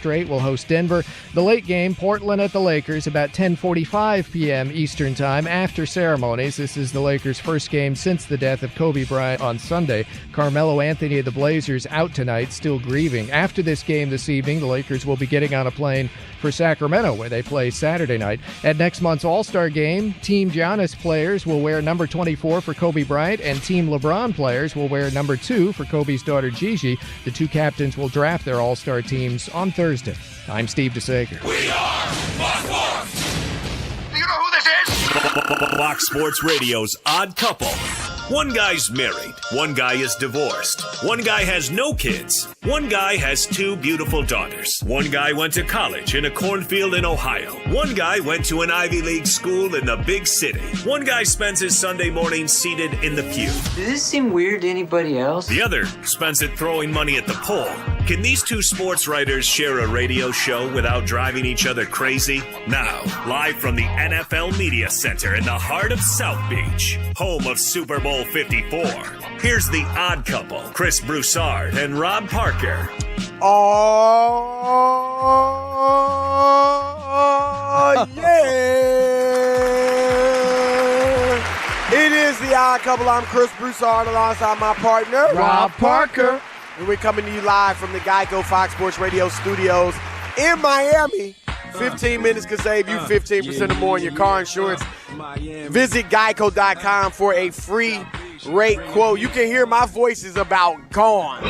straight will host Denver. The late game, Portland at the Lakers, about 10:45 p.m. Eastern Time after ceremonies. This is the Lakers' first game since the death of Kobe Bryant on Sunday. Carmelo Anthony of the Blazers out tonight, still grieving. After this game this evening, the Lakers will be getting on a plane for Sacramento, where they play Saturday night. At next month's All-Star game, Team Giannis players will wear number 24 for Kobe Bryant, and Team LeBron players will wear number 2 for Kobe's daughter Gigi. The two captains will draft their All-Star teams on Thursday. I'm Steve DeSager. We are Fox Sports! Do you know who this is? Fox Sports Radio's Odd Couple. One guy's married, one guy is divorced, one guy has no kids, one guy has 2 beautiful daughters, one guy went to college in a cornfield in Ohio, one guy went to an Ivy League school in the big city, one guy spends his Sunday morning seated in the pew. Does this seem weird to anybody else? The other spends it throwing money at the pole. Can these 2 sports writers share a radio show without driving each other crazy? Now, live from the NFL Media Center in the heart of South Beach, home of Super Bowl 54. Here's the Odd Couple, Chris Broussard and Rob Parker. Oh, yeah. It is the Odd Couple. I'm Chris Broussard alongside my partner, Rob Parker. And we're coming to you live from the Geico Fox Sports Radio studios in Miami. 15 minutes can save you 15% or more in your car insurance. Visit geico.com for a free rate quote. You can hear my voice is about gone.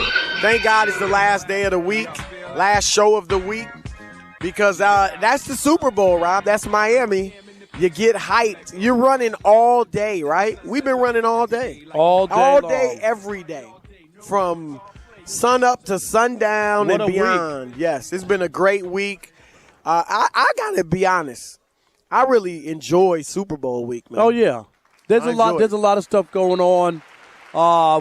Thank God it's the last day of the week, last show of the week, because that's the Super Bowl, Rob. That's Miami. You get hyped. You're running all day, right? We've been running all day. All day, every day. From sun up to sundown and beyond. Week. Yes, it's been a great week. I got to be honest. I really enjoy Super Bowl week, man. Oh, yeah. There's a lot of stuff going on.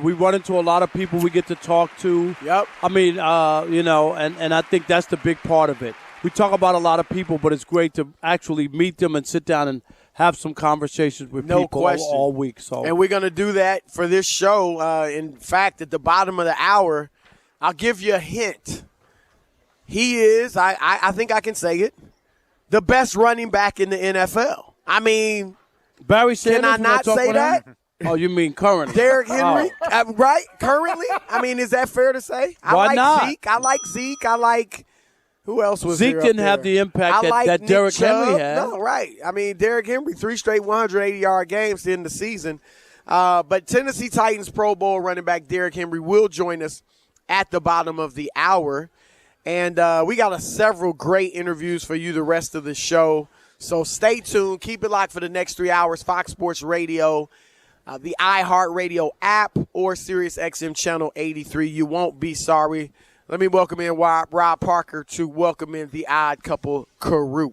We run into a lot of people we get to talk to. Yep. I mean, and I think that's the big part of it. We talk about a lot of people, but it's great to actually meet them and sit down and have some conversations with people all week. So, and we're going to do that for this show. In fact, at the bottom of the hour, I'll give you a hint. He is, I think I can say it, the best running back in the NFL. I mean, Barry Sanders, can I not say that? Oh, you mean currently? Derrick Henry, right? Currently? I mean, is that fair to say? Why not? Zeke. I like Zeke. I like who else was Zeke didn't have the impact that Derrick Henry had. No, right. I mean, Derrick Henry, 3 straight 180-yard games to end the season. But Tennessee Titans Pro Bowl running back Derrick Henry will join us at the bottom of the hour. And we got several great interviews for you the rest of the show. So stay tuned. Keep it locked for the next 3 hours. Fox Sports Radio, the iHeartRadio app, or SiriusXM Channel 83. You won't be sorry. Let me welcome in Rob Parker to welcome in the Odd Couple crew.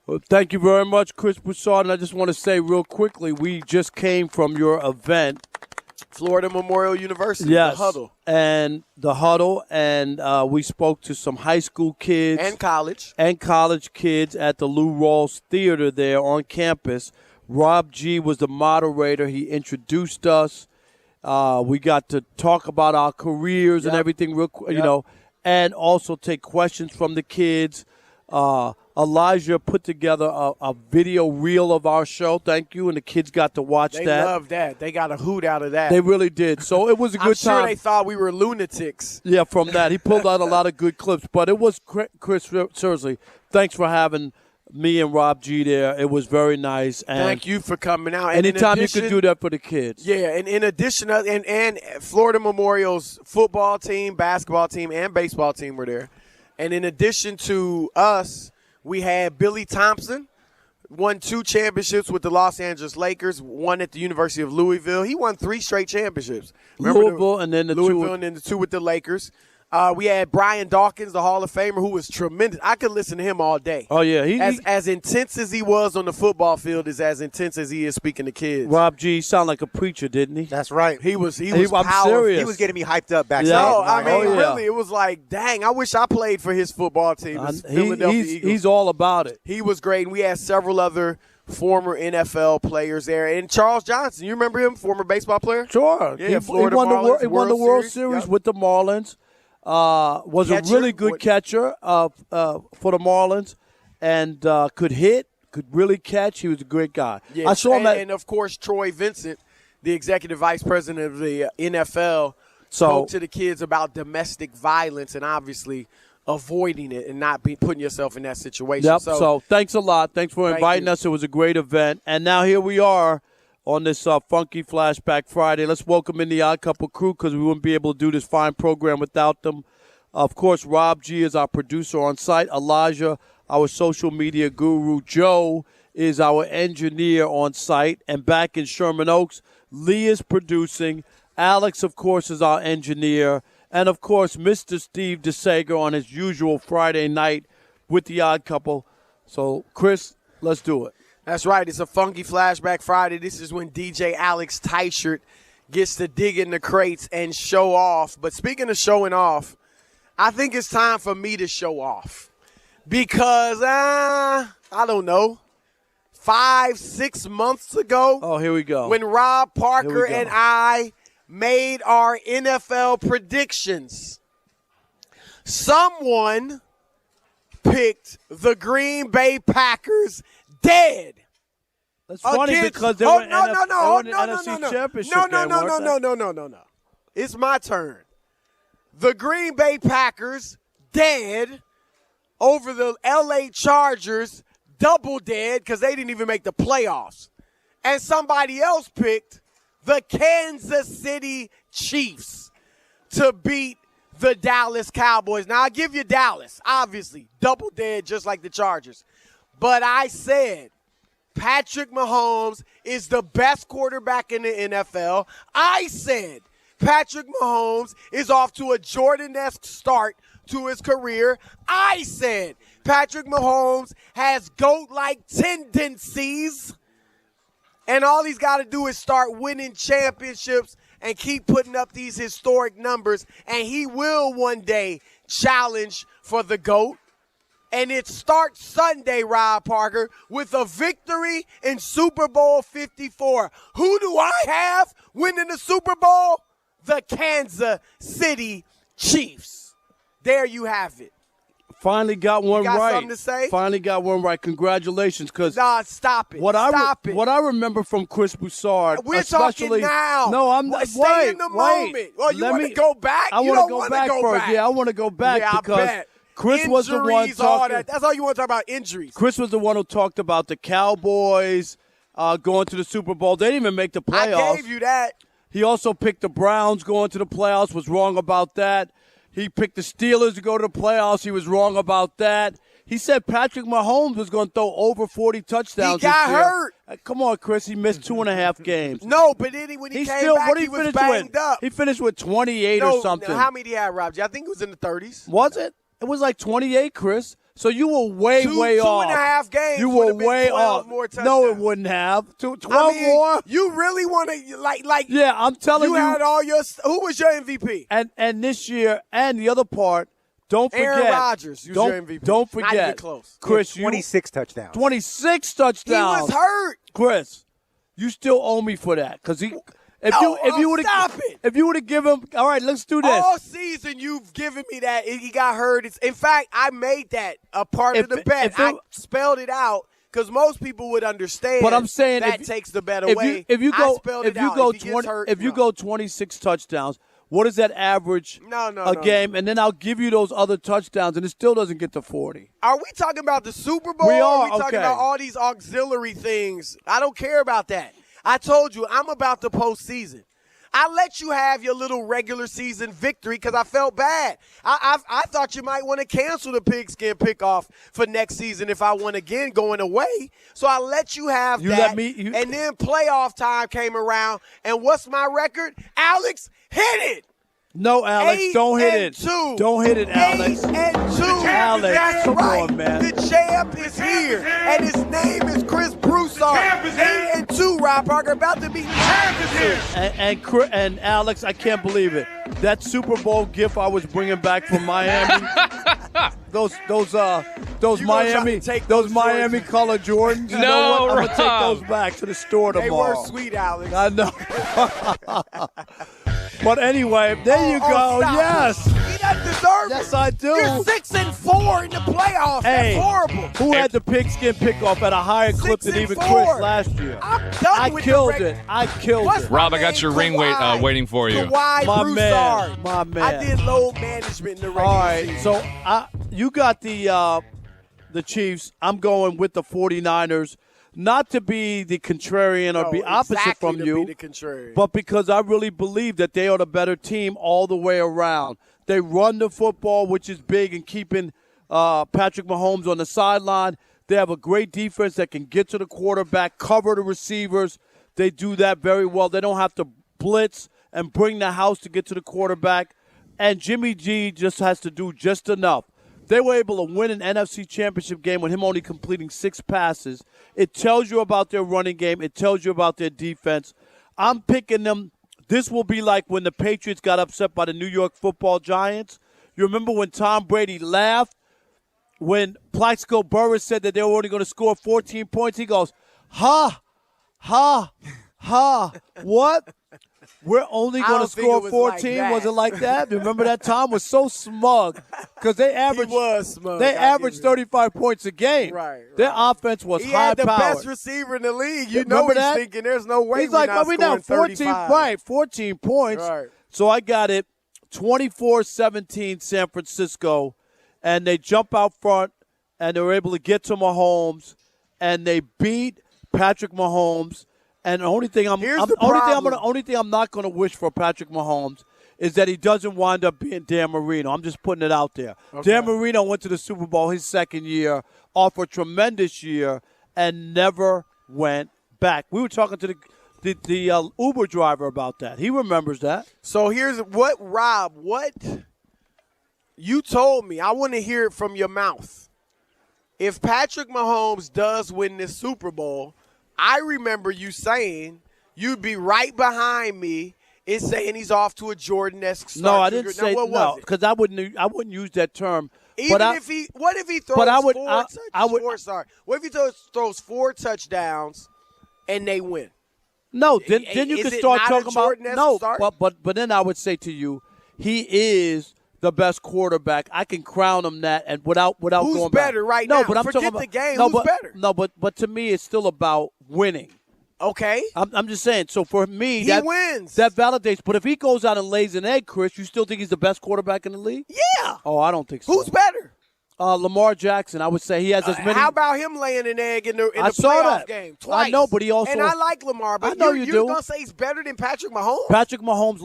Well, thank you very much, Chris Broussard. And I just want to say real quickly, we just came from your event. Florida Memorial University, yes, the Huddle. And the Huddle, and we spoke to some high school kids. And college kids at the Lou Rawls Theater there on campus. Rob G. was the moderator. He introduced us. We got to talk about our careers and everything, and also take questions from the kids. Elijah put together a video reel of our show. Thank you. And the kids got to watch that. They loved that. They got a hoot out of that. They really did. So it was a good time. I'm sure they thought we were lunatics. Yeah, from that. He pulled out a lot of good clips. But it was, Chris, seriously, thanks for having me and Rob G there. It was very nice. And thank you for coming out. Anytime you could do that for the kids. Yeah, and in addition, and Florida Memorial's football team, basketball team, and baseball team were there. And in addition to us, we had Billy Thompson, won 2 championships with the Los Angeles Lakers, one at the University of Louisville. He won 3 straight championships. Louisville and then the 2 with the Lakers. We had Brian Dawkins, the Hall of Famer, who was tremendous. I could listen to him all day. Oh, yeah. As intense as he was on the football field is as intense as he is speaking to kids. Rob G. sounded like a preacher, didn't he? That's right. He was I'm powerful. serious. He was getting me hyped up backstage. Yeah. No, I mean, really, it was like, dang, I wish I played for his football team. Philadelphia Eagles. He's all about it. He was great. And we had several other former NFL players there. And Charles Johnson, you remember him, former baseball player? Sure. Yeah, he won the World Series with the Marlins. was a really good catcher for the Marlins and could hit, could really catch. He was a great guy. Yes. I saw him and of course, Troy Vincent, the executive vice president of the NFL, spoke to the kids about domestic violence and obviously avoiding it and not putting yourself in that situation. Yep. So thanks a lot. Thanks for inviting us. It was a great event. And now here we are on this Funky Flashback Friday. Let's welcome in the Odd Couple crew because we wouldn't be able to do this fine program without them. Of course, Rob G is our producer on site. Elijah, our social media guru. Joe is our engineer on site. And back in Sherman Oaks, Lee is producing. Alex, of course, is our engineer. And, of course, Mr. Steve DeSager on his usual Friday night with the Odd Couple. So, Chris, let's do it. That's right. It's a Funky Flashback Friday. This is when DJ Alex Teichert gets to dig in the crates and show off. But speaking of showing off, I think it's time for me to show off. Because, I don't know, 5-6 months ago. Oh, here we go. When Rob Parker and I made our NFL predictions, someone picked the Green Bay Packers dead. That's funny because they were in the NFC Championship No. It's my turn. The Green Bay Packers dead over the LA Chargers, double dead because they didn't even make the playoffs. And somebody else picked the Kansas City Chiefs to beat the Dallas Cowboys. Now, I'll give you Dallas, obviously, double dead just like the Chargers. But I said Patrick Mahomes is the best quarterback in the NFL. I said Patrick Mahomes is off to a Jordan-esque start to his career. I said Patrick Mahomes has GOAT-like tendencies. And all he's got to do is start winning championships and keep putting up these historic numbers. And he will one day challenge for the GOAT. And it starts Sunday, Rob Parker, with a victory in Super Bowl 54. Who do I have winning the Super Bowl? The Kansas City Chiefs. There you have it. Finally got one you got right. Something to say? Finally got one right. Congratulations, because stop it. What I remember from Chris Broussard, we're talking now. No, I'm not. Stay in the moment. Well, you want to go back? I want to go back first. Yeah, I want to go back because Chris was the one talking. That's all you want to talk about, injuries. Chris was the one who talked about the Cowboys going to the Super Bowl. They didn't even make the playoffs. I gave you that. He also picked the Browns going to the playoffs. Was wrong about that. He picked the Steelers to go to the playoffs. He was wrong about that. He said Patrick Mahomes was going to throw over 40 touchdowns. He got hurt. Come on, Chris. He missed 2.5 games. No, but then when he came back, he was banged up. He finished with 28 or something. How many did he have, Rob? I think it was in the 30s. Was it? It was like 28, Chris. So you were way off. 2.5 games. You were way off. More touchdowns. No, it wouldn't have. 12 more. You really want to like? Yeah, I'm telling you. You had all your. Who was your MVP? And this year, and the other part. Don't forget. Aaron Rodgers was your MVP. Don't forget. Not even close. Chris, 26 touchdowns. 26 touchdowns. He was hurt. Chris, you still owe me for that because he. If you would have given him, all right, let's do this. All season you've given me that. He got hurt. In fact, I made that a part of the bet. I spelled it out because most people would understand. But I'm saying that takes the bet away. If you go 26 touchdowns, what is that average game? And then I'll give you those other touchdowns, and it still doesn't get to 40. Are we talking about the Super Bowl? We are. Or are we talking about all these auxiliary things? I don't care about that. I told you, I'm about the postseason. I let you have your little regular season victory because I felt bad. I thought you might want to cancel the pigskin pickoff for next season if I won again going away. So I let you have that. And then playoff time came around. And what's my record? Alex, hit it. No, Alex, don't hit it. 8-2. Don't hit it, Alex. 8-2. Alex, come on, man. The champ is here, and his name is Chris Broussard. 8-2, Rob Parker, about to be the champ is here. And Alex, I can't believe it. That Super Bowl gift I was bringing back from Miami. those Miami color Jordans. You know what? I'm gonna take those back to the store tomorrow. They were sweet, Alex. I know. But anyway, there you go. Stop. Yes. He doesn't service. Yes, I do. You're 6-4 in the playoffs. Hey, That's horrible. Who had the pigskin pickoff at a higher clip than even 6-4. Chris last year? I'm done with killed the it. I killed What's it. my Rob, I got name? your ring Kawhi. waiting for you. Kawhi My Broussard. man. My man. I did load management in the regular All right, season. so you got the Chiefs. I'm going with the 49ers, not to be the contrarian or be opposite exactly from to you, be the contrarian. but because I really believe that they are the better team all the way around. They run the football, which is big in keeping Patrick Mahomes on the sideline. They have a great defense that can get to the quarterback, cover the receivers. They do that very well. They don't have to blitz and bring the house to get to the quarterback. And Jimmy G just has to do just enough. They were able to win an NFC championship game with him only completing 6 passes. It tells you about their running game. It tells you about their defense. I'm picking them. This will be like when the Patriots got upset by the New York Football Giants. You remember when Tom Brady laughed when Plaxico Burress said that they were only going to score 14 points? He goes, ha, ha, ha. What? We're only going to score 14. Like was it like that? Remember that Tom was so smug because they averaged. He was smug. They averaged 35 points a game. Right. Their offense was He high had the powered. best receiver in the league. You Remember know he's that? thinking there's no way He's like, not we down scoring 14, 35. right? 14 points. Right. So I got it 24-17 San Francisco, and they jump out front, and they're able to get to Mahomes, and they beat Patrick Mahomes. And the only thing only thing I'm not going to wish for Patrick Mahomes is that he doesn't wind up being Dan Marino. I'm just putting it out there. Okay. Dan Marino went to the Super Bowl his second year, off a tremendous year, and never went back. We were talking to the Uber driver about that. He remembers that. So here's what, Rob, what you told me. I want to hear it from your mouth. If Patrick Mahomes does win this Super Bowl, I remember you saying you'd be right behind me in saying he's off to a Jordan-esque start. No, I didn't say no, because I wouldn't use that term. What if he throws What if he throws 4 touchdowns and they win? No, then you can start talking about start? But then I would say to you, he is the best quarterback. I can crown him that, and without who's going better back. right no, now? But I'm Forget talking about the game. No, who's better? No, but to me, it's still about winning. Okay, I'm just saying. So for me, he wins. That validates. But if he goes out and lays an egg, Chris, you still think he's the best quarterback in the league? Yeah. Oh, I don't think so. Who's better? Lamar Jackson. I would say he has as many. How about him laying an egg in the I saw playoff that. game twice? I know, but he also. And I like Lamar, but I know you're do. going to say he's better than Patrick Mahomes? Patrick Mahomes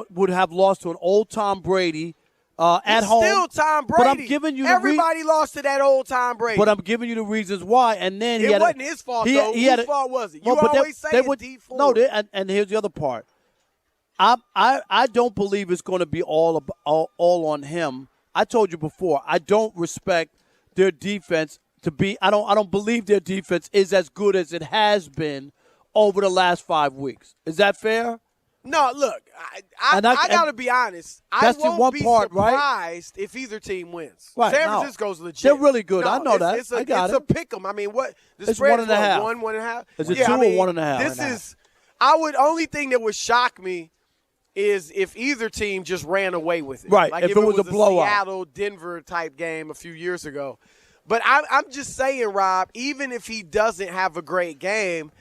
would have lost to an old Tom Brady at home. Still Tom Brady. But I'm giving you everybody lost to that old Tom Brady. But I'm giving you the reasons why. And then it wasn't his fault, though. Whose fault was it? You always say it's D4. No, and here's the other part. I don't believe it's going to be all on him. I told you before. I don't respect their defense to be. I don't believe their defense is as good as it has been over the last 5 weeks. Is that fair? No, look, I got to be honest. I won't be surprised if either team wins. Right, San Francisco's legit. They're really good. No, I know that. It's a pick 'em. I mean, what the it's spread 1.5. is 1.5. Is it 2 or 1.5? This is. Only thing that would shock me is if either team just ran away with it. Right. Like if it was a blowout, Seattle-Denver type game a few years ago. But I'm just saying, Rob, even if he doesn't have a great game,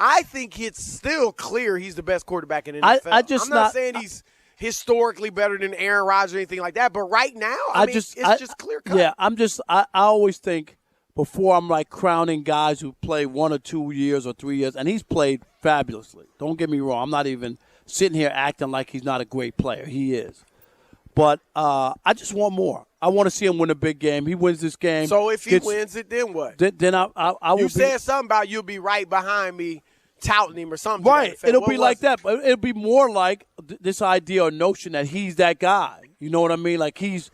I think it's still clear he's the best quarterback in the NFL. I'm not saying he's historically better than Aaron Rodgers or anything like that, but right now, it's just clear cut. Yeah, I always think before I'm like crowning guys who play 1 or 2 years or 3 years, and he's played fabulously. Don't get me wrong. I'm not even sitting here acting like he's not a great player. He is. But I just want more. I want to see him win a big game. He wins this game. So if he wins it, then what? Then I will. You said something about you'll be right behind me touting him or something. Right. It'll be like that. But it'll be more like this idea or notion that he's that guy. You know what I mean? Like he's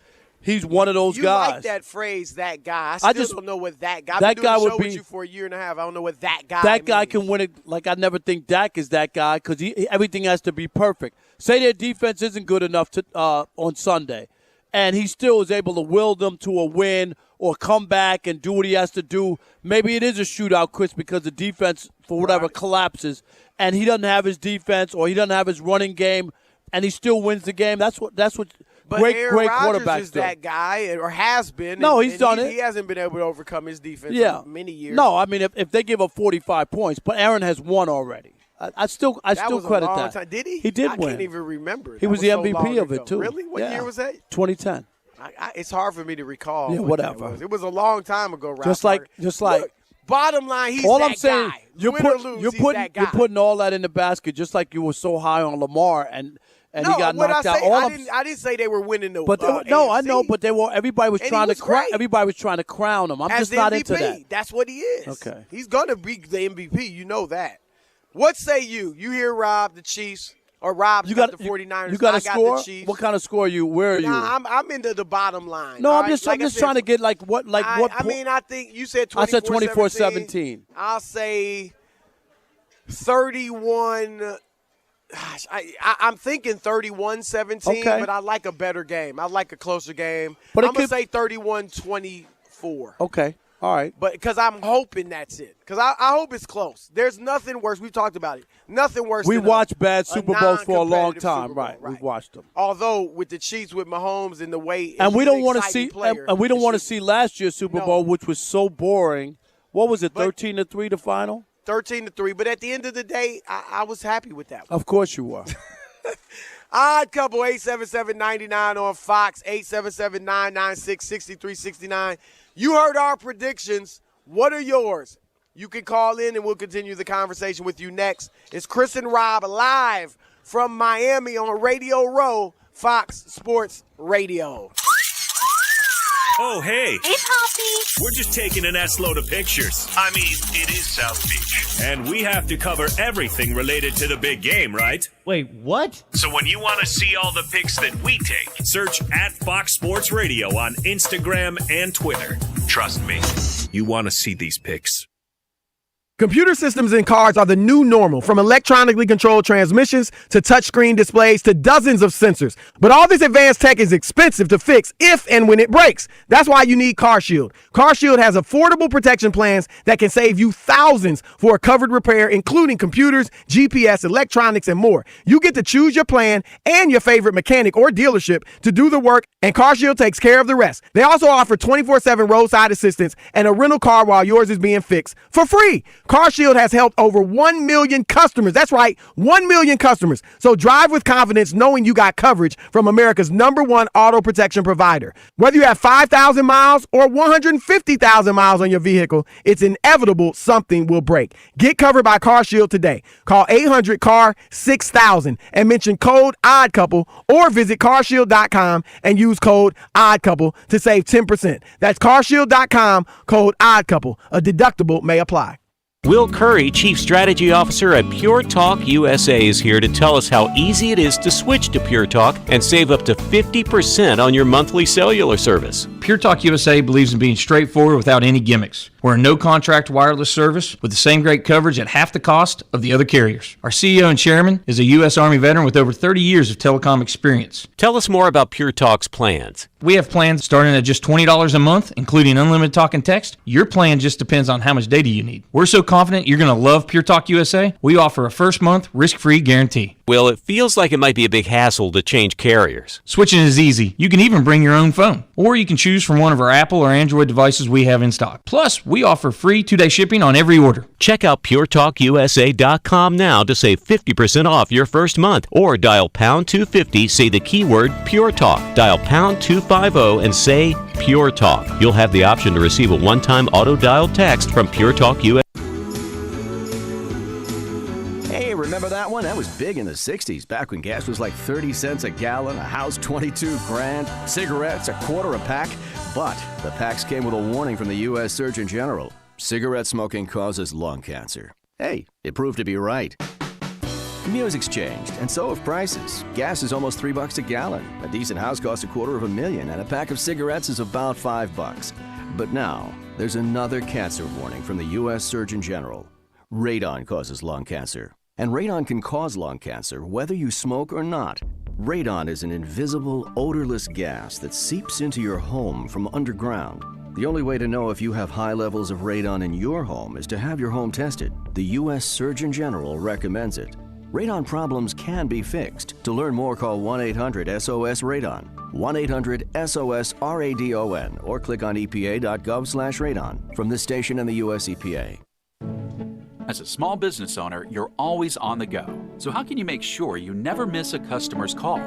one of those guys. You like that phrase, that guy. I still don't know what that guy. That guy would be with you for a year and a half. I don't know what that guy. That guy can win it. Like I never think Dak is that guy because everything has to be perfect. Say their defense isn't good enough to on Sunday, and he still is able to will them to a win or come back and do what he has to do. Maybe it is a shootout, Chris, because the defense for whatever collapses, and he doesn't have his defense or he doesn't have his running game, and he still wins the game. That's what. But great Aaron Rodgers quarterback is still. that guy, or has been. No, he's done it. He hasn't been able to overcome his defense in many years. No, I mean, if they give up 45 points, but Aaron has won already. I still credit that. Time. Did he? He did I win. I can't even remember. He was the MVP so of it, too. Really? What year was that? 2010. It's hard for me to recall. Yeah, whatever. It was a long time ago, Rob. Just like. Look, bottom line, he's all that I'm saying, guy. You're putting all that in the basket, just like you were so high on Lamar and he got knocked out. I didn't say they were winning the. But I know, but they were. Everybody was trying to crown him. I'm as just not MVP. into that. That's what he is. Okay, he's gonna be the MVP. You know that. What say you? You hear Rob, the Chiefs, or Rob got the 49ers? You got a score? The Chiefs. What kind of score are you? Where are you? I'm into the bottom line. No, I'm just trying to get what. I think you said 24-17. I said 24-17. I'll say 31. Gosh, I'm thinking 31-17, okay. But I like a better game. I like a closer game. But I'm going to say 31-24. Okay. All right. But because I'm hoping that's it. Because I hope it's close. There's nothing worse. We've talked about it. Nothing worse We than watched bad Super Bowls for a long non-competitive time. Super Bowl, Right. We've watched them. Although with the Chiefs, with Mahomes and the way and we don't want to see player, and we don't want to see last year's Super Bowl, which was so boring. What was it, 13-3 the final? 13-3. But at the end of the day, I was happy with that one. Of course you were. Odd Couple, 877-99 on Fox, 877-996-6369. You heard our predictions. What are yours? You can call in and we'll continue the conversation with you next. It's Chris and Rob live from Miami on Radio Row, Fox Sports Radio. Oh, hey. Hey, Poppy. We're just taking an S-load of pictures. I mean, it is South Beach. And we have to cover everything related to the big game, right? Wait, what? So when you want to see all the pics that we take, search at Fox Sports Radio on Instagram and Twitter. Trust me, you want to see these pics. Computer systems in cars are the new normal, from electronically controlled transmissions to touchscreen displays to dozens of sensors. But all this advanced tech is expensive to fix if and when it breaks. That's why you need CarShield. CarShield has affordable protection plans that can save you thousands for a covered repair, including computers, GPS, electronics, and more. You get to choose your plan and your favorite mechanic or dealership to do the work, and CarShield takes care of the rest. They also offer 24/7 roadside assistance and a rental car while yours is being fixed for free. CarShield has helped over 1 million customers. That's right, 1 million customers. So drive with confidence knowing you got coverage from America's #1 auto protection provider. Whether you have 5,000 miles or 150,000 miles on your vehicle, it's inevitable something will break. Get covered by CarShield today. Call 800-CAR-6000 and mention code ODDCOUPLE or visit carshield.com and use code ODDCOUPLE to save 10%. That's carshield.com, code ODDCOUPLE. A deductible may apply. Will Curry, Chief Strategy Officer at Pure Talk USA, is here to tell us how easy it is to switch to Pure Talk and save up to 50% on your monthly cellular service. Pure Talk USA believes in being straightforward without any gimmicks. We're a no-contract wireless service with the same great coverage at half the cost of the other carriers. Our CEO and chairman is a U.S. Army veteran with over 30 years of telecom experience. Tell us more about Pure Talk's plans. We have plans starting at just $20 a month, including unlimited talk and text. Your plan just depends on how much data you need. We're so confident you're going to love Pure Talk USA, we offer a first month risk-free guarantee. Well, it feels like it might be a big hassle to change carriers. Switching is easy. You can even bring your own phone, or you can choose from one of our Apple or Android devices we have in stock. Plus, we offer free 2-day shipping on every order. Check out PureTalkUSA.com now to save 50% off your first month, or dial pound 250, say the keyword Pure Talk. Dial pound 250 and say Pure Talk. You'll have the option to receive a one-time auto-dial text from Pure Talk USA. Hey, remember that one? That was big in the 60s, back when gas was like 30 cents a gallon, a house $22,000, cigarettes $25 a pack. But the packs came with a warning from the U.S. Surgeon General. Cigarette smoking causes lung cancer. Hey, it proved to be right. Music's changed, and so have prices. Gas is almost $3 a gallon. A decent house costs $250,000, and a pack of cigarettes is about $5. But now, there's another cancer warning from the U.S. Surgeon General. Radon causes lung cancer. And radon can cause lung cancer whether you smoke or not. Radon is an invisible, odorless gas that seeps into your home from underground. The only way to know if you have high levels of radon in your home is to have your home tested. The U.S. Surgeon General recommends it. Radon problems can be fixed. To learn more, call 1-800-SOS-RADON, 1-800-SOS-RADON, or click on epa.gov/radon. From this station and the U.S. EPA. As a small business owner, you're always on the go. So how can you make sure you never miss a customer's call?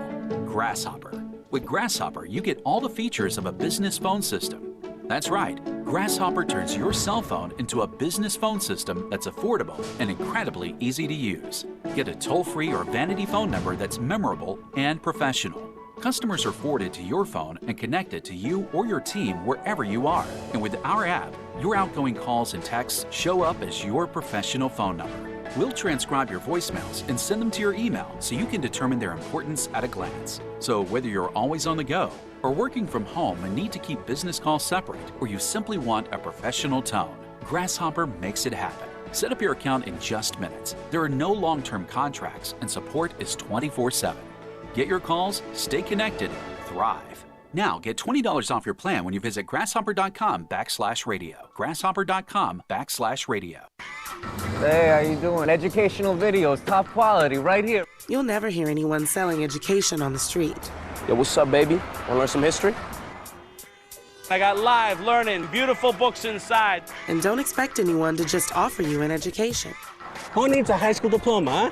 Grasshopper. With Grasshopper, you get all the features of a business phone system. That's right, Grasshopper turns your cell phone into a business phone system that's affordable and incredibly easy to use. Get a toll-free or vanity phone number that's memorable and professional. Customers are forwarded to your phone and connected to you or your team wherever you are. And with our app, your outgoing calls and texts show up as your professional phone number. We'll transcribe your voicemails and send them to your email so you can determine their importance at a glance. So whether you're always on the go, or working from home and need to keep business calls separate, or you simply want a professional tone, Grasshopper makes it happen. Set up your account in just minutes. There are no long-term contracts, and support is 24/7. Get your calls, stay connected, thrive. Now get $20 off your plan when you visit grasshopper.com/radio. Grasshopper.com/radio. Hey, how you doing? Educational videos, top quality, right here. You'll never hear anyone selling education on the street. Yo, what's up, baby? Wanna learn some history? I got live learning, beautiful books inside. And don't expect anyone to just offer you an education. Who needs a high school diploma, huh?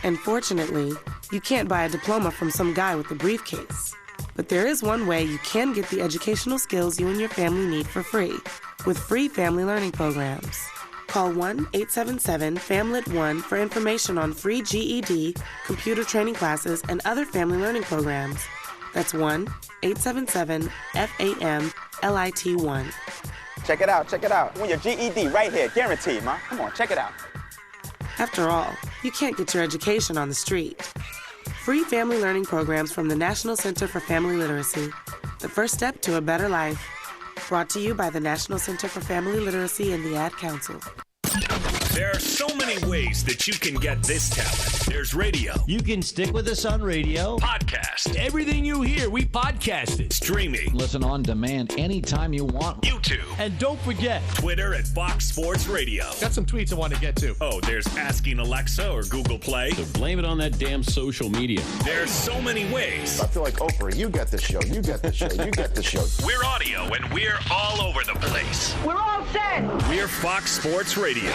And fortunately, you can't buy a diploma from some guy with a briefcase. But there is one way you can get the educational skills you and your family need for free, with free family learning programs. Call 1-877-FAMLET-1 for information on free GED, computer training classes, and other family learning programs. That's 1-877-FAMLIT-1. Check it out, check it out. Win your GED right here, guaranteed, ma. Come on, check it out. After all, you can't get your education on the street. Free family learning programs from the National Center for Family Literacy. The first step to a better life. Brought to you by the National Center for Family Literacy and the Ad Council. There are so many ways that you can get this talent. There's radio. You can stick with us on radio. Podcast. Everything you hear, we podcast it. Streaming. Listen on demand anytime you want. YouTube. And don't forget, Twitter at Fox Sports Radio. Got some tweets I want to get to. Oh, there's Asking Alexa or Google Play. So blame it on that damn social media. There's so many ways. I feel like Oprah. You get the show. You get the show. You get the show. We're audio and we're all over the place. We're all set. We're Fox Sports Radio.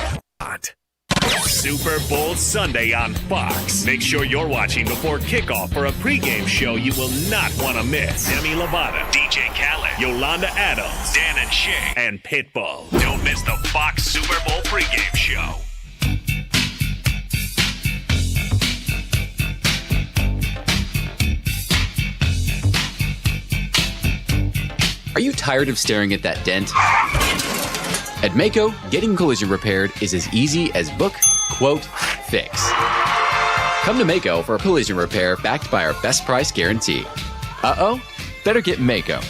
Super Bowl Sunday on Fox. Make sure you're watching before kickoff for a pregame show you will not want to miss. Demi Lovato, DJ Khaled, Yolanda Adams, Dan and Shay, and Pitbull. Don't miss the Fox Super Bowl pregame show. Are you tired of staring at that dent? At Mako, getting collision repaired is as easy as book, quote, fix. Come to Mako for a collision repair backed by our best price guarantee. Uh-oh? Better get Mako.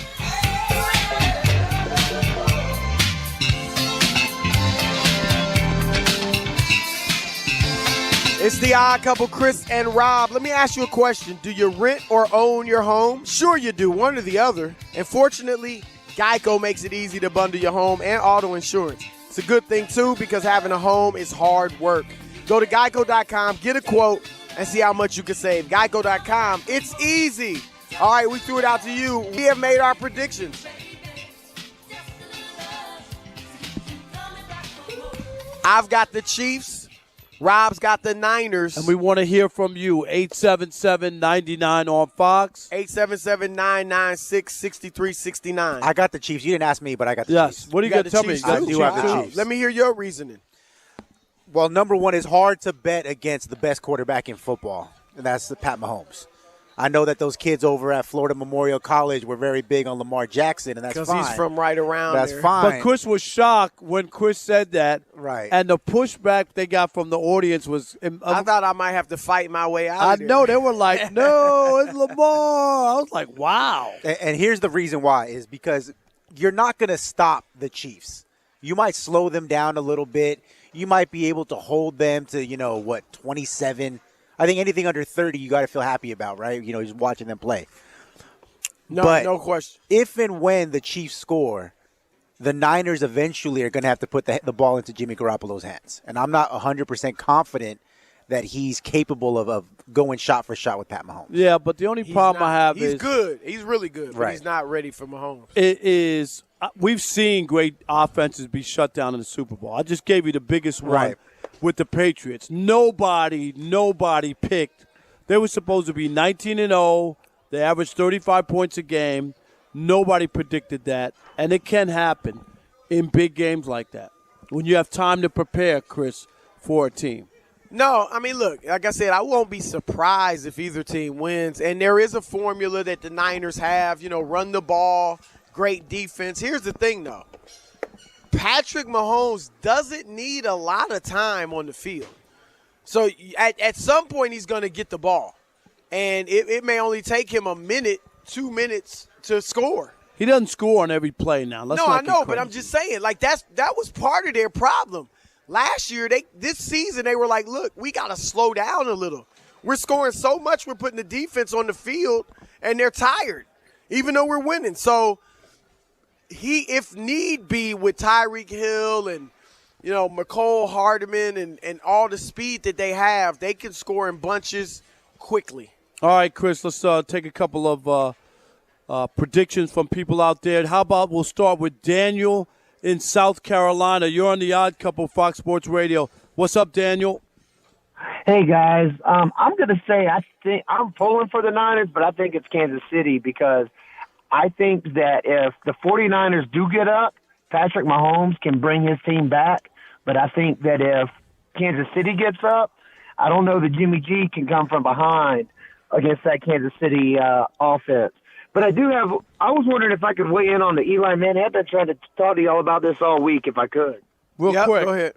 It's the Odd Couple, Chris and Rob. Let me ask you a question. Do you rent or own your home? Sure you do, one or the other. And fortunately, Geico makes it easy to bundle your home and auto insurance. It's a good thing, too, because having a home is hard work. Go to geico.com, get a quote, and see how much you can save. Geico.com, it's easy. All right, we threw it out to you. We have made our predictions. I've got the Chiefs. Rob's got the Niners. And we want to hear from you. 877-99 on Fox. 877-996-6369. I got the Chiefs. You didn't ask me, but I got the Chiefs. What do you got to tell me? I do have the Chiefs. Let me hear your reasoning. Well, number one, it's hard to bet against the best quarterback in football, and that's Pat Mahomes. I know that those kids over at Florida Memorial College were very big on Lamar Jackson, and that's fine. Because he's from right around That's there. fine. But Chris was shocked when Chris said that. Right. And the pushback they got from the audience was I thought I might have to fight my way out I of there. know. They were like, no, it's Lamar. I was like, wow. And here's the reason why is because you're not going to stop the Chiefs. You might slow them down a little bit. You might be able to hold them to, 27. I think anything under 30 you got to feel happy about, right? Just watching them play. No question. If and when the Chiefs score, the Niners eventually are going to have to put the ball into Jimmy Garoppolo's hands. And I'm not 100% confident that he's capable of going shot for shot with Pat Mahomes. Yeah, but the only problem I have is he's good. He's really good, but Right. he's not ready for Mahomes. it is we've seen great offenses be shut down in the Super Bowl. I just gave you the biggest one Right. with the Patriots. Nobody picked. They were supposed to be 19-0. They averaged 35 points a game. Nobody predicted that, and it can happen in big games like that when you have time to prepare, Chris, for a team. No, I mean, look, like I said, I won't be surprised if either team wins. And there is a formula that the Niners have, run the ball, great defense. Here's the thing, though. Patrick Mahomes doesn't need a lot of time on the field. So at some point he's going to get the ball. And it may only take him a minute, 2 minutes to score. He doesn't score on every play now. Let's No, not I get know, but crazy. I'm just saying, that was part of their problem. Last year, this season, they were like, look, we got to slow down a little. We're scoring so much, we're putting the defense on the field, and they're tired, even though we're winning. So if need be, with Tyreek Hill and, McCole Hardman and all the speed that they have, they can score in bunches quickly. All right, Chris, let's take a couple of predictions from people out there. How about we'll start with Daniel in South Carolina. You're on the Odd Couple, Fox Sports Radio. What's up, Daniel? Hey, guys. I'm going to say I think I'm pulling for the Niners, but I think it's Kansas City because I think that if the 49ers do get up, Patrick Mahomes can bring his team back. But I think that if Kansas City gets up, I don't know that Jimmy G can come from behind against that Kansas City offense. But I was wondering if I could weigh in on the Eli Manning. I've been trying to talk to y'all about this all week if I could. Real quick. Go ahead.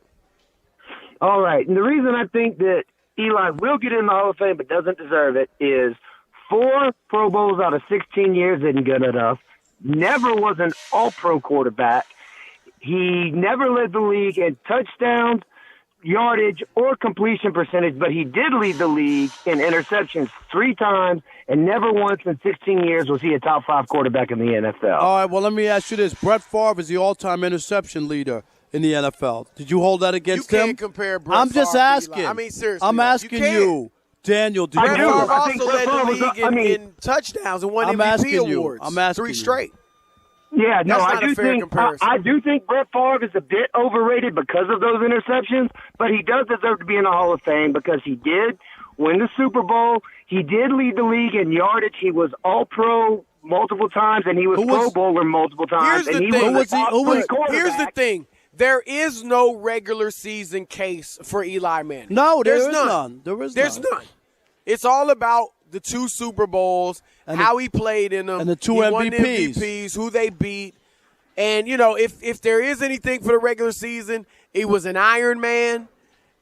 All right. And the reason I think that Eli will get in the Hall of Fame but doesn't deserve it is 4 Pro Bowls out of 16 years isn't good enough. Never was an all-pro quarterback. He never led the league in touchdowns, yardage, or completion percentage, but he did lead the league in interceptions 3 times, and never once in 16 years was he a top 5 quarterback in the NFL. All right, well, let me ask you this. Brett Favre is the all-time interception leader in the NFL. Did you hold that against him? You can't compare Brett I'm just Favre to asking. Eli. I mean, seriously. I'm asking you, Daniel. Did Brett you Favre hold also led the league in touchdowns and won I'm MVP asking you. awards. I'm asking 3 you. straight. Yeah, no, That's not a fair comparison. I do think Brett Favre is a bit overrated because of those interceptions, but he does deserve to be in the Hall of Fame because he did win the Super Bowl. He did lead the league in yardage. He was All-Pro multiple times, and he was Pro Bowler multiple times. Here's the and thing. Here's the thing. There is no regular season case for Eli Manning. No, there's there is none. There's none. It's all about the 2 Super Bowls, and how he played in them, and the 2 he won MVPs. MVPs, who they beat. And, if there is anything for the regular season, he was an Iron Man,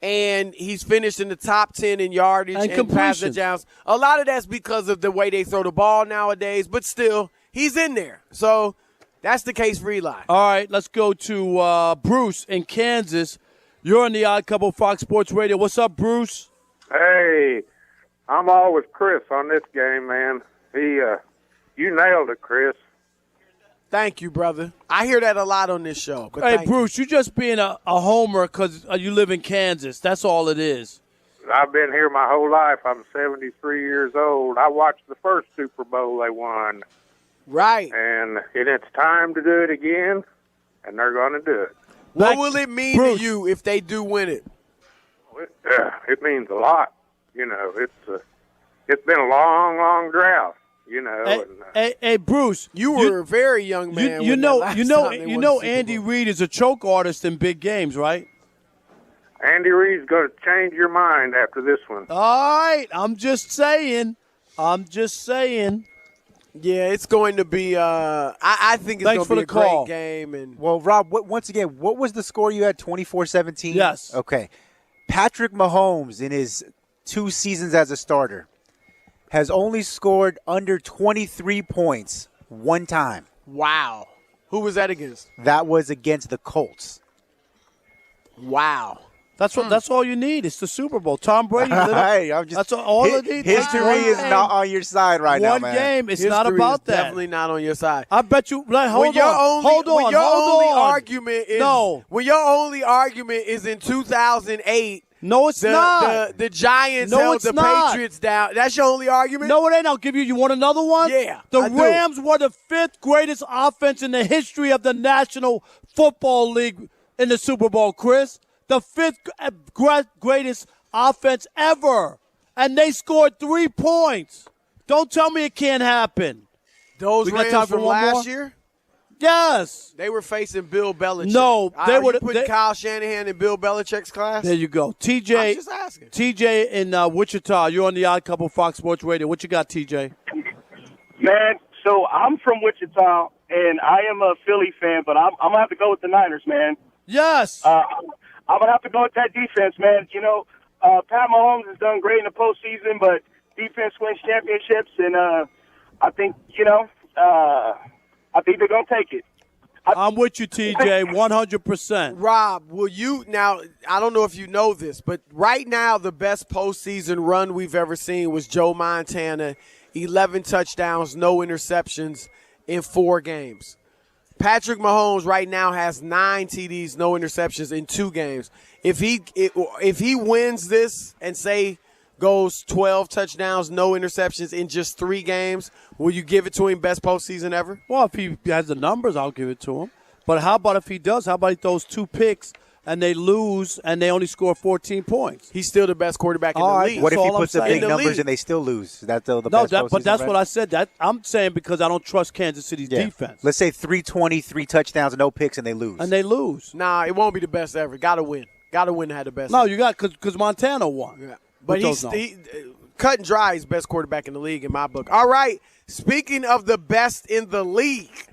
and he's finished in the top 10 in yardage and pass touchdowns. A lot of that's because of the way they throw the ball nowadays, but still, he's in there. So that's the case for Eli. All right, let's go to Bruce in Kansas. You're on the Odd Couple, Fox Sports Radio. What's up, Bruce? Hey, I'm all with Chris on this game, man. You nailed it, Chris. Thank you, brother. I hear that a lot on this show. But Hey, Bruce, you just being a homer because you live in Kansas. That's all it is. I've been here my whole life. I'm 73 years old. I watched the first Super Bowl they won. Right. And it's time to do it again, and they're going to do it. What will it mean to you if they do win it? It means a lot. It's been a long, long drought. Hey, Bruce, you were a very young man. You know, Andy Reid is a choke artist in big games, right? Andy Reid's going to change your mind after this one. All right, I'm just saying. Yeah, it's going to be. I think it's going to be a great game. And well, Rob, once again, what was the score you had? 24-17. Yes. Okay. Patrick Mahomes in his 2 seasons as a starter has only scored under 23 points 1 time. Wow. Who was that against? That was against the Colts. Wow. That's all you need. It's the Super Bowl. Tom Brady. Hey, that's all it needs. History is not on your side right now, man. One game. It's History not about is that. Definitely not on your side. I bet you. Hold on. When your only argument is in 2008 No, it's not. The Giants No, held it's the not. Patriots down. That's your only argument? No, it ain't. I'll give you. You want another one? Yeah, The I do. Rams were the 5th greatest offense in the history of the National Football League in the Super Bowl, Chris. The 5th greatest offense ever. And they scored 3 points. Don't tell me it can't happen. Those We got time Rams for from one last more? year? They They were facing Bill Belichick. No, they Are would you putting Kyle Shanahan in Bill Belichick's class? There you go. I'm TJ, just asking. TJ in Wichita. You're on the Odd Couple Fox Sports Radio. What you got, TJ? Man, so I'm from Wichita, and I am a Philly fan, but I'm going to have to go with the Niners, man. Yes. I'm going to have to go with that defense, man. You know, Pat Mahomes has done great in the postseason, but defense wins championships, and I think, I think they're going to take it. I'm with you, TJ, 100%. Rob, will you now? I don't know if you know this, but right now the best postseason run we've ever seen was Joe Montana, 11 touchdowns, no interceptions in 4 games. Patrick Mahomes right now has 9 TDs, no interceptions in 2 games. If he wins this and say goes 12 touchdowns, no interceptions in just 3 games, will you give it to him best postseason ever? Well, if he has the numbers, I'll give it to him. But how about if he does? How about he throws 2 picks and they lose and they only score 14 points? He's still the best quarterback in the league. What if he puts up In big the numbers league. and they still lose? That's the No, best but that's postseason what I said. That I'm saying because I don't trust Kansas City's defense. Let's say 320, 3 touchdowns, no picks, and they lose. And they lose. Nah, it won't be the best ever. Got to win. Got to win to have the best. No, ever. you got because Montana won. Yeah. But With he's those cut and dry. He's best quarterback in the league in my book. All right. Speaking of the best in the league,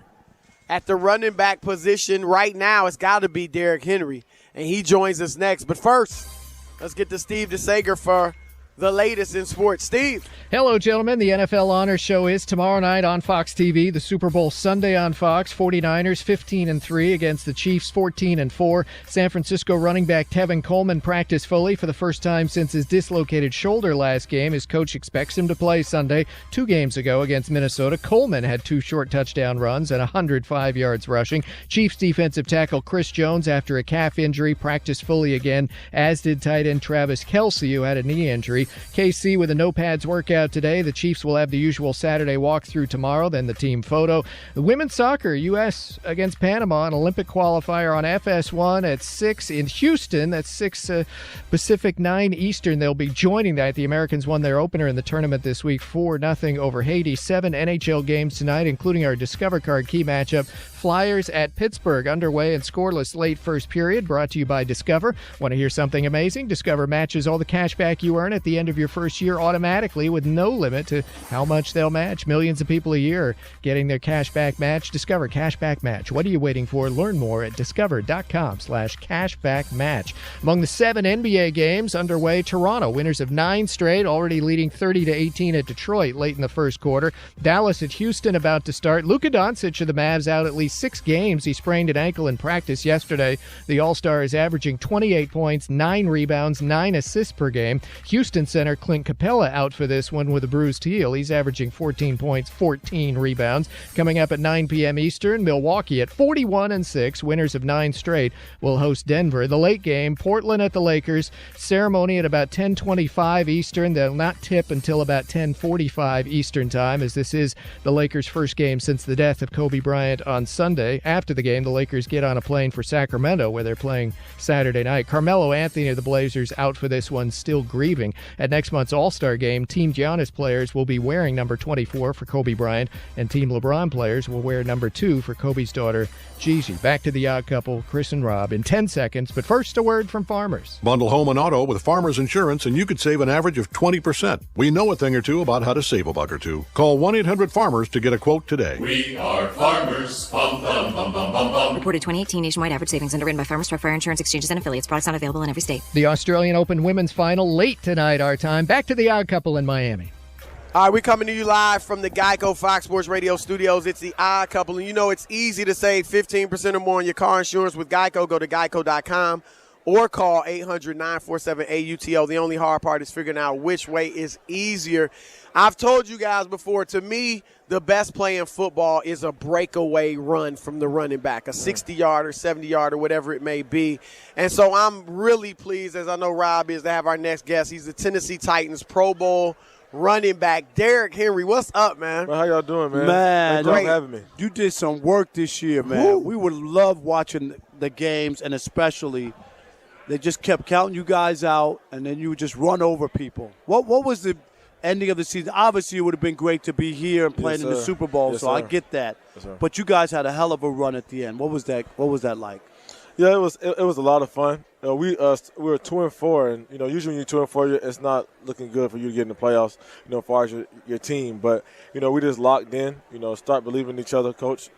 at the running back position right now, it's got to be Derrick Henry, and he joins us next. But first, let's get to Steve DeSager for the latest in sports. Steve. Hello, gentlemen. The NFL Honors Show is tomorrow night on Fox TV. The Super Bowl Sunday on Fox. 49ers 15-3 against the Chiefs 14-4. San Francisco running back Tevin Coleman practiced fully for the first time since his dislocated shoulder last game. His coach expects him to play Sunday. 2 games ago against Minnesota, Coleman had 2 short touchdown runs and 105 yards rushing. Chiefs defensive tackle Chris Jones, after a calf injury, practiced fully again, as did tight end Travis Kelce, who had a knee injury. KC with a no-pads workout today. The Chiefs will have the usual Saturday walkthrough tomorrow, then the team photo. The women's soccer, U.S. against Panama, an Olympic qualifier on FS1 at 6 in Houston. That's 6 Pacific, 9 Eastern. They'll be joining that. The Americans won their opener in the tournament this week, 4-0 over Haiti. 7 NHL games tonight, including our Discover Card key matchup. Flyers at Pittsburgh, underway and scoreless late first period, brought to you by Discover. Want to hear something amazing? Discover matches all the cash back you earn at the end of your first year automatically with no limit to how much they'll match. Millions of people a year are getting their cash back match. Discover Cashback Match. What are you waiting for? Learn more at discover.com/cashbackmatch. Among the 7 NBA games underway, Toronto, winners of 9 straight, already leading 30-18 at Detroit late in the first quarter. Dallas at Houston about to start. Luka Doncic of the Mavs out at least 6 games. He sprained an ankle in practice yesterday. The All-Star is averaging 28 points, 9 rebounds, 9 assists per game. Houston center Clint Capella out for this one with a bruised heel. He's averaging 14 points, 14 rebounds. Coming up at 9 p.m. Eastern, Milwaukee at 41-6, winners of 9 straight, will host Denver. The late game, Portland at the Lakers. Ceremony at about 10:25 Eastern. They'll not tip until about 10:45 Eastern time, as this is the Lakers' first game since the death of Kobe Bryant on Sunday. After the game, the Lakers get on a plane for Sacramento, where they're playing Saturday night. Carmelo Anthony of the Blazers out for this one, still grieving. At next month's All-Star game, Team Giannis players will be wearing number 24 for Kobe Bryant, and Team LeBron players will wear number 2 for Kobe's daughter, Gigi. Back to the Odd Couple, Chris and Rob, in 10 seconds, but first a word from Farmers. Bundle home and auto with Farmers Insurance and you could save an average of 20%. We know a thing or two about how to save a buck or two. Call 1-800-FARMERS to get a quote today. We are farmers. Bum, bum, bum, bum, bum, bum. Reported 2018 nationwide average savings underwritten by Farmers Truck Fire Insurance Exchanges and Affiliates. Products not available in every state. The Australian Open women's final late tonight, our time. Back to the Odd Couple in Miami. All right, we're coming to you live from the Geico Fox Sports Radio studios. It's the Odd Couple, and you know it's easy to save 15% or more on your car insurance with Geico. Go to geico.com or call 800-947-AUTO. The only hard part is figuring out which way is easier. I've told you guys before, to me, the best play in football is a breakaway run from the running back, a 60-yarder, 70-yarder, whatever it may be. And so I'm really pleased, as I know Rob is, to have our next guest. He's the Tennessee Titans Pro Bowl running back, Derrick Henry. What's up, man? Well, how y'all doing, man? Man, Thanks for having me. You did some work this year, man. Woo. We would love watching the games, and especially they just kept counting you guys out, and then you would just run over people. What was the ending of the season? Obviously, it would have been great to be here and playing in the Super Bowl, so I get that. Yes, sir. But you guys had a hell of a run at the end. What was that like? Yeah, it was a lot of fun. We were 2-4, and usually when you're 2-4, it's not looking good for you to get in the playoffs. As far as your team, but we just locked in. Start believing in each other. Coach,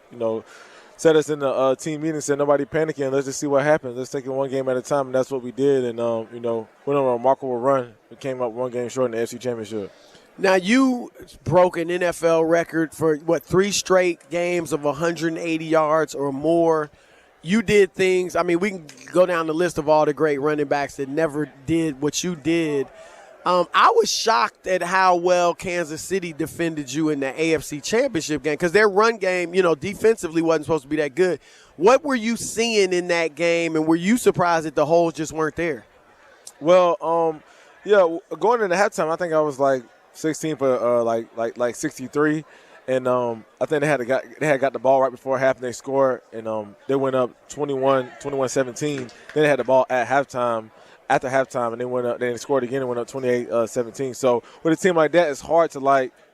set us in the team meeting, said nobody panicking. Let's just see what happens. Let's take it one game at a time, and that's what we did. And went on a remarkable run. We came up one game short in the AFC Championship. Now, you broke an NFL record for, 3 straight games of 180 yards or more. You did things. I mean, we can go down the list of all the great running backs that never did what you did. I was shocked at how well Kansas City defended you in the AFC Championship game because their run game, defensively wasn't supposed to be that good. What were you seeing in that game, and were you surprised that the holes just weren't there? Well, going into halftime, I think I was like 16 for like 63. And I think they had got the ball right before half, and they scored, and they went up 21-17. Then they had the ball at halftime. After halftime, and they went up. They scored again and went up 28-17. So with a team like that, it's hard to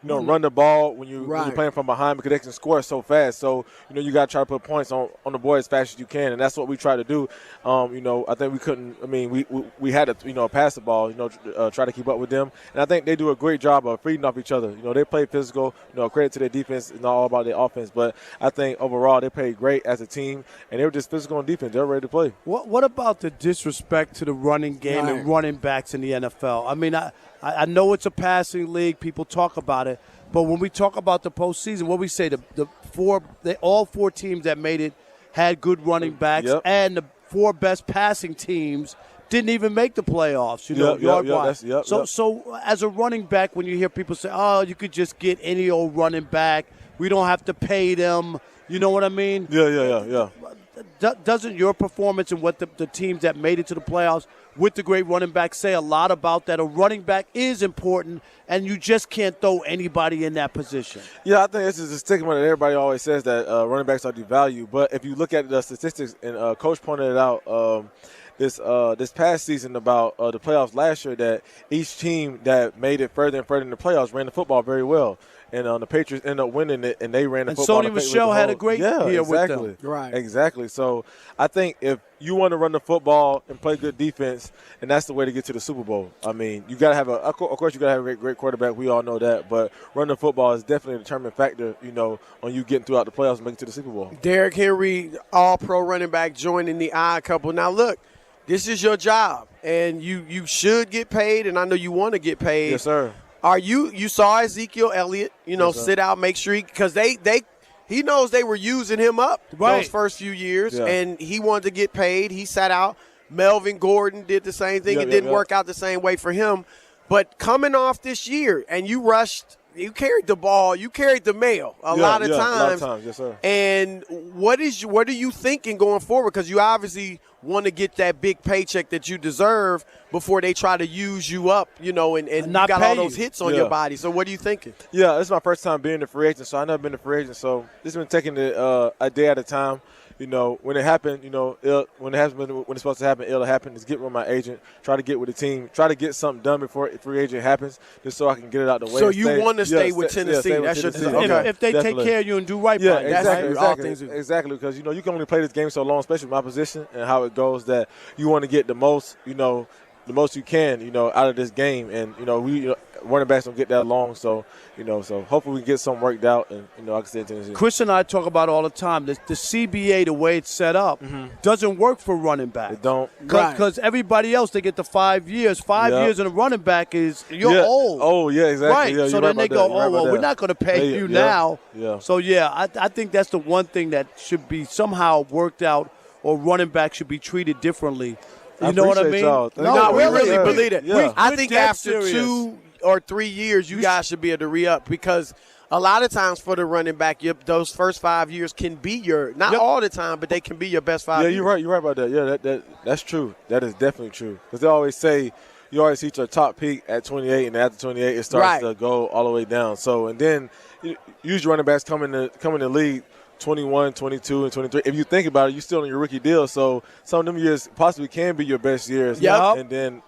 run the ball when you're playing from behind because they can score so fast. So you got to try to put points on the board as fast as you can, and that's what we try to do. I think we couldn't. I mean, we had to pass the ball. Try to keep up with them, and I think they do a great job of feeding off each other. They play physical. Credit to their defense. It's not all about their offense, but I think overall they played great as a team, and they were just physical on defense. They're ready to play. What about the disrespect to the running game and running backs in the NFL? I mean, I know it's a passing league. People talk about it. But when we talk about the postseason, what we say, all 4 teams that made it had good running backs, and the 4 best passing teams didn't even make the playoffs, yard-wise. So as a running back, when you hear people say, oh, you could just get any old running back, we don't have to pay them, you know what I mean? Yeah. Doesn't your performance and what the teams that made it to the playoffs with the great running back say a lot about that? A running back is important, and you just can't throw anybody in that position. Yeah, I think this is a stigma that everybody always says that running backs are devalued. But if you look at the statistics, and Coach pointed it out this past season about the playoffs last year, that each team that made it further and further in the playoffs ran the football very well. And the Patriots ended up winning it, and they ran the football. And Sony Michel had a great year with them. Right. Exactly. So I think if you want to run the football and play good defense, and that's the way to get to the Super Bowl. I mean, you got to have of course you got to have a great quarterback. We all know that. But running the football is definitely a determining factor, on you getting throughout the playoffs and making it to the Super Bowl. Derrick Henry, all-pro running back, joining the Odd Couple. Now, look, this is your job, and you should get paid, and I know you want to get paid. Yes, sir. You saw Ezekiel Elliott, sit out, make sure because he knows they were using him up those first few years, and he wanted to get paid. He sat out. Melvin Gordon did the same thing. It didn't work out the same way for him. But coming off this year, and you carried the ball, you carried the mail a lot of times. Yes, sir. And what are you thinking going forward? Because you obviously want to get that big paycheck that you deserve before they try to use you up, and you got all those hits on your body. So what are you thinking? Yeah, this is my first time being a free agent, so I've never been a free agent. So this has been taking it a day at a time. When it happened, when it's supposed to happen, it'll happen. Just get with my agent, try to get with the team, try to get something done before free agent happens, just so I can get it out the way. So you want to stay with Tennessee? That's your decision. Okay. If they take care of you and do right by you. Exactly, because you can only play this game so long, especially my position and how it goes, that you want to get the most, the most you can, out of this game. And, we running backs don't get that long. So, so hopefully we get something worked out and, I can stay in Tennessee. Chris and I talk about all the time, the CBA, the way it's set up, doesn't work for running backs. It don't. Because everybody else, they get the 5 years. 5 years in a running back is, you're old. Oh, yeah, exactly. Right. Yeah, so then they go, we're not going to pay you now. Yeah. So, I think that's the one thing that should be somehow worked out, or running back should be treated differently You know what I mean? Y'all. No, we really believe it. Yeah. I think after 2 or 3 years, you guys should be able to re-up because a lot of times for the running back, those first 5 years can be your – not all the time, but they can be your best 5 years. Yeah, you're right. You're right about that. Yeah, that's true. That is definitely true. Because they always say you always reach your top peak at 28, and after 28, it starts to go all the way down. So, and then usually running backs come in the league 21, 22, and 23. If you think about it, you're still on your rookie deal. So some of them years possibly can be your best years. Yep. And then,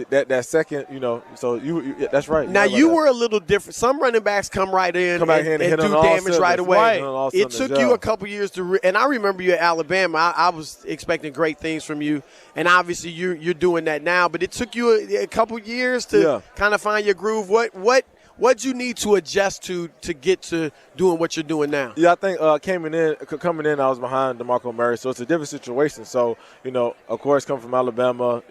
that second, so you that's right. Now, you were a little different. Some running backs come right in and do damage right away. It took you a couple years to and I remember you at Alabama. I was expecting great things from you, and obviously you're doing that now. But it took you a couple years to kind of find your groove. What'd you need to adjust to get to doing what you're doing now? Yeah, I think coming in, I was behind DeMarco Murray, so it's a different situation. So, of course, coming from Alabama,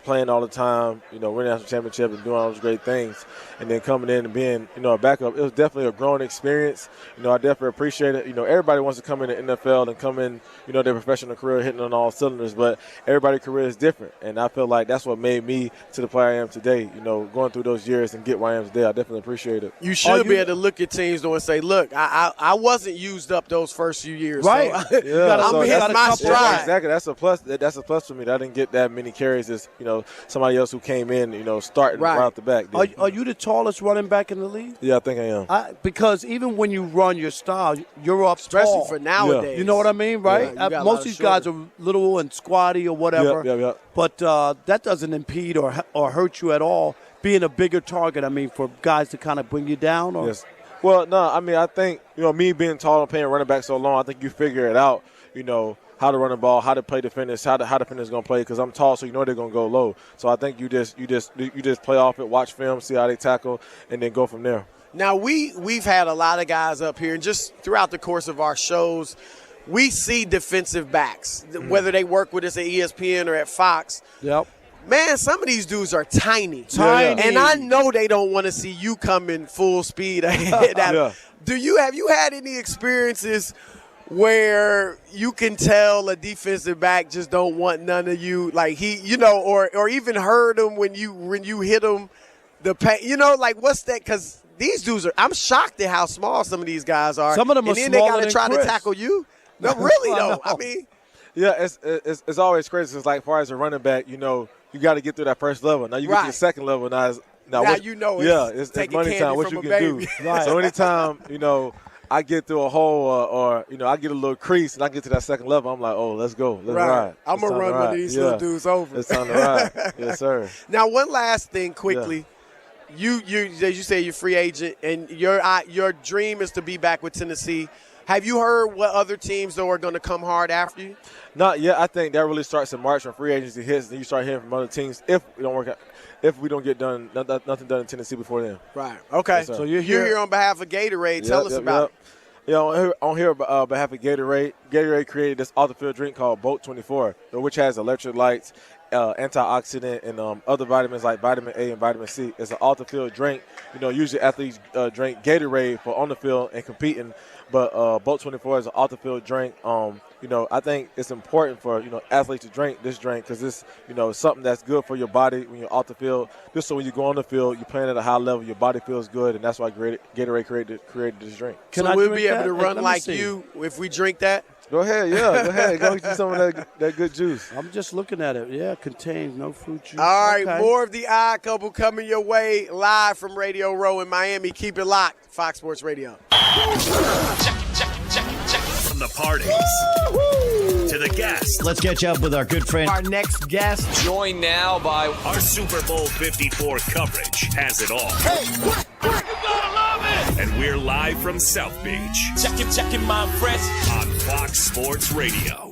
playing all the time, winning national championship and doing all those great things, and then coming in and being, a backup, it was definitely a growing experience. I definitely appreciate it. Everybody wants to come in the NFL and come in, their professional career hitting on all cylinders, but everybody's career is different, and I feel like that's what made me to the player I am today. Going through those years and get where I am today, I definitely appreciate it. You should be able to look at teams though and say, look, I wasn't used up those first few years. Right. So I'm hitting my stride. Yeah, exactly. That's a plus. That's a plus for me. I didn't get that many carries as, somebody else who came in, starting right out the back. Are you the tallest running back in the league? Yeah, I think I am. Because even when you run your style, you're up especially tall. For nowadays. Yeah. You know what I mean, right? Yeah, most of these guys are little and squatty or whatever. Yeah. But that doesn't impede or hurt you at all. Being a bigger target, for guys to kind of bring you down? Or? Yes. Well, no, I think, me being tall and playing running back so long, I think you figure it out, how to run the ball, how to play defenders, how the defenders going to play because I'm tall, so they're going to go low. So I think you just play off it, watch film, see how they tackle, and then go from there. Now, we've had a lot of guys up here, and just throughout the course of our shows, we see defensive backs, whether they work with us at ESPN or at Fox. Yep. Man, some of these dudes are tiny. And I know they don't want to see you coming full speed ahead. Have you had any experiences where you can tell a defensive back just don't want none of you, like or even heard him when you hit him, what's that? Because these dudes I'm shocked at how small some of these guys are. Some of them and are then smaller they got to than try Chris. to tackle you. No, really though. Yeah, it's always crazy. It's like, as far as a running back, you got to get through that first level. Now you get to the second level. Now it's money time. What you can do. Right. So anytime I get through a hole or I get a little crease and I get to that second level, I'm like, oh, let's go, let's ride. I'm gonna run one of these little dudes over. It's time to ride. Yes, sir. Now, one last thing, quickly. Yeah. You as you say, you're free agent, and your dream is to be back with Tennessee. Have you heard what other teams, though, are going to come hard after you? Not yet. I think that really starts in March when free agency hits, and you start hearing from other teams if we don't work out. If we don't get nothing done in Tennessee before then. Right. Okay. Yes, so you're here on behalf of Gatorade. Tell us about it. Yeah, on here on behalf of Gatorade. Gatorade created this off-the-field drink called Boat 24, which has electrolytes, antioxidant, and other vitamins like vitamin A and vitamin C. It's an off-the-field drink. Usually athletes drink Gatorade for on the field and competing, but Boat 24 is an off-the-field drink. I think it's important for athletes to drink this drink because it's something that's good for your body when you're off the field. Just so when you go on the field, you're playing at a high level, your body feels good, and that's why Gatorade created this drink. So we'll be able to run like you if we drink that? Go ahead, go ahead. Go get you some of that good juice. I'm just looking at it. Yeah, contains no fruit juice. All right, more of the Odd Couple coming your way live from Radio Row in Miami. Keep it locked. Fox Sports Radio. From the parties to the guests. Let's catch up with our good friend. Our next guest. Joined now by our Super Bowl 54 coverage has it all. Hey, what? You gotta love it! And we're live from South Beach. Checking my friends. On Fox Sports Radio.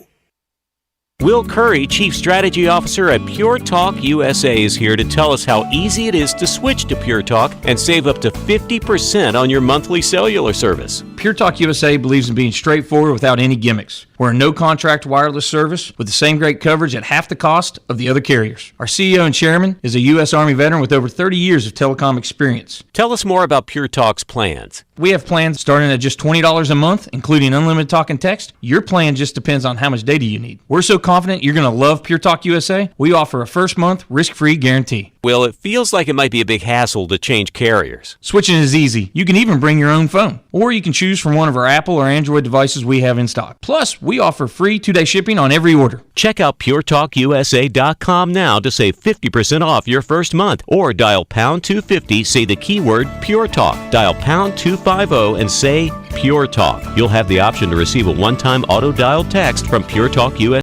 Will Curry, Chief Strategy Officer at Pure Talk USA, is here to tell us how easy it is to switch to Pure Talk and save up to 50% on your monthly cellular service. Pure Talk USA believes in being straightforward without any gimmicks. We're a no-contract wireless service with the same great coverage at half the cost of the other carriers. Our CEO and chairman is a U.S. Army veteran with over 30 years of telecom experience. Tell us more about Pure Talk's plans. We have plans starting at just $20 a month, including unlimited talk and text. Your plan just depends on how much data you need. We're so confident you're going to love Pure Talk USA, we offer a first month risk-free guarantee. Well, it feels like it might be a big hassle to change carriers. Switching is easy. You can even bring your own phone, or you can choose from one of our Apple or Android devices we have in stock. Plus, we offer free 2-day shipping on every order. Check out PureTalkUSA.com now to save 50% off your first month, or dial pound 250, say the keyword Pure Talk. Dial pound 250 and say Pure Talk. You'll have the option to receive a one-time auto-dial text from Pure Talk USA.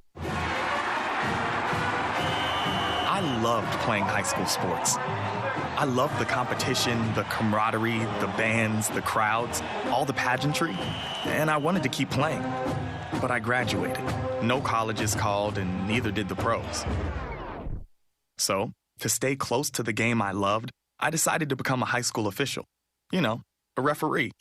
I loved playing high school sports. I loved the competition, the camaraderie, the bands, the crowds, all the pageantry, and I wanted to keep playing. But I graduated. No colleges called, and neither did the pros. So, to stay close to the game I loved, I decided to become a high school official. You know, a referee.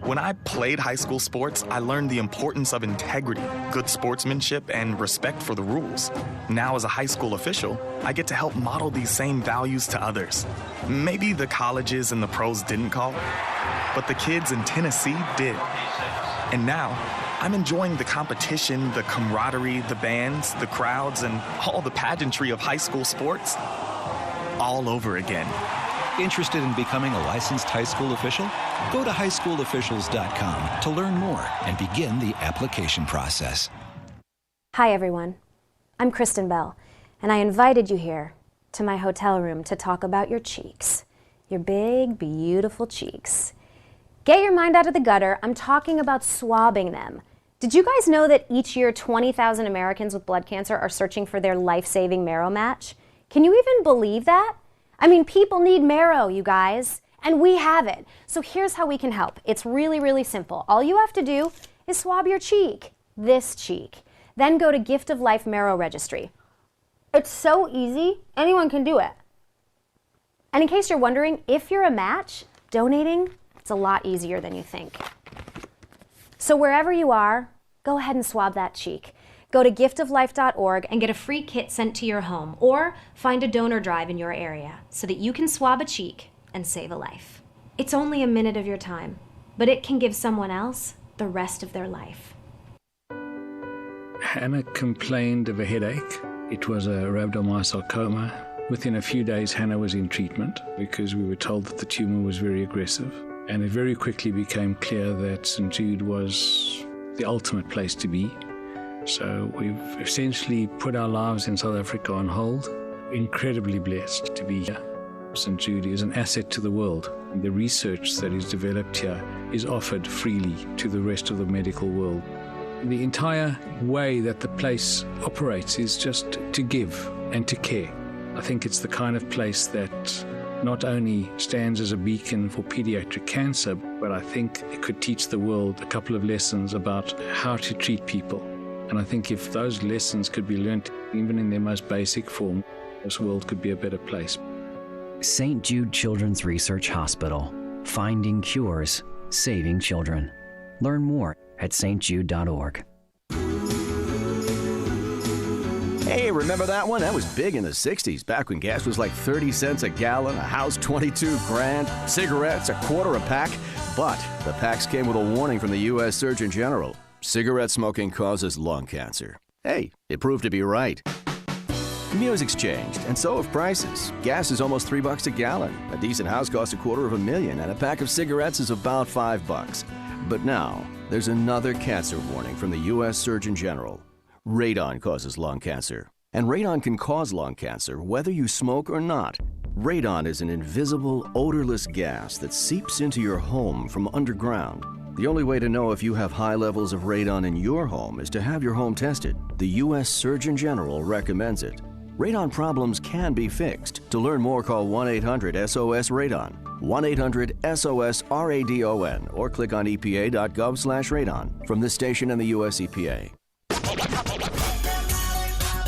When I played high school sports, I learned the importance of integrity, good sportsmanship, and respect for the rules. Now, as a high school official, I get to help model these same values to others. Maybe the colleges and the pros didn't call, but the kids in Tennessee did. And now, I'm enjoying the competition, the camaraderie, the bands, the crowds, and all the pageantry of high school sports all over again. Interested in becoming a licensed high school official? Go to highschoolofficials.com to learn more and begin the application process. Hi, everyone. I'm Kristen Bell, and I invited you here to my hotel room to talk about your cheeks. Your big, beautiful cheeks. Get your mind out of the gutter. I'm talking about swabbing them. Did you guys know that each year 20,000 Americans with blood cancer are searching for their life-saving marrow match? Can you even believe that? I mean, people need marrow, you guys, and we have it. So here's how we can help. It's really, really simple. All you have to do is swab your cheek, this cheek. Then go to Gift of Life Marrow Registry. It's so easy, anyone can do it. And in case you're wondering, if you're a match, donating, it's a lot easier than you think. So wherever you are, go ahead and swab that cheek. Go to giftoflife.org and get a free kit sent to your home, or find a donor drive in your area so that you can swab a cheek and save a life. It's only a minute of your time, but it can give someone else the rest of their life. Hannah complained of a headache. It was a rhabdomyosarcoma. Within a few days, Hannah was in treatment because we were told that the tumor was very aggressive. And it very quickly became clear that St. Jude was the ultimate place to be. So we've essentially put our lives in South Africa on hold. Incredibly blessed to be here. St. Jude is an asset to the world. And the research that is developed here is offered freely to the rest of the medical world. The entire way that the place operates is just to give and to care. I think it's the kind of place that not only stands as a beacon for pediatric cancer, but I think it could teach the world a couple of lessons about how to treat people. And I think if those lessons could be learned, even in their most basic form, this world could be a better place. St. Jude Children's Research Hospital. Finding cures, saving children. Learn more at stjude.org. Hey, remember that one? That was big in the 60s, back when gas was like 30 cents a gallon, a house 22 grand, cigarettes a quarter a pack. But the packs came with a warning from the U.S. Surgeon General. Cigarette smoking causes lung cancer. Hey, it proved to be right. Music's changed, and so have prices. Gas is almost $3 a gallon. A decent house costs $250,000, and a pack of cigarettes is about $5. But now, there's another cancer warning from the U.S. Surgeon General. Radon causes lung cancer, and radon can cause lung cancer whether you smoke or not. Radon is an invisible, odorless gas that seeps into your home from underground. The only way to know if you have high levels of radon in your home is to have your home tested. The U.S. Surgeon General recommends it. Radon problems can be fixed. To learn more, call 1-800-SOS-RADON, 1-800-SOS-RADON, or click on epa.gov/radon. From this station and the U.S. EPA.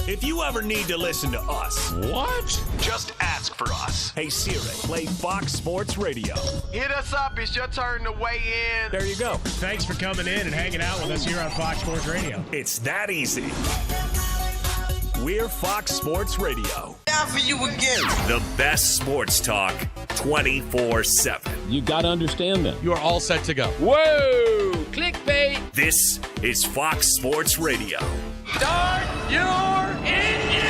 If you ever need to listen to us, What? Just ask for us. hey Siri, play Fox Sports Radio. Hit us up. It's your turn to weigh in. There you go. Thanks for coming in and hanging out with us here on Fox Sports Radio. It's that easy. We're Fox Sports Radio. Down for you again. The best sports talk 24/7. You got to understand that. You are all set to go. Whoa! Clickbait! This is Fox Sports Radio. Start your engine.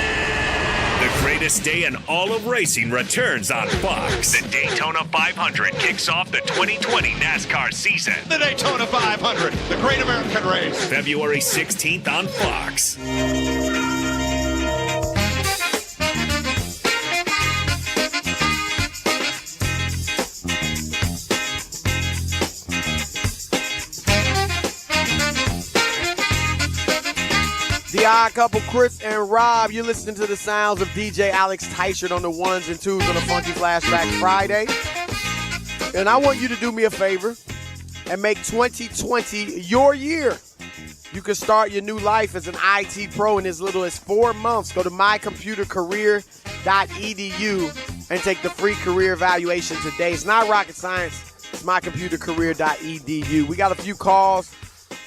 The greatest day in all of racing returns on Fox. The Daytona 500 kicks off the 2020 NASCAR season. The Daytona 500, the Great American Race. February 16th on Fox. The Odd Couple, Chris and Rob. You're listening to the sounds of DJ Alex Teichert on the ones and twos on a Funky Flashback Friday. And I want you to do me a favor and make 2020 your year. You can start your new life as an IT pro in as little as 4 months. Go to mycomputercareer.edu and take the free career evaluation today. It's not rocket science. It's mycomputercareer.edu. We got a few calls.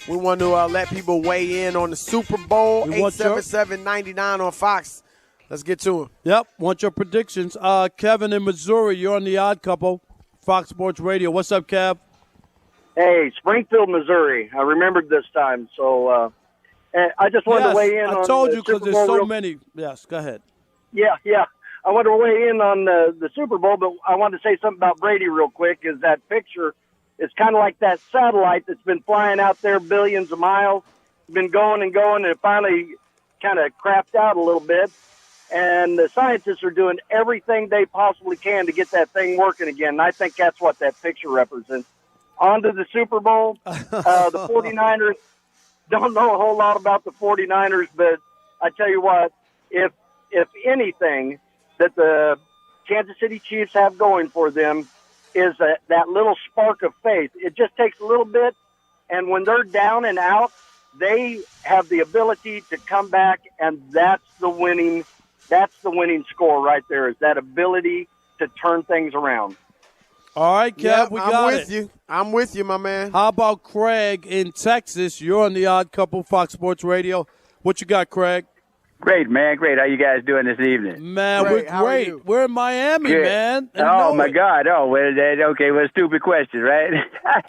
We want to let people weigh in on the Super Bowl, 877-99 on Fox. Let's get to him. Yep, want your predictions. Kevin in Missouri, you're on the Odd Couple, Fox Sports Radio. What's up, Kev? Hey, Springfield, Missouri. I remembered this time, so I just wanted to weigh in on I told the you because Super there's Bowl so many. Yes, go ahead. Yeah. I wanted to weigh in on the Super Bowl, but I wanted to say something about Brady real quick, is that picture – it's kind of like that satellite that's been flying out there billions of miles. It's been going, and it finally kind of crapped out a little bit. And the scientists are doing everything they possibly can to get that thing working again. And I think that's what that picture represents. On to the Super Bowl. The 49ers, don't know a whole lot about the 49ers, but I tell you what, if anything that the Kansas City Chiefs have going for them is that little spark of faith. It just takes a little bit, and when they're down and out, they have the ability to come back, and that's the winning score right there, is that ability to turn things around. All right, Kev, we got it. I'm with you, my man. How about Craig in Texas? You're on the Odd Couple, Fox Sports Radio. What you got, Craig? Great, man. Great. How you guys doing this evening? Man, we're great. We're in Miami, Good. man. Oh, my God. Oh, well, okay. Well, stupid question, right?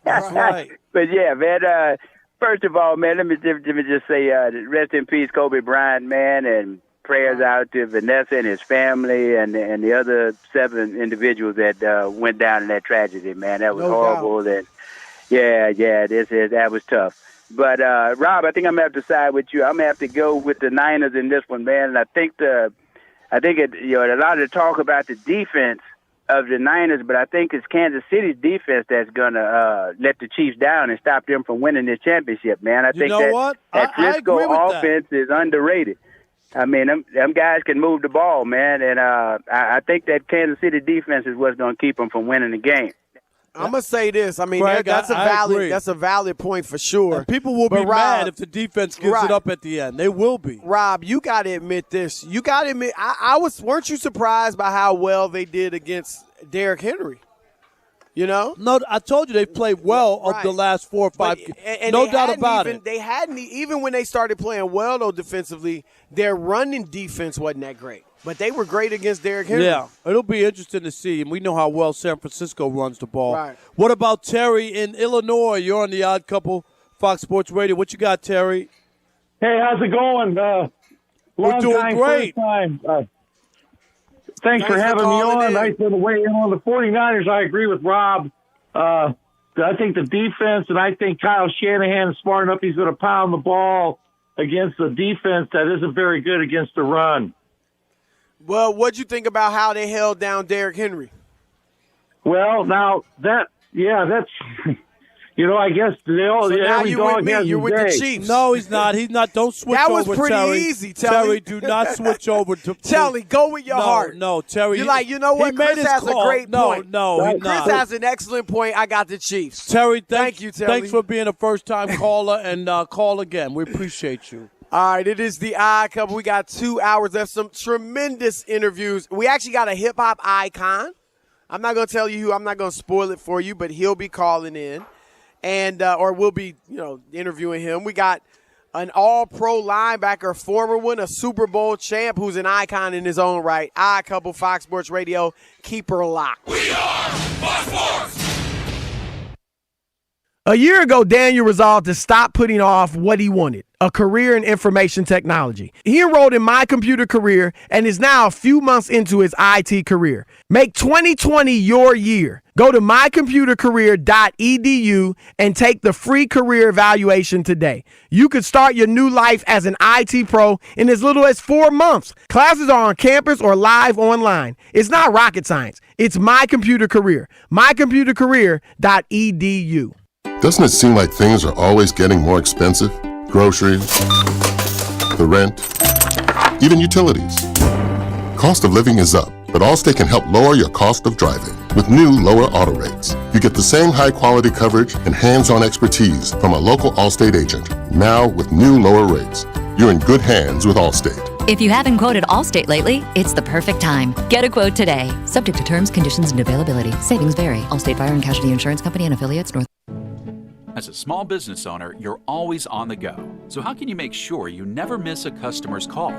That's right. But, yeah, man, first of all, man, let me just say rest in peace, Kobe Bryant, man, and prayers out to Vanessa and his family and the other 7 individuals that went down in that tragedy, man. That was horrible. And that was tough. But, Rob, I think I'm going to have to side with you. I'm going to have to go with the Niners in this one, man. And I think a lot of the talk about the defense of the Niners, but I think it's Kansas City's defense that's going to let the Chiefs down and stop them from winning this championship, man. I think that Frisco offense is underrated. I mean, them guys can move the ball, man. And I think that Kansas City defense is what's going to keep them from winning the game. I'm gonna say this. I mean, Craig, that's a valid point for sure. And people will be mad if the defense gives it up at the end. They will be. Rob, you got to admit this. You got to admit, weren't you surprised by how well they did against Derrick Henry? You know? No, I told you they played well of the last 4 or 5 games. No doubt about it. They hadn't, even when they started playing well, though, defensively, their running defense wasn't that great. But they were great against Derrick Henry. Yeah, it'll be interesting to see. And we know how well San Francisco runs the ball. Right. What about Terry in Illinois? You're on the Odd Couple, Fox Sports Radio. What you got, Terry? Hey, how's it going? We're doing great. Thanks for having me on. Nice little weigh in on the 49ers. I agree with Rob. I think the defense, and I think Kyle Shanahan is smart enough. He's going to pound the ball against the defense that isn't very good against the run. Well, what'd you think about how they held down Derrick Henry? Well, now that's I guess every dog has You're his with day. the Chiefs. No, he's not. He's not. Don't switch over, That was pretty Terry. easy, Telly. Do not switch over to Telly, go with your heart. No, Terry. You're like, you know what? Chris has a great point. No, he's not. Chris has an excellent point. I got the Chiefs. Terry, thank you, Telly. Thanks for being a first-time caller, and call again. We appreciate you. All right, it is the Odd Couple. We got 2 hours left, some tremendous interviews. We actually got a hip-hop icon. I'm not going to tell you who. I'm not going to spoil it for you, but he'll be calling in, and or we'll be, interviewing him. We got an all-pro linebacker, former one, a Super Bowl champ who's an icon in his own right. Odd Couple, Fox Sports Radio. Keep her locked. We are Fox Sports. A year ago, Daniel resolved to stop putting off what he wanted, a career in information technology. He enrolled in My Computer Career and is now a few months into his IT career. Make 2020 your year. Go to mycomputercareer.edu and take the free career evaluation today. You could start your new life as an IT pro in as little as 4 months. Classes are on campus or live online. It's not rocket science. It's My Computer Career. mycomputercareer.edu. Doesn't it seem like things are always getting more expensive? Groceries, the rent, even utilities. Cost of living is up, but Allstate can help lower your cost of driving. With new lower auto rates, you get the same high-quality coverage and hands-on expertise from a local Allstate agent. Now, with new lower rates, you're in good hands with Allstate. If you haven't quoted Allstate lately, it's the perfect time. Get a quote today. Subject to terms, conditions, and availability. Savings vary. Allstate Fire and Casualty Insurance Company and affiliates, North. As a small business owner, you're always on the go. So how can you make sure you never miss a customer's call?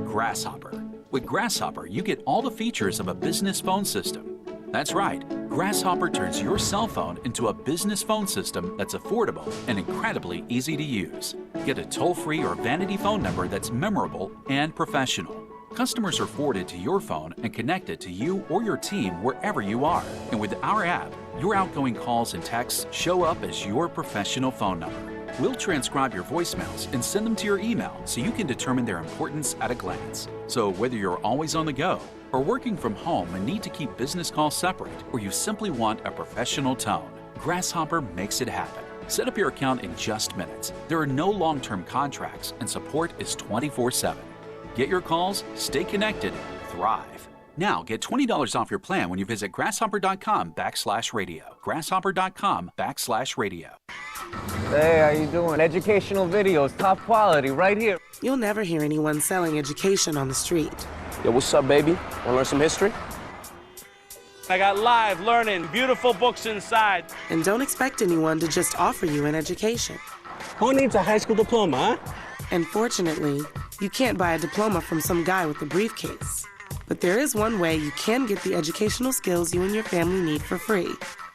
Grasshopper. With Grasshopper, you get all the features of a business phone system. That's right, Grasshopper turns your cell phone into a business phone system that's affordable and incredibly easy to use. Get a toll-free or vanity phone number that's memorable and professional. Customers are forwarded to your phone and connected to you or your team wherever you are. And with our app, your outgoing calls and texts show up as your professional phone number. We'll transcribe your voicemails and send them to your email so you can determine their importance at a glance. So whether you're always on the go or working from home and need to keep business calls separate, or you simply want a professional tone, Grasshopper makes it happen. Set up your account in just minutes. There are no long-term contracts and support is 24/7. Get your calls, stay connected, thrive. Now get $20 off your plan when you visit grasshopper.com/radio. Grasshopper.com/radio. Hey, how you doing? Educational videos, top quality, right here. You'll never hear anyone selling education on the street. Yo, what's up, baby? Wanna learn some history? I got live learning, beautiful books inside. And don't expect anyone to just offer you an education. Who needs a high school diploma, huh? And fortunately, you can't buy a diploma from some guy with a briefcase. But there is one way you can get the educational skills you and your family need for free,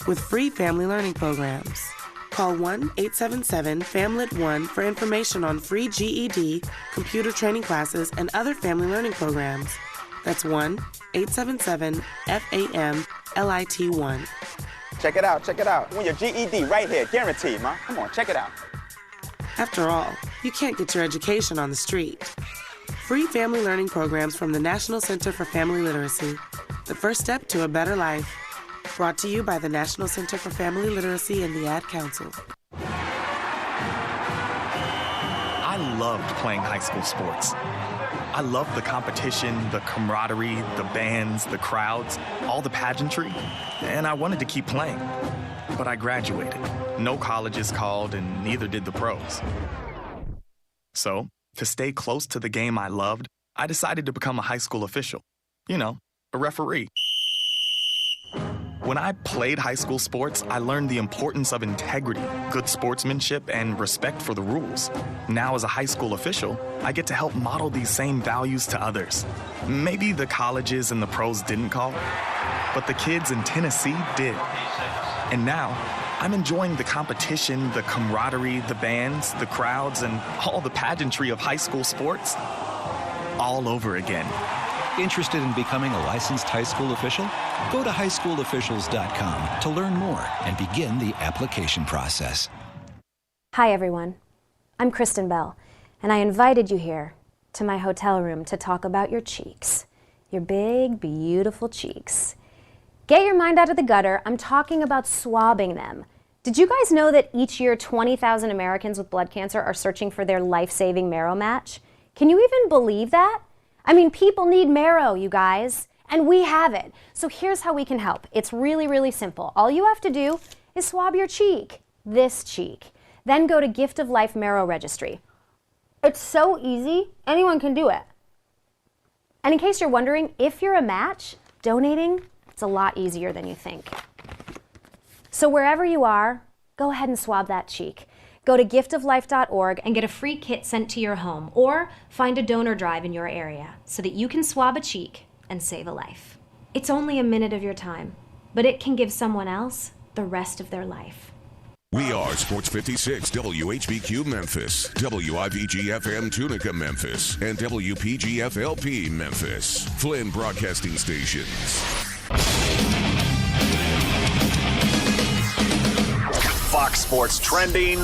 with free family learning programs. Call 1-877-FAMLET1 for information on free GED, computer training classes, and other family learning programs. That's 1-877-FAMLIT1. Check it out, check it out. Want your GED right here, guaranteed, ma. Come on, check it out. After all, you can't get your education on the street. Free family learning programs from the National Center for Family Literacy. The first step to a better life. Brought to you by the National Center for Family Literacy and the Ad Council. I loved playing high school sports. I loved the competition, the camaraderie, the bands, the crowds, all the pageantry, and I wanted to keep playing. But I graduated. No colleges called, and neither did the pros. So, to stay close to the game I loved, I decided to become a high school official. You know, a referee. When I played high school sports, I learned the importance of integrity, good sportsmanship, and respect for the rules. Now, as a high school official, I get to help model these same values to others. Maybe the colleges and the pros didn't call, but the kids in Tennessee did. And now, I'm enjoying the competition, the camaraderie, the bands, the crowds, and all the pageantry of high school sports all over again. Interested in becoming a licensed high school official? Go to highschoolofficials.com to learn more and begin the application process. Hi, everyone. I'm Kristen Bell, and I invited you here to my hotel room to talk about your cheeks. Your big, beautiful cheeks. Get your mind out of the gutter. I'm talking about swabbing them. Did you guys know that each year 20,000 Americans with blood cancer are searching for their life-saving marrow match? Can you even believe that? I mean, people need marrow, you guys, and we have it. So here's how we can help. It's really, really simple. All you have to do is swab your cheek, this cheek. Then go to Gift of Life Marrow Registry. It's so easy. Anyone can do it. And in case you're wondering, if you're a match, donating, it's a lot easier than you think. So wherever you are, go ahead and swab that cheek. Go to giftoflife.org and get a free kit sent to your home, or find a donor drive in your area so that you can swab a cheek and save a life. It's only a minute of your time, but it can give someone else the rest of their life. We are Sports 56, WHBQ Memphis, WIVG-FM Tunica Memphis, and WPG-FLP Memphis. Flynn Broadcasting Stations. Fox Sports trending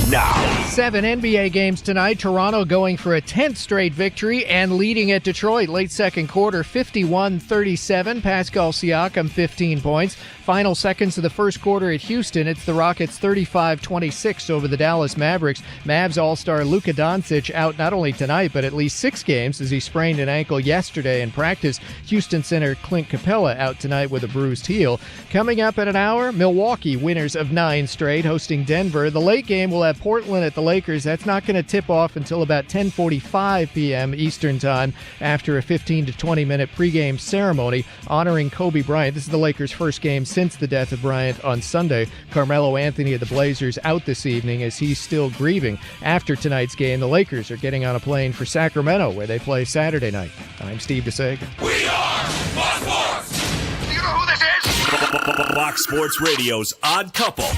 now. 7 NBA games tonight. Toronto going for a 10th straight victory and leading at Detroit late second quarter, 51-37. Pascal Siakam, 15 points. Final seconds of the first quarter at Houston, it's the Rockets 35-26 over the Dallas Mavericks. Mavs All-Star Luka Doncic out not only tonight, but at least 6 games as he sprained an ankle yesterday in practice. Houston center Clint Capella out tonight with a bruised heel. Coming up at an hour, Milwaukee, winners of 9 straight, hosting Denver. The late game will have Portland at the Lakers. That's not going to tip off until about 10:45 p.m. Eastern Time after a 15 to 20-minute pregame ceremony honoring Kobe Bryant. This is the Lakers' first game since the death of Bryant on Sunday. Carmelo Anthony of the Blazers out this evening as he's still grieving. After tonight's game, the Lakers are getting on a plane for Sacramento, where they play Saturday night. I'm Steve DeSaga. We are Fox Sports. Do you know who this is? Fox Sports Radio's Odd Couple.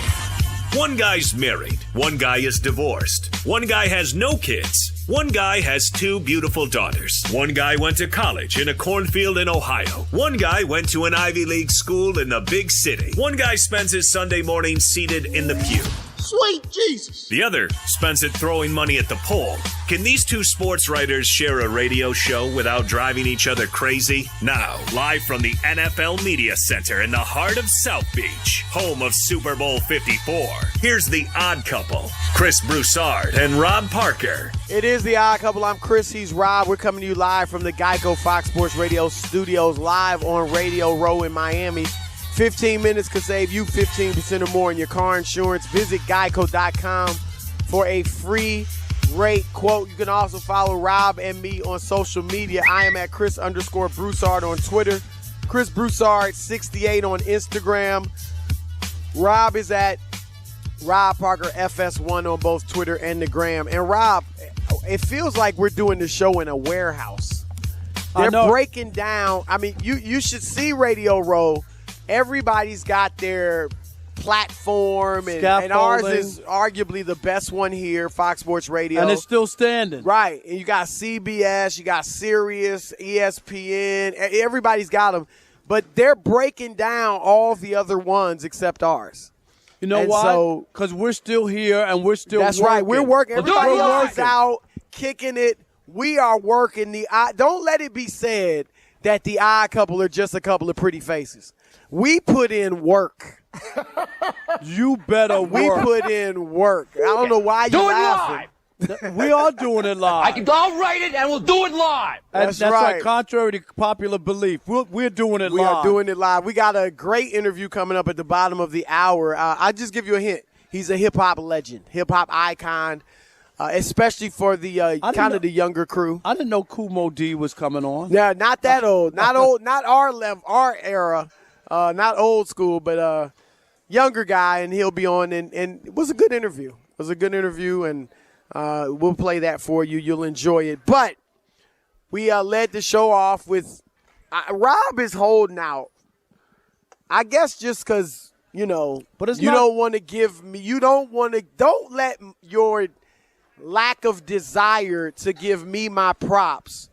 One guy's married, one guy is divorced, one guy has no kids, one guy has 2 beautiful daughters, one guy went to college in a cornfield in Ohio, one guy went to an Ivy League school in the big city, one guy spends his Sunday morning seated in the pew. Sweet Jesus. The other spends it throwing money at the pole. Can these 2 sports writers share a radio show without driving each other crazy? Now, live from the NFL Media Center in the heart of South Beach, home of Super Bowl 54, here's the Odd Couple, Chris Broussard and Rob Parker. It is the Odd Couple. I'm Chris. He's Rob. We're coming to you live from the Geico Fox Sports Radio studios, live on Radio Row in Miami. 15 minutes could save you 15% or more in your car insurance. Visit geico.com for a free rate quote. You can also follow Rob and me on social media. I am at Chris_Broussard on Twitter. Chris Broussard 68 on Instagram. Rob is at Rob Parker FS1 on both Twitter and the gram. And Rob, it feels like we're doing the show in a warehouse. They're breaking down. I mean, you should see Radio Row. Everybody's got their platform, and ours is arguably the best one here, Fox Sports Radio. And it's still standing. Right. And you got CBS, you got Sirius, ESPN. Everybody's got them. But they're breaking down all the other ones except ours. You know why? Because we're still here and we're still working. That's right. We're working. Everybody else is out, kicking it. We are working. Don't let it be said that the Odd Couple are just a couple of pretty faces. We put in work. You better work. We put in work. I don't know why you're laughing. We are doing it live. I'll write it and we'll do it live. That's right. Contrary to popular belief, we're doing it live. We are doing it live. We got a great interview coming up at the bottom of the hour. I'll just give you a hint. He's a hip-hop legend, hip-hop icon, especially for the kind of the younger crew. I didn't know Kumo D was coming on. Yeah, not that old. Not old. Not our level, our era. Not old school, but younger guy, and he'll be on. And it was a good interview. It was a good interview, and we'll play that for you. You'll enjoy it. But we led the show off with Rob is holding out. I guess just because, but you don't want to give me, don't let your lack of desire to give me my props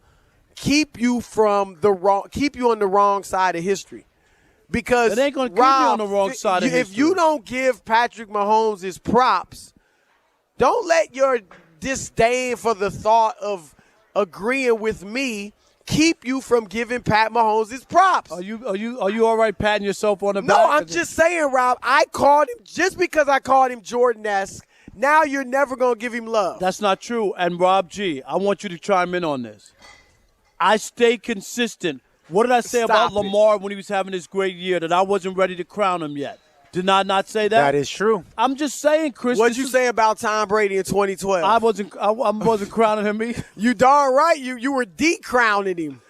keep you on the wrong side of history. Because it ain't going to keep you on the wrong side of history. If you don't give Patrick Mahomes his props, don't let your disdain for the thought of agreeing with me keep you from giving Pat Mahomes his props. Are you all right patting yourself on the back? No, I'm just saying, Rob, I called him, just because I called him Jordan-esque, now you're never going to give him love. That's not true. And Rob G, I want you to chime in on this. I stay consistent. What did I say about Lamar when he was having his great year, that I wasn't ready to crown him yet? Did I not say that? That is true. I'm just saying, Chris. What'd you say about Tom Brady in 2012? I wasn't crowning him either. You darn right. You were decrowning him.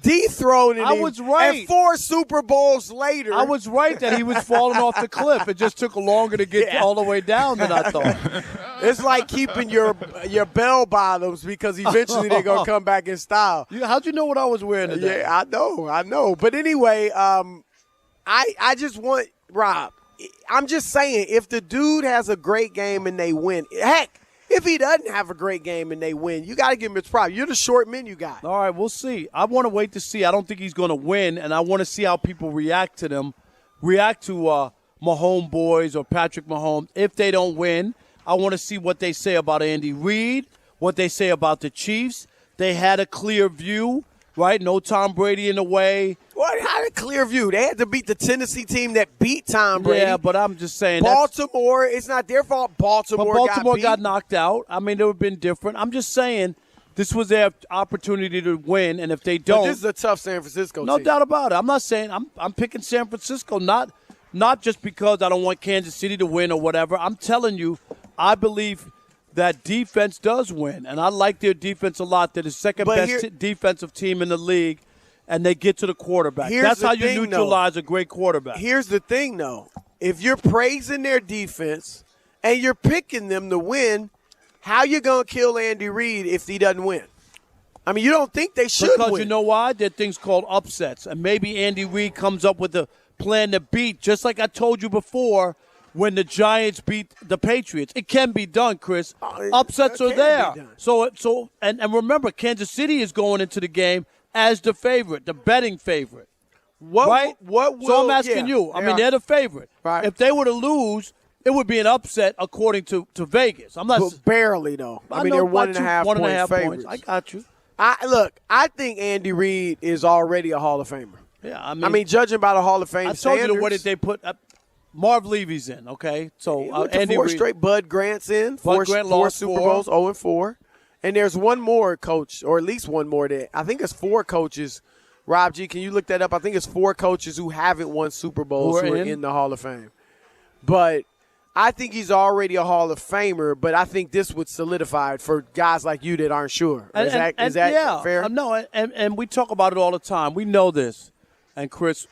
Dethroning him. I was right. And 4 Super Bowls later. I was right that he was falling off the cliff. It just took longer to get all the way down than I thought. It's like keeping your bell bottoms because eventually they're going to come back in style. How'd you know what I was wearing today? Yeah, I know. But anyway, I just want, Rob, I'm just saying, if the dude has a great game and they win, heck, if he doesn't have a great game and they win, you got to give him his props. You're the short menu guy. All right, we'll see. I want to wait to see. I don't think he's going to win, and I want to see how people react to Mahomes boys or Patrick Mahomes. If they don't win, I want to see what they say about Andy Reid, what they say about the Chiefs. They had a clear view, right? No Tom Brady in the way. What? How a clear view? They had to beat the Tennessee team that beat Tom Brady. Yeah, but I'm just saying. Baltimore, it's not their fault Baltimore got knocked out. I mean, it would have been different. I'm just saying this was their opportunity to win, and if they don't. But this is a tough San Francisco team. No doubt about it. I'm not saying I'm picking San Francisco, not just because I don't want Kansas City to win or whatever. I'm telling you, I believe that defense does win, and I like their defense a lot. They're the second best defensive team in the league. And they get to the quarterback. That's how you neutralize a great quarterback. Here's the thing, though. If you're praising their defense and you're picking them to win, how you going to kill Andy Reid if he doesn't win? I mean, you don't think they should win. Because you know why? There are things called upsets. And maybe Andy Reid comes up with a plan to beat, just like I told you before, when the Giants beat the Patriots. It can be done, Chris. Upsets are there. So remember, Kansas City is going into the game as the favorite, the betting favorite. Right? So I'm asking you. I mean, they're the favorite. Right. If they were to lose, it would be an upset according to Vegas. I'm not barely though. I mean, they're 1.5 points favorites. I got you. I think Andy Reid is already a Hall of Famer. Yeah, I mean, judging by the Hall of Fame I told standards, you what did they put Marv Levy's in, okay? So Andy 4 Reid. straight. Bud Grant's in. Bud Grant lost Super Bowls, 0-4. And there's one more coach, or at least one more that I think it's 4 coaches. Rob G, can you look that up? I think it's 4 coaches who haven't won Super Bowls who are in the Hall of Fame. But I think he's already a Hall of Famer, but I think this would solidify it for guys like you that aren't sure. Is that fair? No, and we talk about it all the time. We know this. And, Chris,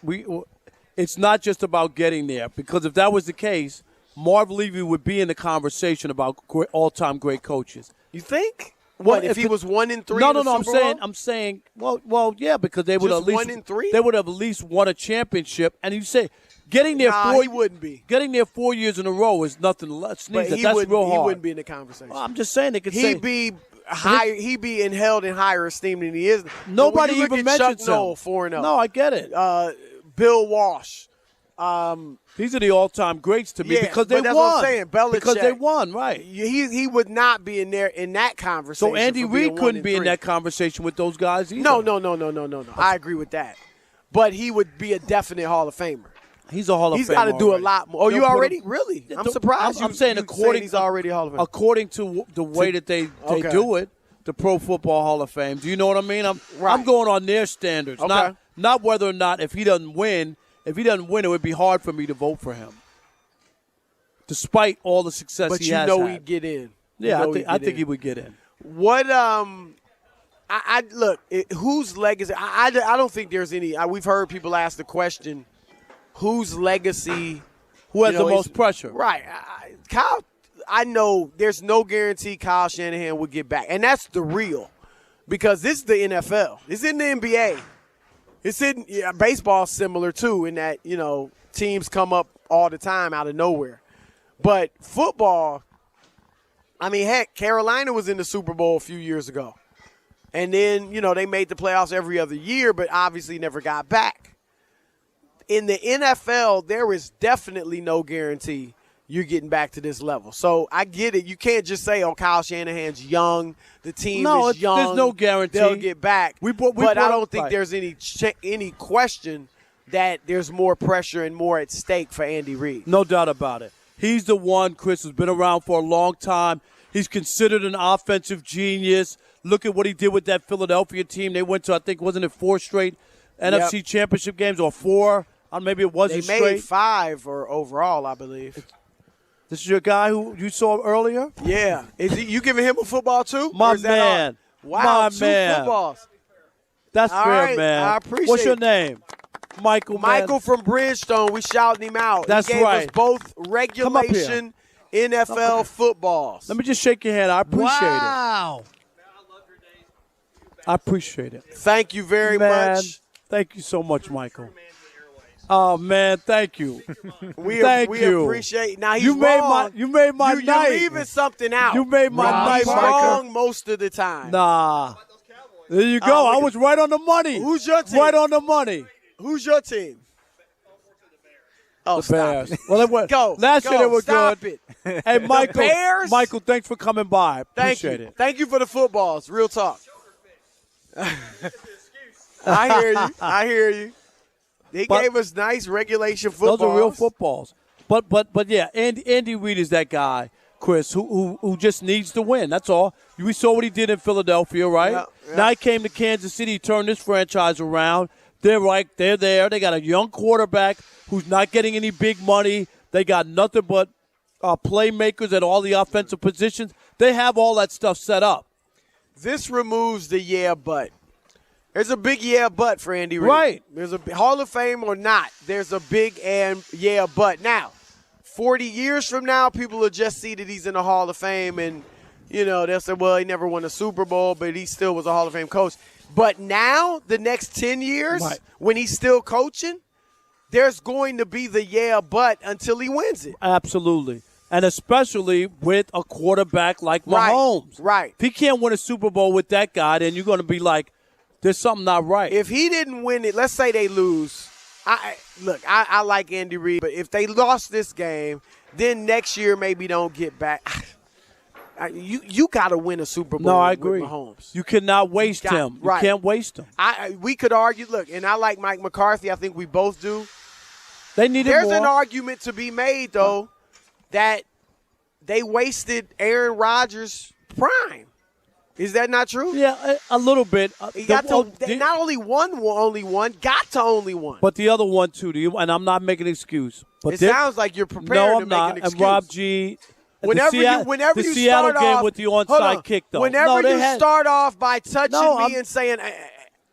it's not just about getting there, because if that was the case, Marv Levy would be in the conversation about all-time great coaches. You think? What if he was 1-3? No. I'm saying. Well, yeah, because they would just at least 1-3. They would have at least won a championship. And you say getting there he wouldn't be. Getting there 4 years in a row is nothing less. That's real hard. He wouldn't be in the conversation. Well, I'm just saying they could he'd be higher. He'd be held in higher esteem than he is. Nobody even mentions Chuck Noll 4-0. No, I get it. Bill Walsh. These are the all-time greats to me because they won. That's what I'm saying. Belichick, because they won, right? He would not be in there in that conversation. So Andy Reid couldn't be in that conversation with those guys either. No. I agree with that. But he would be a definite Hall of Famer. He's a Hall of Famer. He's got to do a lot more. Oh, you already? Really? I'm surprised. I'm saying he's already a Hall of Famer. According to the way that they do it, the Pro Football Hall of Fame. Do you know what I mean? I'm going on their standards, not whether or not if he doesn't win. If he doesn't win, it would be hard for me to vote for him, despite all the success he has had. But you know he'd get in. Yeah, I think he would get in. What? Look. Whose legacy? I don't think there's any. We've heard people ask the question, whose legacy? Who has the most pressure? Right. Kyle. I know there's no guarantee Kyle Shanahan would get back, and that's the real, because this is the NFL. It's in the NBA. It's in baseball, similar too, in that teams come up all the time out of nowhere. But football, I mean, heck, Carolina was in the Super Bowl a few years ago, and then they made the playoffs every other year, but obviously never got back. In the NFL, there is definitely no guarantee you're getting back to this level. So I get it. You can't just say, Kyle Shanahan's young. The team is young. There's no guarantee. They'll get back. But I don't think right. there's any question that there's more pressure and more at stake for Andy Reid. No doubt about it. He's the one, Chris, who's been around for a long time. He's considered an offensive genius. Look at what he did with that Philadelphia team. They went to, I think, wasn't it 4 straight NFC championship games or 4? Maybe it wasn't straight. They made 5 or overall, I believe. This is your guy who you saw earlier? Yeah. You giving him a football too? My man. Wow, my 2 man. footballs. That's All fair, right, man. I appreciate What's your name? Michael, Michael from Bridgestone. We shouting him out. That's he gave right. us both regulation NFL footballs. Let me just shake your hand. I appreciate it. Wow. I appreciate it. Thank you very much. Thank you so much, Michael. Oh man, thank you. We you. appreciate. Now he's you wrong. made my night. You're leaving something out. You made my night, He's Michael. wrong most of the time. Nah. There you go. I was right on the money. Who's your team? Right on the money. Who's your team? Oh, the Bears. Stop it. Well, they were, Go. last year they were Stop good. It. Hey, Michael. The Bears? Michael, thanks for coming by. Appreciate it. Thank you for the footballs. Real talk. I hear you. He gave us nice regulation footballs. Those are real footballs. But yeah, Andy Reid is that guy, Chris, who just needs to win. That's all. We saw what he did in Philadelphia, right? Yeah. Now he came to Kansas City, he turned this franchise around. They're there. They got a young quarterback who's not getting any big money. They got nothing but playmakers at all the offensive positions. They have all that stuff set up. This removes the but. There's a big but for Andy Reid. Right. There's a Hall of Fame or not. There's a big but. Now, 40 years from now, people will just see that he's in the Hall of Fame and, they'll say, well, he never won a Super Bowl, but he still was a Hall of Fame coach. But now, the next 10 years, when he's still coaching, there's going to be the but until he wins it. Absolutely. And especially with a quarterback like Mahomes. Right. If he can't win a Super Bowl with that guy, then you're going to be like, there's something not right. If he didn't win it, let's say they lose. I like Andy Reid, but if they lost this game, then next year maybe don't get back. You got to win a Super Bowl. No, I agree. With Mahomes. You cannot waste him. Right. You can't waste him. We could argue. Look, and I like Mike McCarthy. I think we both do. They needed There's more. An argument to be made though that they wasted Aaron Rodgers' prime. Is that not true? Yeah, a little bit. He got not only one, got to only one. But the other one too. And I'm not making an excuse. But it sounds like you're prepared to make an excuse. And Rob G. Whenever you Seattle start game off, with the onside kick, though. Whenever you start off by touching me and saying,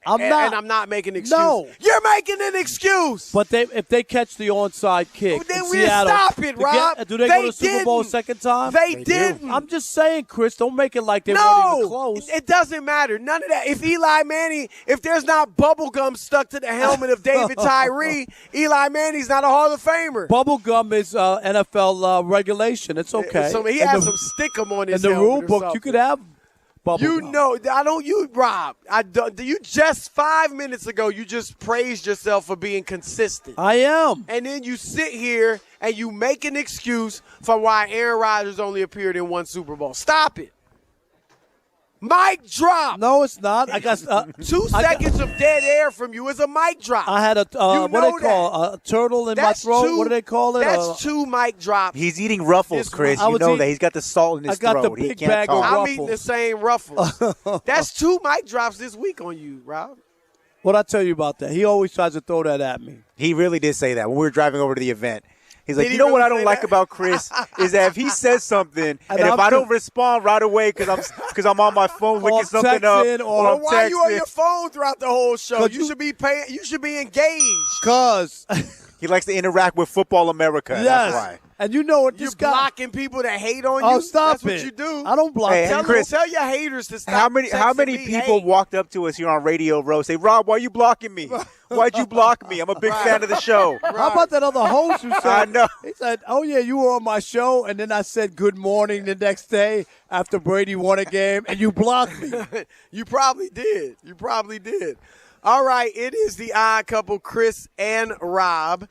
I'm not making an excuse. No. You're making an excuse. But if they catch the onside kick, then we stop it, Rob. Do they go to the Super Bowl a second time? They didn't. I'm just saying, Chris, don't make it like they weren't even close. It doesn't matter. None of that. If Eli Manning, if there's not bubble gum stuck to the helmet of David Tyree, Eli Manning's not a Hall of Famer. Bubble gum is NFL regulation. It's okay. So he has some stickum on his helmet. In the rule book, something. you could have bubble gum. Rob. You just 5 minutes ago, you just praised yourself for being consistent. I am. And then you sit here and you make an excuse for why Aaron Rodgers only appeared in one Super Bowl. Stop it. Mic drop. No, it's not. I got 2 seconds of dead air from you is a mic drop. I had a what do they call a turtle in my throat? What do they call it? That's 2 mic drops. He's eating Ruffles, Chris. You know that he's got the salt in his throat. I got the big bag of Ruffles. I'm eating the same Ruffles. That's 2 mic drops this week on you, Rob. What'd I tell you about that? He always tries to throw that at me. He really did say that when we were driving over to the event. He's like, what I don't like about Chris is that if he says something and if I don't respond right away because I'm on my phone looking something up or I'm why are you on your phone throughout the whole show? You should be paying. You should be engaged. Cause he likes to interact with Football America. Yes. That's why. And you know what? You're blocking people that hate on you. Oh, stop That's what you do. I don't block. Hey, Chris, tell your haters to stop. How many people walked up to us here on Radio Row say, Rob, why are you blocking me? Why'd you block me? I'm a big fan of the show. How about that other host who said, I know. He said, oh, yeah, you were on my show, and then I said good morning the next day after Brady won a game, and you blocked me. You probably did. All right, it is the odd couple, Chris and Rob.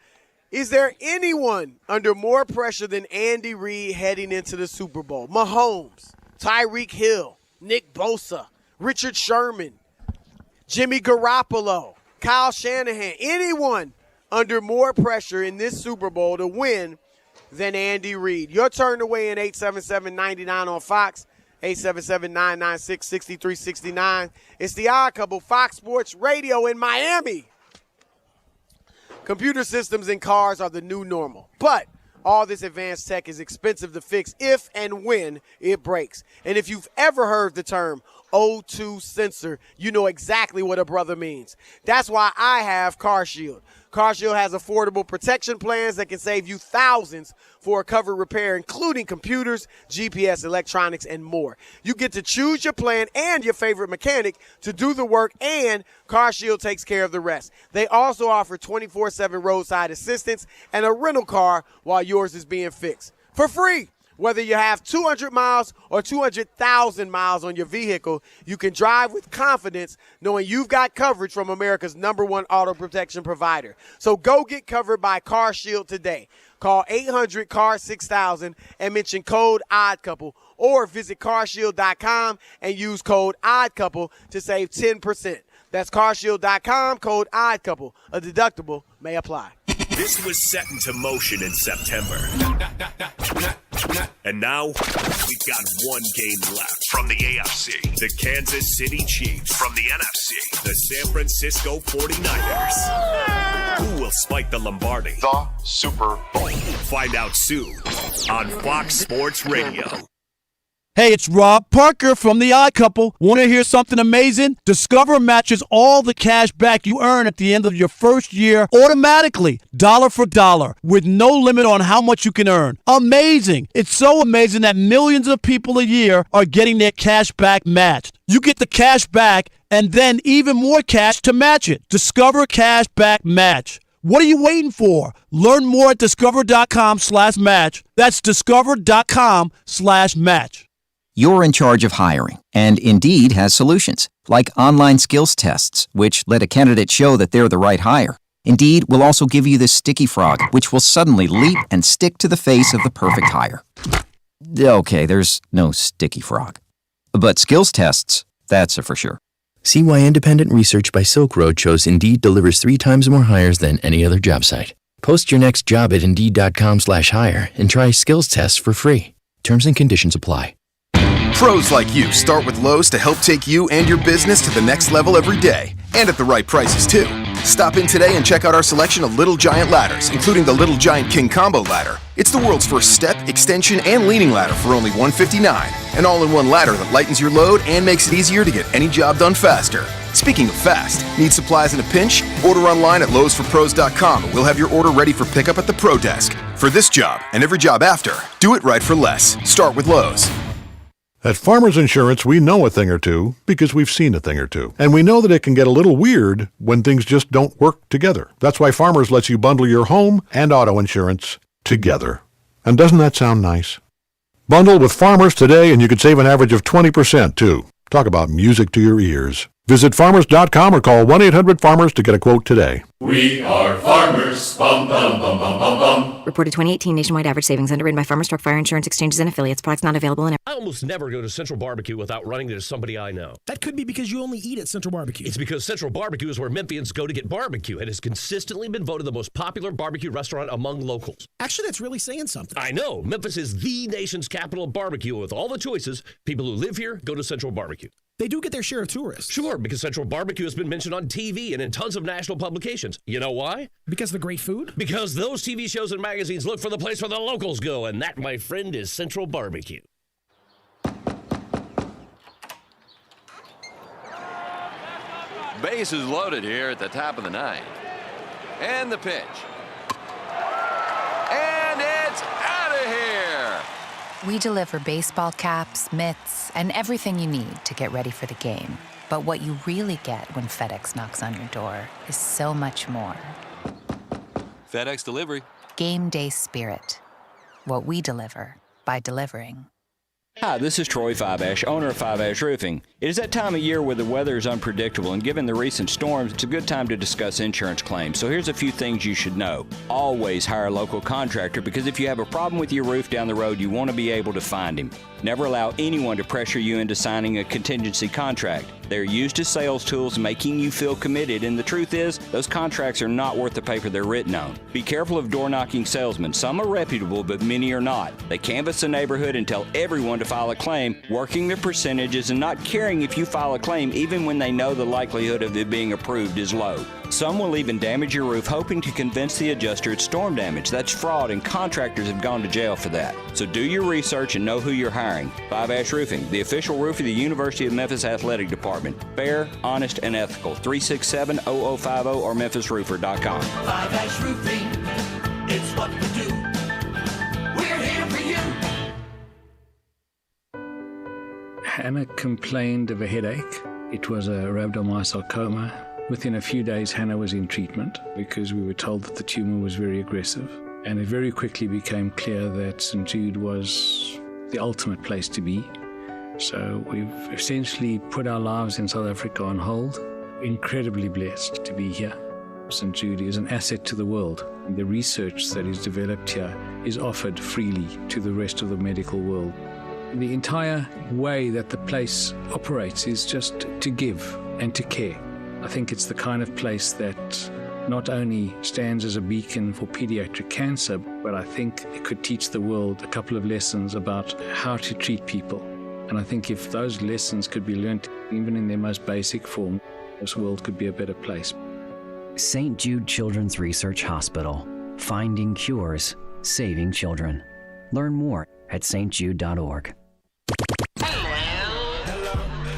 Is there anyone under more pressure than Andy Reid heading into the Super Bowl? Mahomes, Tyreek Hill, Nick Bosa, Richard Sherman, Jimmy Garoppolo, Kyle Shanahan. Anyone under more pressure in this Super Bowl to win than Andy Reid? Your turn to weigh in 877-99 on Fox, 877-996-6369. It's the Odd Couple, Fox Sports Radio in Miami. Computer systems in cars are the new normal. But all this advanced tech is expensive to fix if and when it breaks. And if you've ever heard the term O2 sensor, you know exactly what a brother means. That's why I have CarShield. CarShield has affordable protection plans that can save you thousands for a covered repair, including computers, GPS, electronics, and more. You get to choose your plan and your favorite mechanic to do the work, and CarShield takes care of the rest. They also offer 24/7 roadside assistance and a rental car while yours is being fixed for free. Whether you have 200 miles or 200,000 miles on your vehicle, you can drive with confidence knowing you've got coverage from America's #1 auto protection provider. So go get covered by CarShield today. Call 800-CAR-6000 and mention code ODDCOUPLE, or visit carshield.com and use code ODDCOUPLE to save 10%. That's carshield.com, code ODDCOUPLE. A deductible may apply. This was set into motion in September. And now, we've got one game left. From the AFC, the Kansas City Chiefs. From the NFC, the San Francisco 49ers. Who will spike the Lombardi? The Super Bowl. Find out soon on Fox Sports Radio. Hey, it's Rob Parker from The Odd Couple. Want to hear something amazing? Discover matches all the cash back you earn at the end of your first year automatically, dollar for dollar, with no limit on how much you can earn. Amazing. It's so amazing that millions of people a year are getting their cash back matched. You get the cash back and then even more cash to match it. Discover Cash Back Match. What are you waiting for? Learn more at discover.com/match. That's discover.com/match. You're in charge of hiring, and Indeed has solutions, like online skills tests, which let a candidate show that they're the right hire. Indeed will also give you this sticky frog, which will suddenly leap and stick to the face of the perfect hire. Okay, there's no sticky frog. But skills tests, that's a for sure. See why independent research by Silk Road shows Indeed delivers 3 times more hires than any other job site. Post your next job at Indeed.com/hire and try skills tests for free. Terms and conditions apply. Pros like you start with Lowe's to help take you and your business to the next level every day, and at the right prices too. Stop in today and check out our selection of Little Giant ladders, including the Little Giant King Combo ladder. It's the world's first step, extension, and leaning ladder for only $159. An all-in-one ladder that lightens your load and makes it easier to get any job done faster. Speaking of fast, need supplies in a pinch? Order online at lowesforpros.com and we'll have your order ready for pickup at the Pro Desk. For this job and every job after, do it right for less. Start with Lowe's. At Farmers Insurance, we know a thing or two because we've seen a thing or two. And we know that it can get a little weird when things just don't work together. That's why Farmers lets you bundle your home and auto insurance together. And doesn't that sound nice? Bundle with Farmers today and you could save an average of 20% too. Talk about music to your ears. Visit farmers.com or call 1-800-FARMERS to get a quote today. We are farmers. Bum, bum, bum, bum, bum, bum. Reported 2018 nationwide average savings underwritten by Farmers Truck Fire Insurance Exchanges and Affiliates. Products not available in. I almost never go to Central Barbecue without running into somebody I know. That could be because you only eat at Central Barbecue. It's because Central Barbecue is where Memphians go to get barbecue and has consistently been voted the most popular barbecue restaurant among locals. Actually, that's really saying something. I know. Memphis is the nation's capital of barbecue. With all the choices, people who live here go to Central Barbecue. They do get their share of tourists. Sure, because Central Barbecue has been mentioned on TV and in tons of national publications. You know why? Because of the great food? Because those TV shows and magazines look for the place where the locals go, and that, my friend, is Central Barbecue. Base is loaded here at the top of the ninth. And the pitch. And it's out of here! We deliver baseball caps, mitts, and everything you need to get ready for the game. But what you really get when FedEx knocks on your door is so much more. FedEx Delivery. Game day spirit. What we deliver by delivering. Hi, this is Troy Five-Ash, owner of Five-Ash Roofing. It is that time of year where the weather is unpredictable, and given the recent storms, it's a good time to discuss insurance claims. So here's a few things you should know. Always hire a local contractor, because if you have a problem with your roof down the road, you want to be able to find him. Never allow anyone to pressure you into signing a contingency contract. They're used as sales tools, making you feel committed, and the truth is, those contracts are not worth the paper they're written on. Be careful of door-knocking salesmen. Some are reputable, but many are not. They canvass the neighborhood and tell everyone to file a claim, working their percentages and not caring if you file a claim even when they know the likelihood of it being approved is low. Some will even damage your roof, hoping to convince the adjuster it's storm damage. That's fraud, and contractors have gone to jail for that. So do your research and know who you're hiring. 5 Ash Roofing, the official roof of the University of Memphis Athletic Department. Fair, honest, and ethical. 367-0050 or memphisroofer.com. 5 Ash Roofing, it's what we do. We're here for you. Hannah complained of a headache. It was a rhabdomyosarcoma. Within a few days, Hannah was in treatment because we were told that the tumor was very aggressive. And it very quickly became clear that St. Jude was the ultimate place to be. So we've essentially put our lives in South Africa on hold. Incredibly blessed to be here. St. Jude is an asset to the world. And the research that is developed here is offered freely to the rest of the medical world. The entire way that the place operates is just to give and to care. I think it's the kind of place that not only stands as a beacon for pediatric cancer, but I think it could teach the world a couple of lessons about how to treat people. And I think if those lessons could be learned, even in their most basic form, this world could be a better place. St. Jude Children's Research Hospital. Finding cures, saving children. Learn more at stjude.org.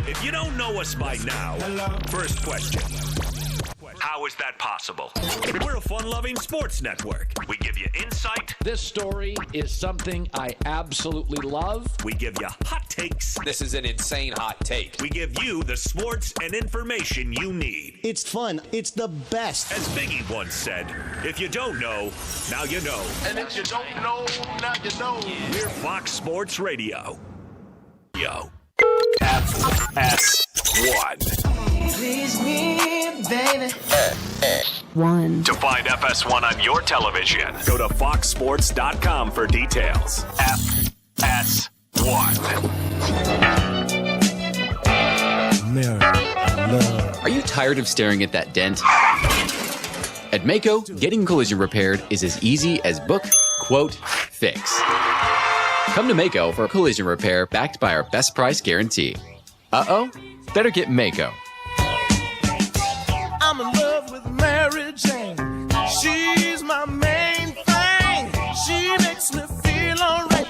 If you don't know us by now, first question. How is that possible? We're a fun-loving sports network. We give you insight. This story is something I absolutely love. We give you hot takes. This is an insane hot take. We give you the sports and information you need. It's fun. It's the best. As Biggie once said, if you don't know, now you know. And if you don't know, now you know. We're Fox Sports Radio. Yo. FS1. Please me, baby. 1. To find FS1 on your television, go to foxsports.com for details. FS1. Are you tired of staring at that dent? At Mako, getting collision repaired is as easy as book, quote, fix. Come to Mako for collision repair backed by our best price guarantee. Uh-oh? Better get Mako. I'm in love with Mary Jane. She's my main thing. She makes me feel alright.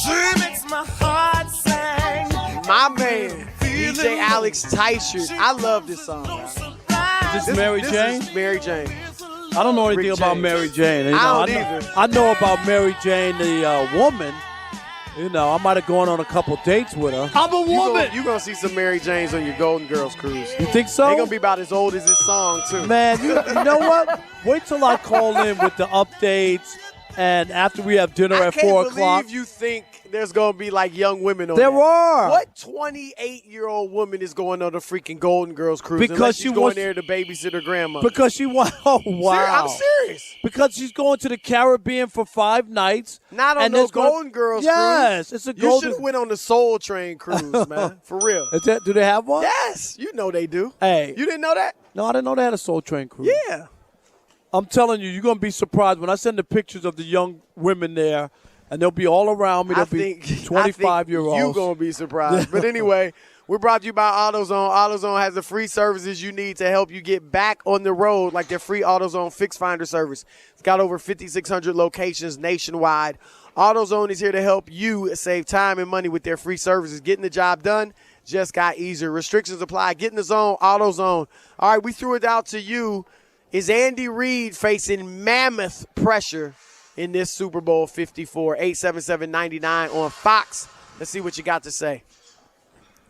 She makes my heart sing. My man, DJ Alex Teichert. I love this song. Is this Mary Jane? This is Mary Jane. I don't know anything about Mary Jane. You know, I don't either. I know about Mary Jane, the woman. You know, I might have gone on a couple dates with her. I'm a woman. You're going to see some Mary Janes on your Golden Girls cruise. You think so? They're going to be about as old as this song, too. Man, you know what? Wait till I call in with the updates, and after we have dinner at 4 o'clock. I can't believe you think there's going to be, like, young women on there. There are. What 28-year-old woman is going on a freaking Golden Girls cruise because she's going there to babysit her grandma? Because she wants. Oh, wow. I'm serious. Because she's going to the Caribbean for 5 nights. Not on no Golden Girls cruise. Yes, it's a Golden. You should have went on the Soul Train cruise, man. For real. Do they have one? Yes. You know they do. Hey. You didn't know that? No, I didn't know they had a Soul Train cruise. Yeah. I'm telling you, you're going to be surprised when I send the pictures of the young women there, and they'll be all around me. They'll be 25-year-olds. You're going to be surprised. But anyway, we're brought to you by AutoZone. AutoZone has the free services you need to help you get back on the road, like their free AutoZone Fix Finder service. It's got over 5,600 locations nationwide. AutoZone is here to help you save time and money with their free services. Getting the job done just got easier. Restrictions apply. Get in the zone, AutoZone. All right, we threw it out to you. Is Andy Reid facing mammoth pressure in this Super Bowl 54? 877-99 on Fox. Let's see what you got to say.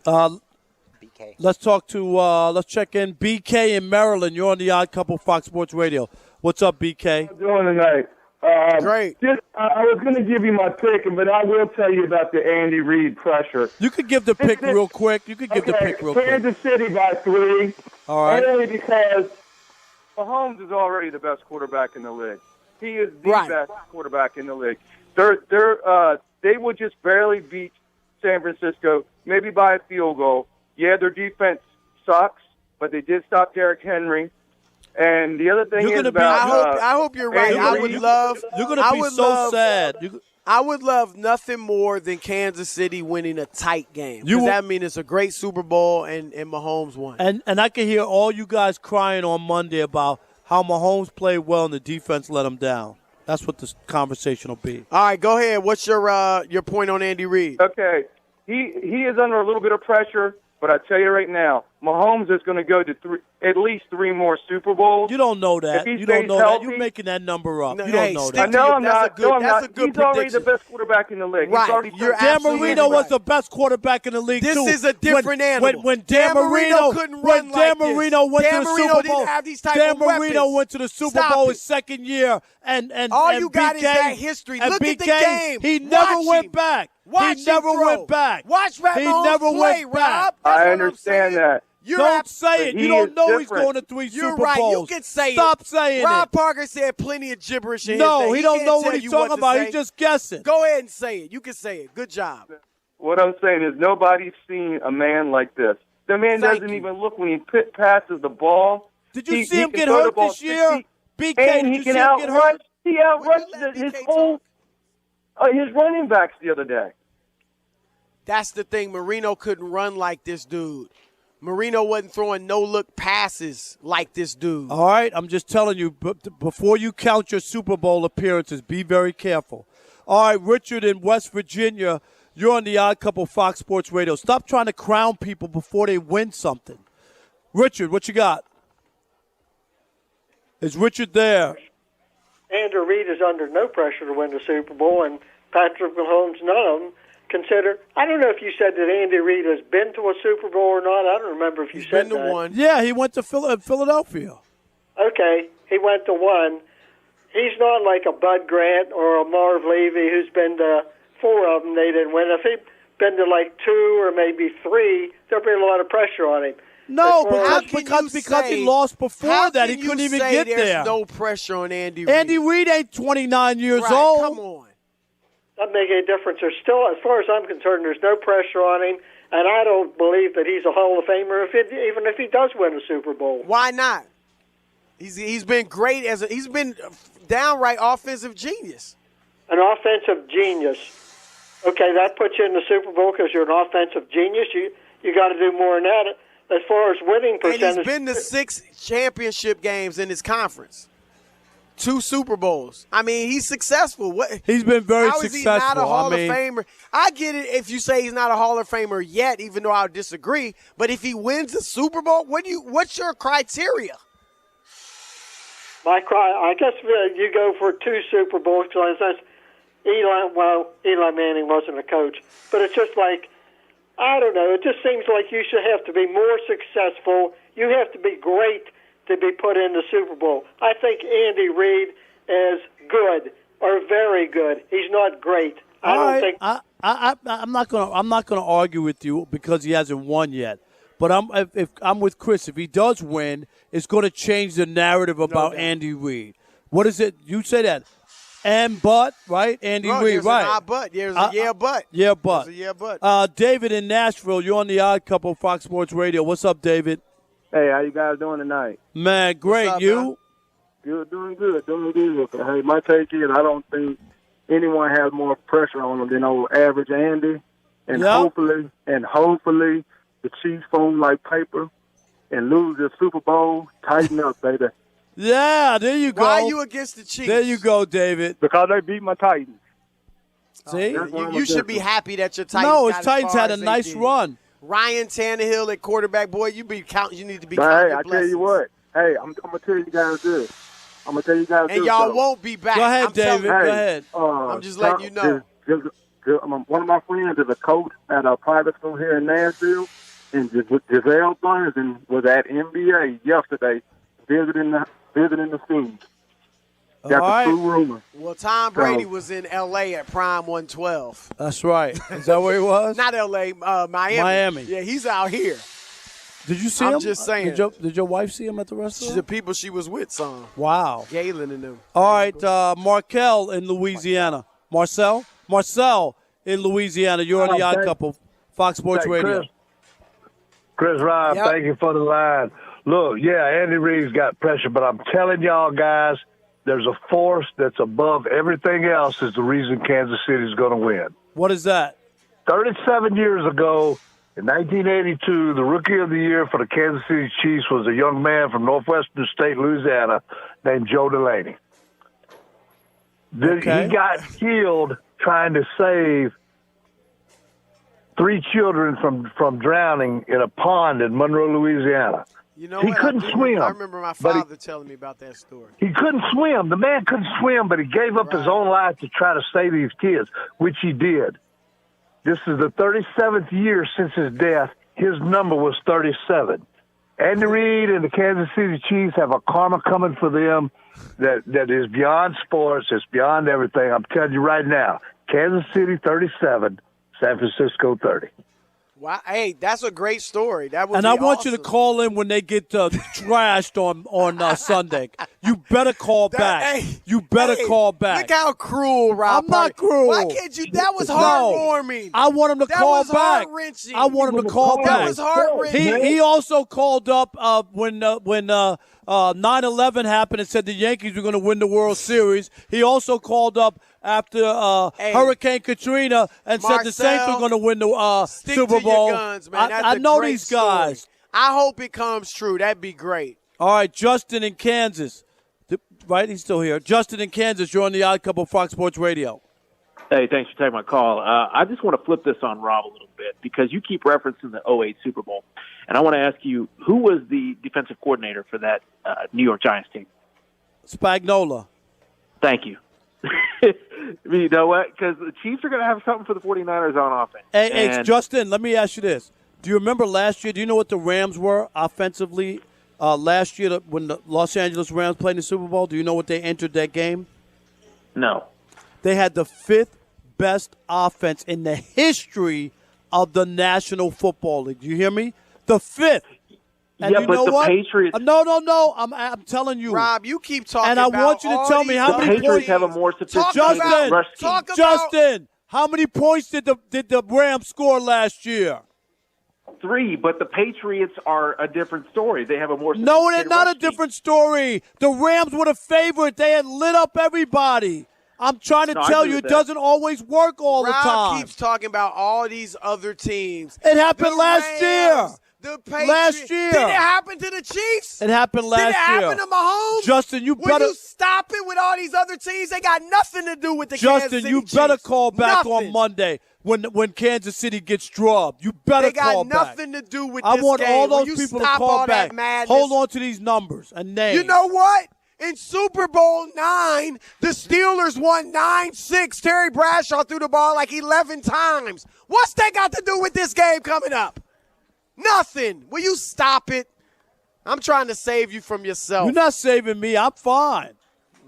BK. Let's check in BK in Maryland. You're on the Odd Couple Fox Sports Radio. What's up, BK? How you doing tonight? Great. I was going to give you my pick, but I will tell you about the Andy Reid pressure. You could give the pick real quick. Kansas City by 3. All right. Only because Mahomes is already the best quarterback in the league. He is the best quarterback in the league. They would just barely beat San Francisco, maybe by a field goal. Yeah, their defense sucks, but they did stop Derrick Henry. And the other thing is about I hope you're right. I would love. You're going to be so sad. I would love nothing more than Kansas City winning a tight game. Because that means it's a great Super Bowl and Mahomes won. And I can hear all you guys crying on Monday about how Mahomes played well and the defense let him down. That's what this conversation will be. All right, go ahead. What's your point on Andy Reid? Okay, he is under a little bit of pressure, but I tell you right now, Mahomes is going to go to at least 3 more Super Bowls. You don't know that. You don't know that. You're making that number up. You don't know that. No, I'm not. That's a good He's already the best quarterback in the league. Right. Dan Marino was the best quarterback in the league, This too. is a different animal. When Dan Marino couldn't run like this. Marino went to the Super Bowl, didn't have these type Dan of Marino weapons. went to the Super Stop Bowl it. his second year, and all and you got is BK, that history. and Look at the BK, game. He never Watch went him. back. Watch He him never throw. went back. Watch Matt He Mahomes never play, went back. Rob. That's I what understand I'm saying. that. Don't say it. You don't know he's going to 3 You're Super right. Bowls. You can say Stop it. saying Rob it. Parker said plenty of gibberish in his No, day. he don't can't know tell what he's you talking to about. say. He's just guessing. Go ahead and say it. You can say it. Good job. What I'm saying is nobody's seen a man like this. The man doesn't even look when he passes the ball. Did you He see him can get throw the hurt ball this year? 60, BK, and did he you can see him get hurt? He outrushed his whole his running backs the other day. That's the thing. Marino couldn't run like this dude. Marino wasn't throwing no-look passes like this dude. All right, I'm just telling you, before you count your Super Bowl appearances, be very careful. All right, Richard in West Virginia, you're on the Odd Couple Fox Sports Radio. Stop trying to crown people before they win something. Richard, what you got? Is Richard there? Andrew Reid is under no pressure to win the Super Bowl, and Patrick Mahomes, none of them. I don't know if you said that Andy Reid has been to a Super Bowl or not. I don't remember if you said that. Been to one. Yeah, he went to Philadelphia. Okay, he went to one. He's not like a Bud Grant or a Marv Levy who's been to 4 of them. They didn't win. If he'd been to like 2 or maybe 3, there'd be a lot of pressure on him. No, because he lost before that. He couldn't even get there. There's no pressure on Andy Reid. Andy Reid ain't 29 years Right, old. Come on. Doesn't make any difference. There's still, as far as I'm concerned, there's no pressure on him, and I don't believe that he's a Hall of Famer, even if he does win a Super Bowl. Why not? He's been great he's been downright offensive genius. An offensive genius. Okay, that puts you in the Super Bowl because you're an offensive genius. You got to do more than that. As far as winning percentage, And he's been to 6 championship games in his conference. 2 Super Bowls. I mean, he's successful. He's been very How successful. Is he not a Hall of Famer? I get it if you say he's not a Hall of Famer yet, even though I would disagree. But if he wins the Super Bowl, what's your criteria? I guess you go for 2 Super Bowls. Eli Manning wasn't a coach, but it's just like, I don't know. It just seems like you should have to be more successful. You have to be great to be put in the Super Bowl. I think Andy Reid is good or very good. He's not great. I'm not gonna argue with you because he hasn't won yet. But I'm with Chris. If he does win, it's going to change the narrative about Andy Reid. What is it? You say that. But, right? Andy Reid, right. There's a yeah, but. Yeah, but. There's a yeah, but. David in Nashville, you're on the Odd Couple Fox Sports Radio. What's up, David? Hey, how you guys doing tonight? Man, great. What's up, you? man? Good, doing good. Hey, my take is I don't think anyone has more pressure on them than old average Andy. And hopefully the Chiefs fold like paper and lose the Super Bowl. Tighten up, baby. Yeah, there you go. Why are you against the Chiefs? There you go, David. Because they beat my Titans. See? You should be happy that your Titans No, his got as Titans far had a as they nice did. run. Ryan Tannehill at quarterback, boy, you need to be counting Hey, your I tell blessings. you what. Hey, I'm going to tell you guys this. And y'all won't be back. Go ahead, I'm telling David. you. Go ahead. I'm just letting you know. One of my friends is a coach at a private school here in Nashville, and Giselle Bundchen was at NBA yesterday visiting the school. Got the school rumor. Well, Tom Brady was in L.A. at Prime 112. That's right. Is that where he was? Not L.A., Miami. Miami. Yeah, he's out here. Did you see him? I'm just saying. Did your wife see him at the restaurant? The people she was with saw him. Wow. Galen and them. All right, Markel in Louisiana. Marcel in Louisiana. You're on the Odd Couple, Fox Sports Radio. Chris Ryan, thank you for the line. Look, Andy Reid's got pressure, but I'm telling y'all guys, there's a force that's above everything else is the reason Kansas City is going to win. What is that? 37 years ago, in 1982, the Rookie of the Year for the Kansas City Chiefs was a young man from northwestern state, Louisiana, named Joe Delaney. Okay. He got killed trying to save 3 children from drowning in a pond in Monroe, Louisiana. You know he what? couldn't swim. I remember my father telling me about that story. He couldn't swim. The man couldn't swim, but he gave up his own life to try to save these kids, which he did. This is the 37th year since his death. His number was 37. Andy Reid and the Kansas City Chiefs have a karma coming for them that is beyond sports. It's beyond everything. I'm telling you right now, Kansas City 37, San Francisco 30. Wow, hey, that's a great story. That would And be I want awesome. you to call in when they get trashed on Sunday. You better call back. You better call back. Look how cruel, Rob. I'm not cruel. Why can't you? That was No. heartwarming. I want him to That call was back. heart-wrenching. I want him to call That back. was heart-wrenching. He also called up when 9/11 happened and said the Yankees were going to win the World Series. He also called up after Hurricane Katrina and said the Saints were going to win the Stick Super to Bowl. your guns, man. That's I a know great these guys. story. I hope it comes true. That'd be great. All right, Justin in Kansas. Right, he's still here. Justin in Kansas, you're on the Odd Couple Fox Sports Radio. Hey, thanks for taking my call. I just want to flip this on Rob a little bit because you keep referencing the 2008 Super Bowl. And I want to ask you, who was the defensive coordinator for that New York Giants team? Spagnuolo. Thank you. You know what? Because the Chiefs are going to have something for the 49ers on offense. Hey, Justin, let me ask you this. Do you remember last year, do you know what the Rams were offensively last year when the Los Angeles Rams played in the Super Bowl? Do you know what they entered that game? No. They had the 5th best offense in the history of the National Football League. Do you hear me? The 5th. And yeah, you but know the what? Patriots. No. I'm telling you, Rob. You keep talking. and I want you to tell me how many Patriots points. have a more sophisticated rush team. Justin, how many points did the Rams score last year? 3, but the Patriots are a different story. They have a more No, they're sophisticated not rush a different story. The Rams were the favorite. They had lit up everybody. I'm trying to No, I tell agree you, with it that. doesn't always work all the Rob time. keeps talking about all these other teams. It happened The last Rams, year. The Patriots. Last year. Did it happen to the Chiefs? It happened last Did it year. happen to Mahomes? Justin, you Will better. you stop it with all these other teams? They got nothing to do with the Kansas Justin, City you Chiefs. better call back Nothing. on Monday when Kansas City gets drubbed. You better They got call back. nothing to do with I this want game. all Will those you people to stop call all back. that madness? Hold on to these numbers and names. You know what? In Super Bowl IX, the Steelers won 9-6. Terry Bradshaw threw the ball like 11 times. What's that got to do with this game coming up? Nothing. Will you stop it? I'm trying to save you from yourself. You're not saving me. I'm fine.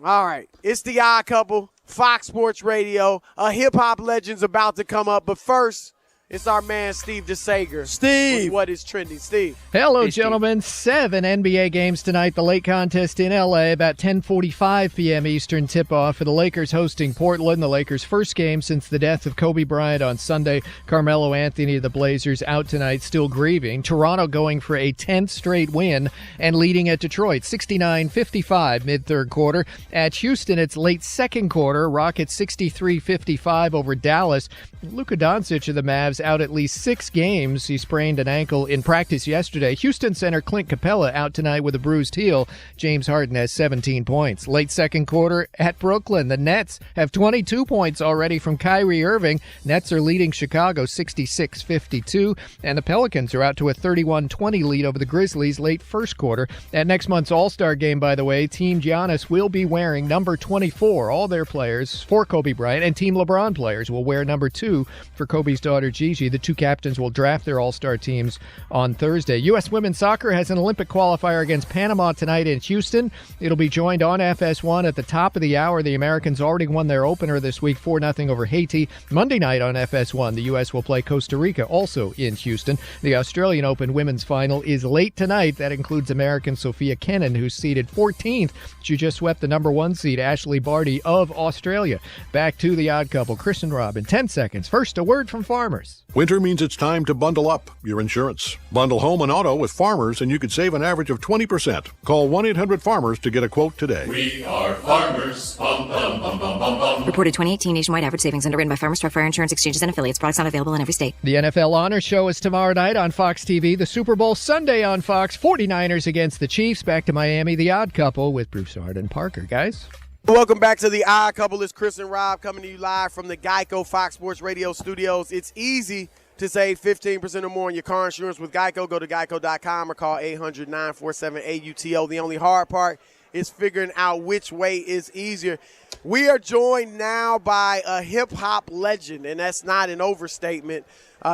All right. It's the Odd Couple, Fox Sports Radio. A hip-hop legend's about to come up. But first, it's our man Steve DeSager. Steve. With what is trending? Steve. Hello, gentlemen. 7 NBA games tonight. The late contest in L.A. about 10:45 p.m. Eastern tip-off for the Lakers hosting Portland. The Lakers' first game since the death of Kobe Bryant on Sunday. Carmelo Anthony of the Blazers out tonight, still grieving. Toronto going for a 10th straight win and leading at Detroit 69-55 mid-third quarter. At Houston, it's late second quarter. Rockets 63-55 over Dallas. Luka Doncic of the Mavs out at least 6 games. He sprained an ankle in practice yesterday. Houston center Clint Capella out tonight with a bruised heel. James Harden has 17 points. Late second quarter at Brooklyn. The Nets have 22 points already from Kyrie Irving. Nets are leading Chicago 66-52. And the Pelicans are out to a 31-20 lead over the Grizzlies late first quarter. At next month's All-Star game, by the way, Team Giannis will be wearing number 24. All their players for Kobe Bryant and Team LeBron players will wear number 2 for Kobe's daughter Gigi. The 2 captains will draft their All-Star teams on Thursday. U.S. women's soccer has an Olympic qualifier against Panama tonight in Houston. It'll be joined on FS1 at the top of the hour. The Americans already won their opener this week, 4-0 over Haiti. Monday night on FS1, the U.S. will play Costa Rica, also in Houston. The Australian Open women's final is late tonight. That includes American Sophia Kenin, who's seeded 14th. She just swept the number 1 seed, Ashley Barty of Australia. Back to the Odd Couple. Chris and Rob in 10 seconds. First, a word from farmers. Winter means it's time to bundle up your insurance. Bundle home and auto with Farmers and you could save an average of 20%. Call 1-800-FARMERS to get a quote today. We are farmers. Bum, bum, bum, bum, bum, bum. Reported 2018 nationwide average savings underwritten by Farmers Truck Fire Insurance Exchanges and Affiliates. Products not available in every state. The NFL Honor Show is tomorrow night on Fox TV. The Super Bowl Sunday on Fox. 49ers against the Chiefs. Back to Miami, the Odd Couple with Broussard and Parker. Guys? Welcome back to the Odd Couple. It's Chris and Rob coming to you live from the Geico Fox Sports Radio studios. It's easy to save 15% or more on your car insurance with Geico. Go to geico.com or call 800-947-AUTO. The only hard part is figuring out which way is easier. We are joined now by a hip-hop legend, and that's not an overstatement.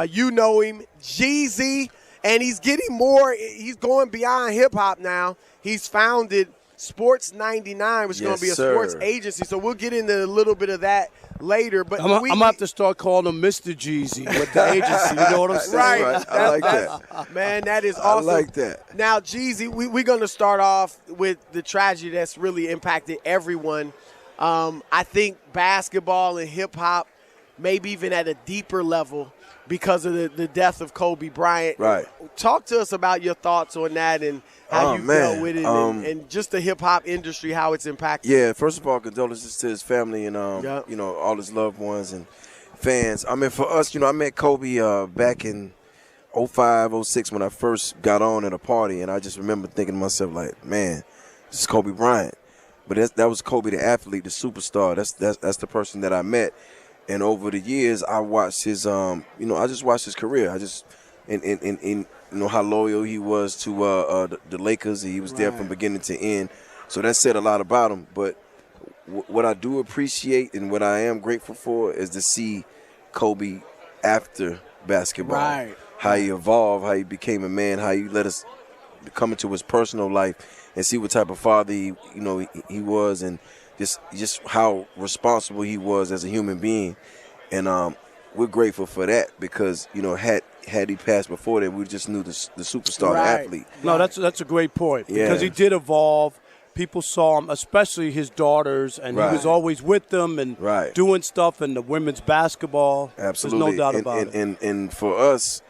You know him, Jeezy, and he's going beyond hip-hop now. He's founded Sports99, which is going to be a sports agency, so we'll get into a little bit of that later. But I'm going to have to start calling him Mr. Jeezy with the agency. You know what I'm saying? Right. I like that. Man, that is awesome. I like that. Now, Jeezy, we're going to start off with the tragedy that's really impacted everyone. I think basketball and hip-hop, maybe even at a deeper level, because of the death of Kobe Bryant. Right. Talk to us about your thoughts on that and how you felt with it and just the hip-hop industry, how it's impacted. Yeah, first of all, condolences to his family and, all his loved ones and fans. I mean, for us, I met Kobe back in 05, 06 when I first got on at a party, and I just remember thinking to myself, like, man, this is Kobe Bryant. But that was Kobe the athlete, the superstar. That's the person that I met. And over the years, I watched his, I just watched his career. I just, and how loyal he was to the Lakers. He was there from beginning to end. So that said a lot about him. But what I do appreciate and what I am grateful for is to see Kobe after basketball. Right. How he evolved, how he became a man, how he let us come into his personal life and see what type of father he was, and just how responsible he was as a human being. And we're grateful for that because, had he passed before that, we just knew the superstar, the athlete. No, that's a great point because he did evolve. People saw him, especially his daughters, and he was always with them and doing stuff in the women's basketball. Absolutely. There's no doubt about it. And for us,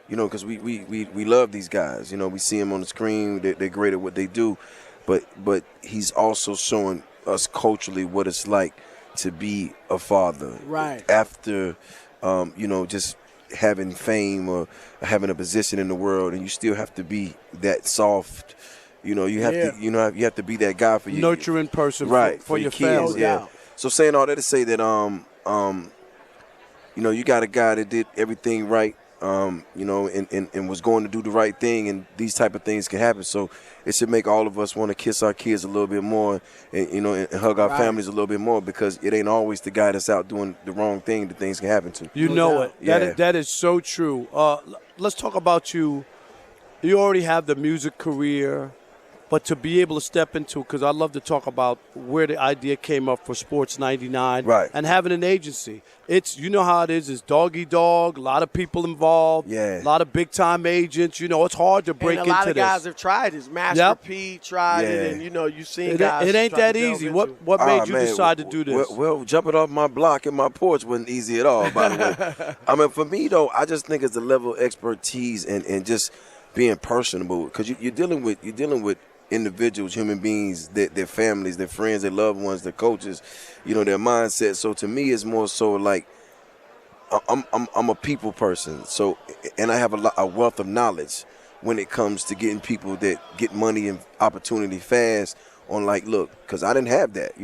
because we love these guys. We see them on the screen. They're great at what they do. But he's also showing us culturally what it's like to be a father. Right. After, just having fame or having a position in the world, and you still have to be that soft. You have to. You have to be that guy for you. Nurturing person for your kids. family. Yeah. So saying all that to say that you got a guy that did everything right. And was going to do the right thing, and these type of things can happen. So it should make all of us want to kiss our kids a little bit more, and and hug our families a little bit more, because it ain't always the guy that's out doing the wrong thing that things can happen to. You know it. Yeah. That is so true. Let's talk about you. You already have the music career. But to be able to step into, because I love to talk about where the idea came up for Sports 99 and having an agency. It's, how it is, it's dog-eat-dog, a lot of people involved, a lot of big-time agents. It's hard to break into this. And a lot of guys have tried it. Master P tried it, and, you've seen guys. It ain't that easy. What made you decide to do this? Well, jumping off my block and my porch wasn't easy at all, by the way. I mean, for me, though, I just think it's a level of expertise and just being personable, because you're dealing with individuals, human beings, their families, their friends, their loved ones, their coaches, their mindset. So to me, it's more so like I'm a people person. So, and I have a wealth of knowledge when it comes to getting people that get money and opportunity fast. On look, because I didn't have that.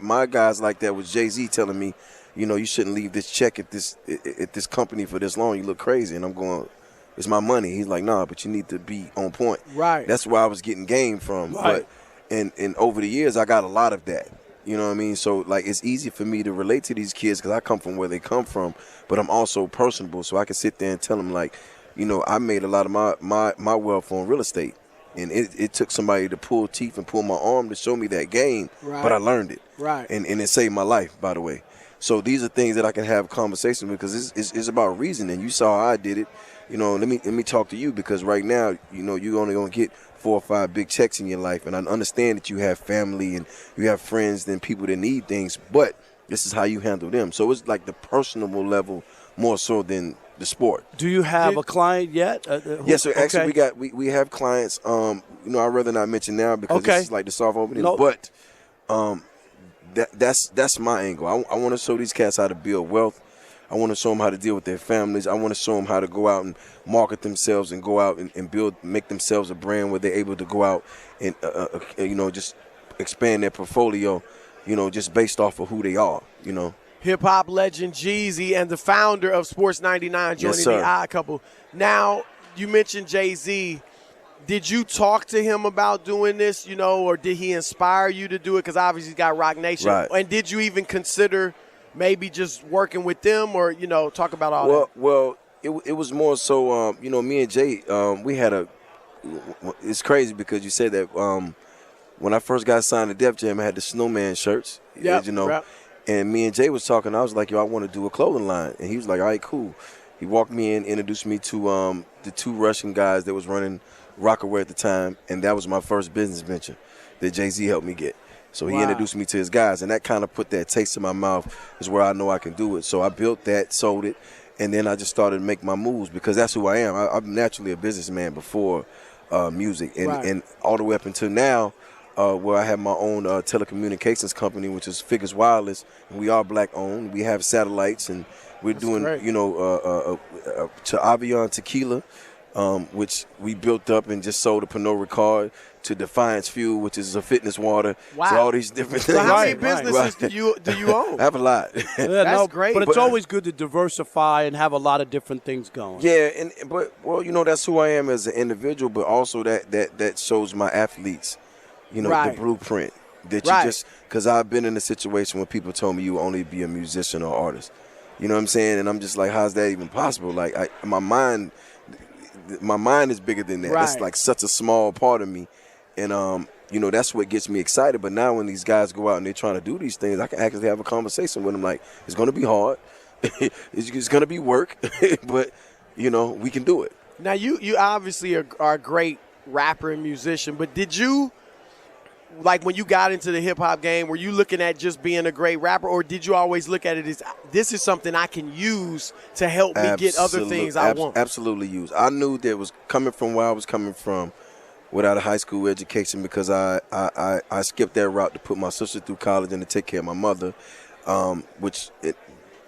My guys like that was Jay-Z telling me, you shouldn't leave this check at this company for this long. You look crazy, and I'm going, it's my money. He's like, nah, but you need to be on point. Right. That's where I was getting game from. Right. But and over the years, I got a lot of that. You know what I mean? So, it's easy for me to relate to these kids because I come from where they come from, but I'm also personable. So I can sit there and tell them, I made a lot of my wealth on real estate. And it took somebody to pull teeth and pull my arm to show me that game. Right. But I learned it. Right. And it saved my life, by the way. So these are things that I can have conversations with, because it's about reasoning. You saw how I did it. Let me talk to you, because right now, you're only going to get 4 or 5 big checks in your life. And I understand that you have family and you have friends and people that need things, but this is how you handle them. So it's like the personable level more so than the sport. Do you have a client yet? Yes, sir. Actually, we have clients. I'd rather not mention now because this is like the soft opening. Nope. But that's my angle. I want to show these cats how to build wealth. I want to show them how to deal with their families. I want to show them how to go out and market themselves and go out and make themselves a brand where they're able to go out and just expand their portfolio. Just based off of who they are. Hip-hop legend Jeezy and the founder of Sports 99 joining the Odd Couple. Now, you mentioned Jay-Z. Did you talk to him about doing this, or did he inspire you to do it? Because obviously he's got Rock Nation. Right. And did you even consider maybe just working with them or, talk about all that? Well, it was more so, me and Jay, we had it's crazy because you said that when I first got signed to Def Jam, I had the Snowman shirts, Yep. And me and Jay was talking. I was like, I want to do a clothing line. And he was like, all right, cool. He walked me in, introduced me to the two Russian guys that was running Rockaway at the time, and that was my first business venture that Jay-Z helped me get. So he introduced me to his guys, and that kind of put that taste in my mouth is where I know I can do it. So I built that, sold it, and then I just started to make my moves because that's who I am. I'm naturally a businessman before music, and all the way up until now, where I have my own telecommunications company, which is Figures Wireless, and we are black-owned. We have satellites, and we're doing, to Avion Tequila, which we built up and just sold a Pernod Ricard, to Defiance Fuel, which is a fitness water. Wow. So all these different things. So how many businesses do you own? I have a lot. That's great. But it's always good to diversify and have a lot of different things going. Yeah, but that's who I am as an individual, but also that shows my athletes, the blueprint. That you just, because I've been in a situation where people told me you will only be a musician or artist. You know what I'm saying? And I'm just like, how's that even possible? Like, my mind is bigger than that. It's like such a small part of me. And, that's what gets me excited. But now when these guys go out and they're trying to do these things, I can actually have a conversation with them like, it's going to be hard. It's going to be work. But, we can do it. Now, you obviously are a great rapper and musician, but did you, like when you got into the hip-hop game, were you looking at just being a great rapper, or did you always look at it as this is something I can use to help me get other things I want? Absolutely use. I knew that it was coming from where I was coming from without a high school education because I skipped that route to put my sister through college and to take care of my mother, which it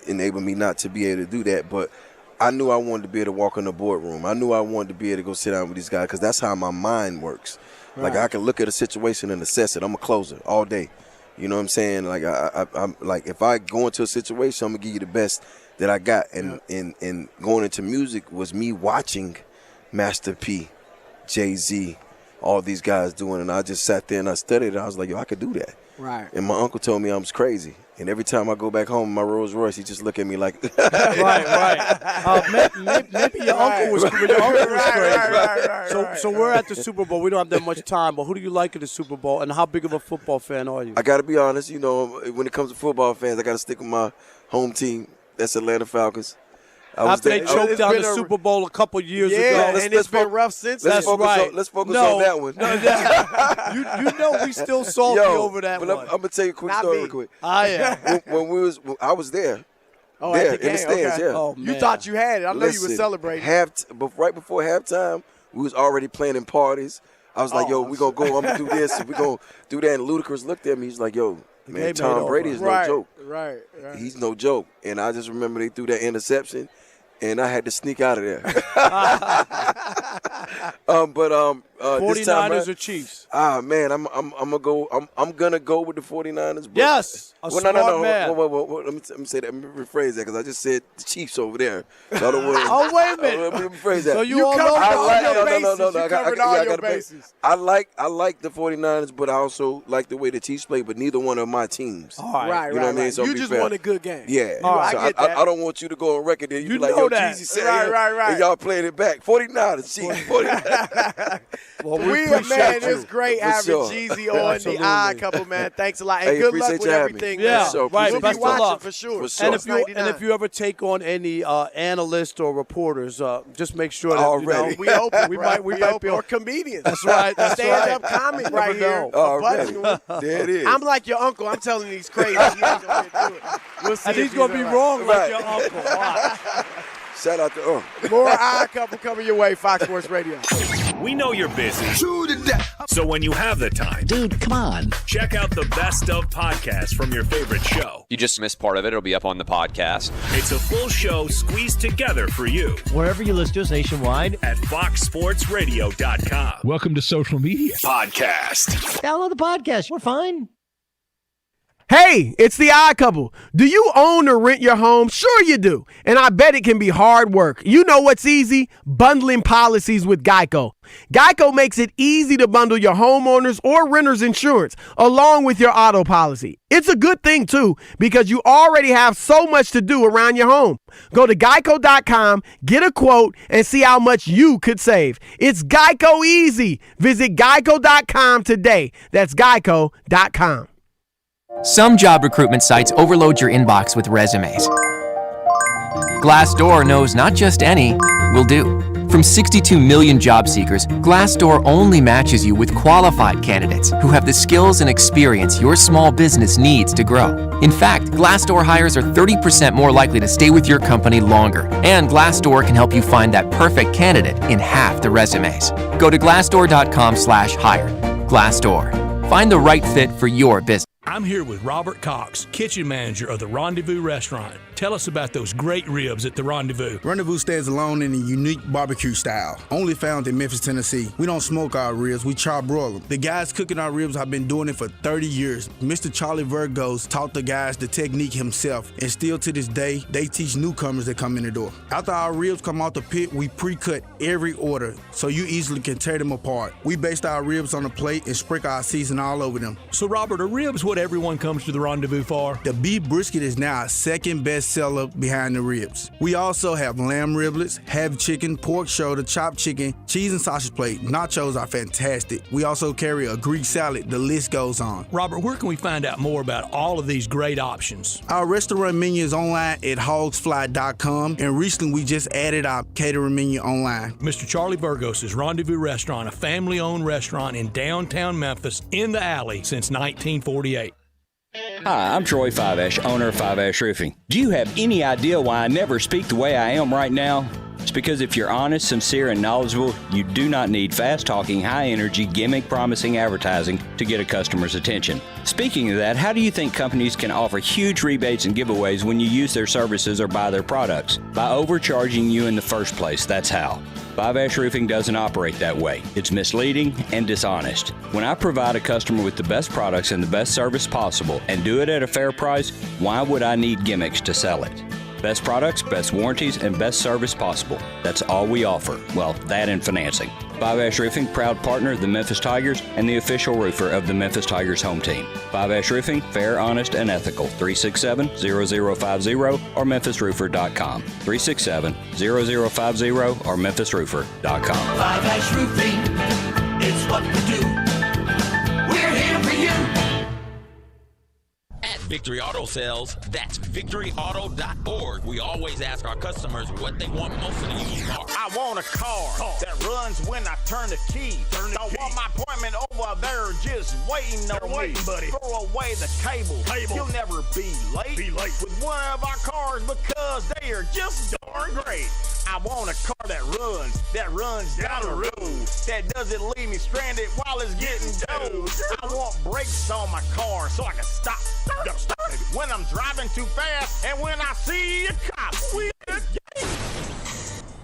enabled me not to be able to do that. But I knew I wanted to be able to walk in the boardroom. I knew I wanted to be able to go sit down with these guys because that's how my mind works. Like, I can look at a situation and assess it. I'm a closer all day. You know what I'm saying? Like, I'm like, if I go into a situation, I'm going to give you the best that I got. And going into music was me watching Master P, Jay-Z, all these guys doing it. And I just sat there and I studied it. I was like, I could do that. Right. And my uncle told me I was crazy. And every time I go back home in my Rolls Royce, he just look at me like, Maybe your uncle was crazy. So we're at the Super Bowl. We don't have that much time, but who do you like at the Super Bowl, and how big of a football fan are you? I got to be honest, when it comes to football fans, I got to stick with my home team. That's Atlanta Falcons. After they choked down the Super Bowl a couple years ago. And it's been rough since. Let's focus on that one. We still salty over that but one. I'm going to tell you a quick story real quick. I am. When I was there. Oh, there, at the game. In the stands, okay. yeah. Oh, you thought you had it. I know you were celebrating. Right before halftime, we was already planning parties. I was like, we going to go. I'm going to do this. We going to do that. And Ludacris looked at me. He's like, man, Tom Brady is no joke. Right. He's no joke. And I just remember they threw that interception. And I had to sneak out of there. 49ers or Chiefs? Man, I'm gonna go with the 49ers. But, yes, smart man. Let me say that. Let me rephrase that because I just said the Chiefs over there. So I don't want. Oh, wait a minute. Let me rephrase that. So you all know all your bases. You covered all your bases. I like the 49ers, but I also like the way the Chiefs play. But neither one of my teams. All right. You know what I mean? So you just want a good game. Yeah. I don't want you to go on record and you be like, Jeezy said, right. And y'all playing it back. 49ers, Chiefs. 49ers. Well, it's great having Jeezy on the Odd Couple, man. Thanks a lot. And good luck with everything. Yeah, right. We'll Best be watching of luck. for sure. And if you ever take on any analysts or reporters, just make sure that we open. we might be or comedians. That's right. Stand-up comic right here. There it is. I'm like your uncle. I'm telling you, he's crazy. He ain't gonna do it. We'll see. And he's gonna be wrong like your uncle. Wow. Shout out to More Odd Couple coming your way, Fox Sports Radio. We know you're busy. So when you have the time, Dude, come on. check out the best of podcasts from your favorite show. You just missed part of it. It'll be up on the podcast. It's a full show squeezed together for you Wherever you listen to us nationwide. at foxsportsradio.com. Welcome to social media. Podcast. Download the podcast. We're fine. Hey, it's the Odd Couple. Do you own or rent your home? Sure you do. And I bet it can be hard work. You know what's easy? Bundling policies with Geico. Geico makes it easy to bundle your homeowners or renters insurance along with your auto policy. It's a good thing, too, because you already have so much to do around your home. Go to geico.com, get a quote, and see how much you could save. It's Geico easy. Visit geico.com today. That's geico.com. Some job recruitment sites overload your inbox with resumes. Glassdoor knows not just any will do. From 62 million job seekers, Glassdoor only matches you with qualified candidates who have the skills and experience your small business needs to grow. In fact, Glassdoor hires are 30% more likely to stay with your company longer, and Glassdoor can help you find that perfect candidate in half the resumes. Go to glassdoor.com/hire. Glassdoor. Find the right fit for your business. I'm here with Robert Cox, kitchen manager of the Rendezvous Restaurant. Tell us about those great ribs at the Rendezvous. Rendezvous stands alone in a unique barbecue style, only found in Memphis, Tennessee. We don't smoke our ribs, we char broil them. The guys cooking our ribs have been doing it for 30 years. Mr. Charlie Virgos taught the guys the technique himself, and still to this day, they teach newcomers that come in the door. After our ribs come out the pit, we pre-cut every order, so you easily can tear them apart. We baste our ribs on a plate and sprinkle our seasoning all over them. So, Robert, are ribs what everyone comes to the Rendezvous for? The beef brisket is now our second best seller behind the ribs. We also have lamb riblets, half chicken, pork shoulder, chopped chicken, cheese and sausage plate. Nachos are fantastic. We also carry a Greek salad. The list goes on. Robert, where can we find out more about all of these great options? Our restaurant menu is online at hogsfly.com, and recently we just added our catering menu online. Mr. Charlie Virgos' Rendezvous Restaurant, a family-owned restaurant in downtown Memphis, in the alley since 1948. Hi, I'm Troy Five-Ash, owner of Five-Ash Roofing. Do you have any idea why I never speak the way I am right now? It's because if you're honest, sincere, and knowledgeable, you do not need fast-talking, high-energy, gimmick-promising advertising to get a customer's attention. Speaking of that, how do you think companies can offer huge rebates and giveaways when you use their services or buy their products? By overcharging you in the first place, that's how. Five-Ash Roofing doesn't operate that way. It's misleading and dishonest. When I provide a customer with the best products and the best service possible and do it at a fair price, why would I need gimmicks to sell it? Best products, best warranties, and best service possible. That's all we offer. Well, that and financing. Five-Ash Roofing, proud partner of the Memphis Tigers and the official roofer of the Memphis Tigers home team. Five-Ash Roofing, fair, honest, and ethical. 367-0050 or memphisroofer.com. 367-0050 or memphisroofer.com. Five-Ash Roofing, it's what we do. We're here for you. At Victory Auto Sales, that's victoryauto.org. We always ask our customers what they want most in a used car. I want a car that runs when I turn the key. Don't want my appointment over there just waiting on me. Buddy. Throw away the cable. You'll never be late. With one of our cars because they are just darn great. I want a car that runs down the road, that doesn't leave me stranded while it's getting towed. I want brakes on my car so I can stop when I'm driving too fast and when I see a cop.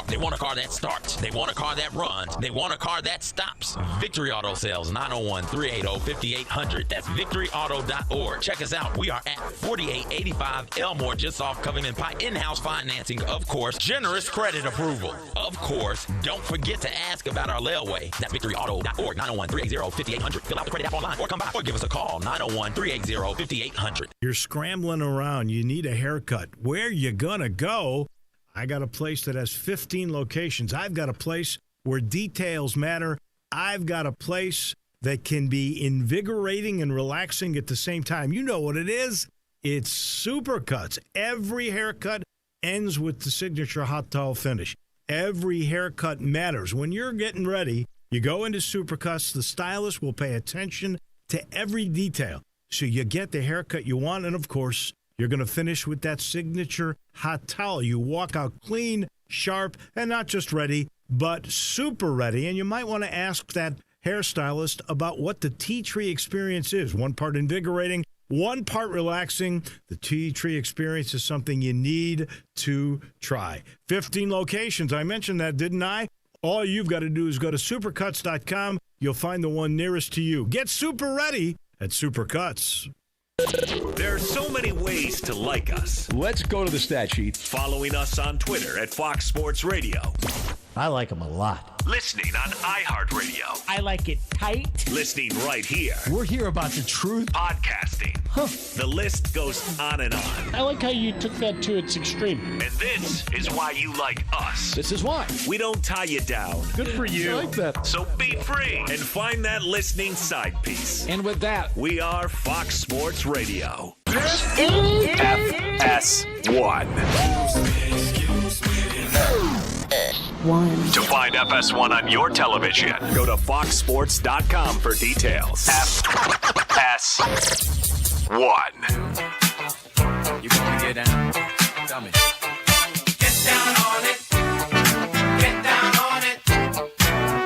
They want a car that starts. They want a car that runs. They want a car that stops. Victory Auto Sales, 901-380-5800. That's victoryauto.org. Check us out. We are at 4885 Elmore, just off Covington Pike. In-house financing, of course. Generous credit approval. Of course, don't forget to ask about our layaway. That's victoryauto.org, 901-380-5800. Fill out the credit app online or come by or give us a call, 901-380-5800. You're scrambling around. You need a haircut. Where you gonna go? I got a place that has 15 locations. I've got a place where details matter. I've got a place that can be invigorating and relaxing at the same time. You know what it is. It's Supercuts. Every haircut ends with the signature hot towel finish. Every haircut matters. When you're getting ready, you go into Supercuts. The stylist will pay attention to every detail. So you get the haircut you want, and of course, you're going to finish with that signature hot towel. You walk out clean, sharp, and not just ready, but super ready. And you might want to ask that hairstylist about what the tea tree experience is. One part invigorating, one part relaxing. The tea tree experience is something you need to try. 15 locations. I mentioned that, didn't I? All you've got to do is go to supercuts.com. You'll find the one nearest to you. Get super ready at Supercuts. There are so many ways to like us. Let's go to the stat sheet. Following us on Twitter at Fox Sports Radio. I like them a lot. Listening on iHeartRadio. I like it tight. Listening right here. We're here about the truth. Podcasting. Huh. The list goes on and on. I like how you took that to its extreme. And this is why you like us. This is why. We don't tie you down. Good for you. I like that. So be free and find that listening side piece. And with that, we are Fox Sports Radio. FS1. To find FS1 on your television, go to foxsports.com for details. FS1. You gonna get down? Tell me. Get down on it. Get down on it.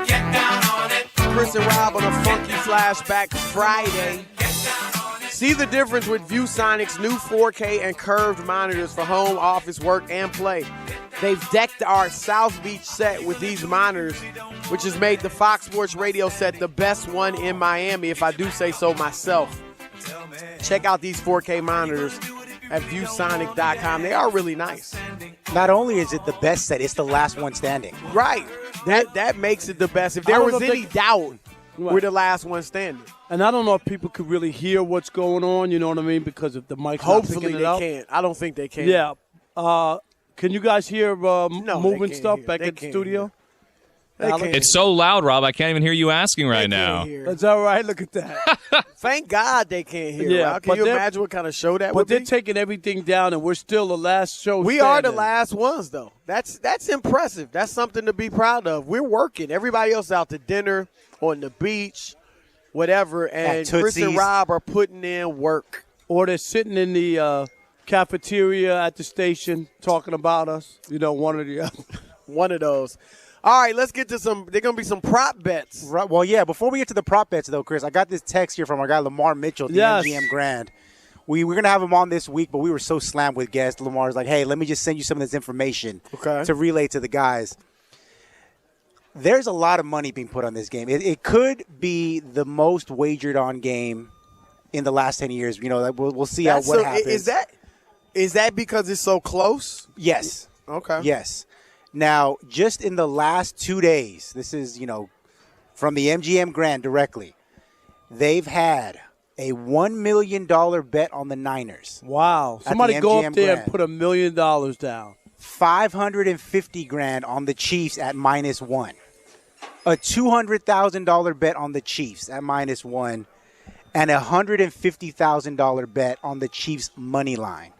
Get down on it. Chris and Rob on a Funky Flashback Friday. See the difference with ViewSonic's new 4K and curved monitors for home, office, work, and play. They've decked our South Beach set with these monitors, which has made the Fox Sports Radio set the best one in Miami, if I do say so myself. Check out these 4K monitors at viewsonic.com. They are really nice. Not only is it the best set, it's the last one standing. Right. That makes it the best. If there was any doubt, we're the last one standing. And I don't know if people could really hear what's going on, you know what I mean, because if the mic's Hopefully not picking they can't. I don't think they can. Yeah. Can you guys hear moving stuff back They at the can't studio? It's so loud, Rob. I can't even hear you asking right now. That's all right. Look at that. Thank God they can't hear. Yeah, Rob. Can you imagine what kind of show that would be? But they're taking everything down, and we're still the last show We are the last ones, though. That's impressive. That's something to be proud of. We're working. Everybody else out to dinner, on the beach, whatever, and Chris and Rob are putting in work. Or they're sitting in the cafeteria at the station talking about us. You know, one or the other. One of those. All right, let's get to some. They're going to be some prop bets. Right. Well, yeah, before we get to the prop bets, though, Chris, I got this text here from our guy Lamar Mitchell at the MGM Grand. We're going to have him on this week, but we were so slammed with guests. Lamar's like, hey, let me just send you some of this information to relay to the guys. There's a lot of money being put on this game. It could be the most wagered on game in the last 10 years. You know, we'll see what happens. Is that because it's so close? Yes. Okay. Yes. Now, just in the last 2 days, this is, from the MGM Grand directly, they've had a $1 million bet on the Niners. Wow. Somebody go up there and put $1 million down. $550,000 on the Chiefs at -1. A $200,000 bet on the Chiefs at -1. And a $150,000 bet on the Chiefs money line.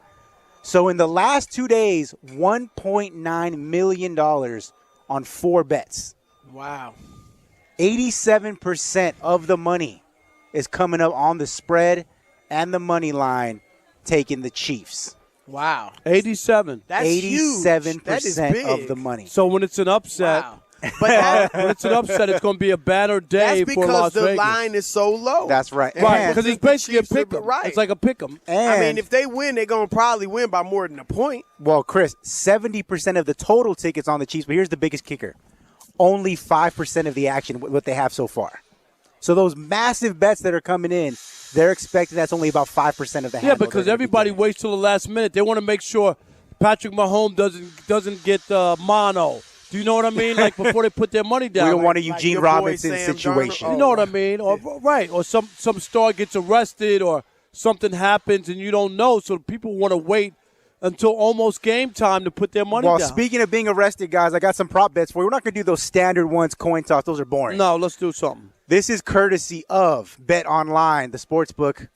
So in the last 2 days, $1.9 million on 4 bets. Wow. 87% of the money is coming up on the spread and the money line, taking the Chiefs. Wow. 87. That's 87% of the money. So when it's an upset, but when it's an upset, it's going to be a banner day for Las Vegas. That's because the line is so low. That's right. Right, because it's basically a pick 'em. Right. It's like a pick 'em. I mean, if they win, they're going to probably win by more than a point. Well, Chris, 70% of the total tickets on the Chiefs, but here's the biggest kicker. Only 5% of the action, what they have so far. So those massive bets that are coming in, they're expecting that's only about 5% of the handle. Yeah, because everybody waits till the last minute. They want to make sure Patrick Mahomes doesn't get mono. Do you know what I mean? Like before they put their money down. We don't want a Eugene Robinson situation. You know what I mean? Or some star gets arrested or something happens and you don't know. So people want to wait until almost game time to put their money down. Well, speaking of being arrested, guys, I got some prop bets for you. We're not going to do those standard ones, coin toss. Those are boring. No, let's do something. This is courtesy of Bet Online, the sports book.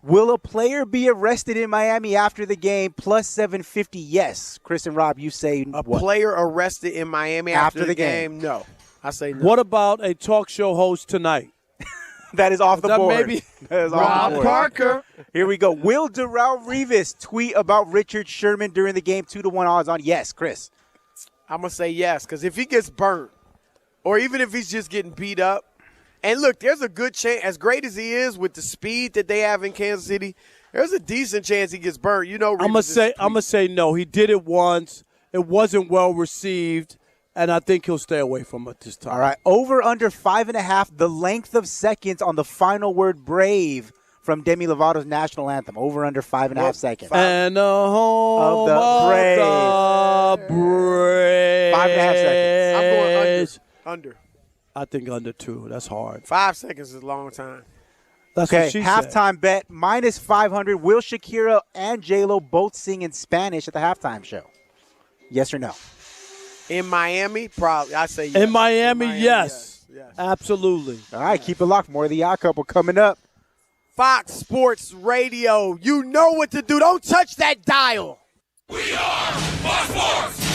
Will a player be arrested in Miami after the game? Plus 750, yes. Chris and Rob, you say a player arrested in Miami after the game? No. I say no. What about a talk show host tonight? That is off the board. Maybe that is Rob Parker. Here we go. Will Darrelle Revis tweet about Richard Sherman during the game? 2-1 odds on? Yes, Chris. I'm going to say yes, because if he gets burnt, or even if he's just getting beat up, and look, there's a good chance, as great as he is with the speed that they have in Kansas City, there's a decent chance he gets burnt. You know, I'm gonna say no. He did it once. It wasn't well received, and I think he'll stay away from it this time. All right, over under 5.5. The length of seconds on the final word "brave" from Demi Lovato's national anthem. Over under 5.5 seconds. And the home of the brave. 5.5 seconds. I'm going under. I think under 2. That's hard. 5 seconds is a long time. That's okay, what she halftime said. bet, minus 500. Will Shakira and J-Lo both sing in Spanish at the halftime show? Yes or no? In Miami, probably. I say yes. In Miami, yes. Absolutely. All right, keep it locked. More of the Odd Couple coming up. Fox Sports Radio. You know what to do. Don't touch that dial. We are Fox Sports.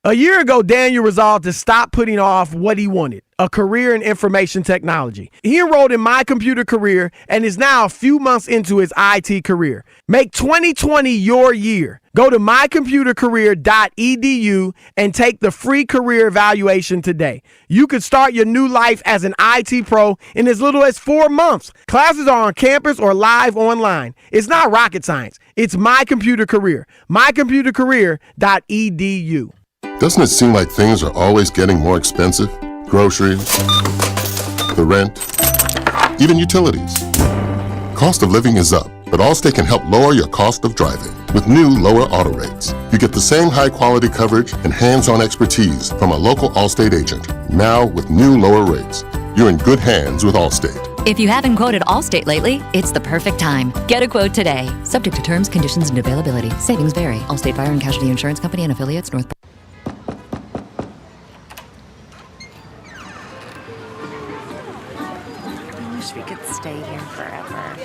A year ago, Daniel resolved to stop putting off what he wanted, a career in information technology. He enrolled in My Computer Career and is now a few months into his IT career. Make 2020 your year. Go to mycomputercareer.edu and take the free career evaluation today. You could start your new life as an IT pro in as little as 4 months. Classes are on campus or live online. It's not rocket science. It's My Computer Career. mycomputercareer.edu. Doesn't it seem like things are always getting more expensive? Groceries, the rent, even utilities. Cost of living is up, but Allstate can help lower your cost of driving. With new lower auto rates, you get the same high-quality coverage and hands-on expertise from a local Allstate agent. Now, with new lower rates, you're in good hands with Allstate. If you haven't quoted Allstate lately, it's the perfect time. Get a quote today. Subject to terms, conditions, and availability. Savings vary. Allstate Fire and Casualty Insurance Company and affiliates, North. We could stay here forever.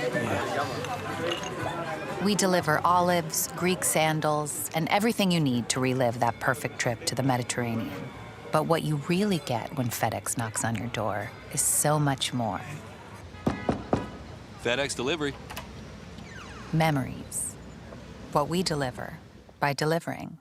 We deliver olives, Greek sandals, and everything you need to relive that perfect trip to the Mediterranean. But what you really get when FedEx knocks on your door is so much more. FedEx Delivery. Memories. What we deliver by delivering.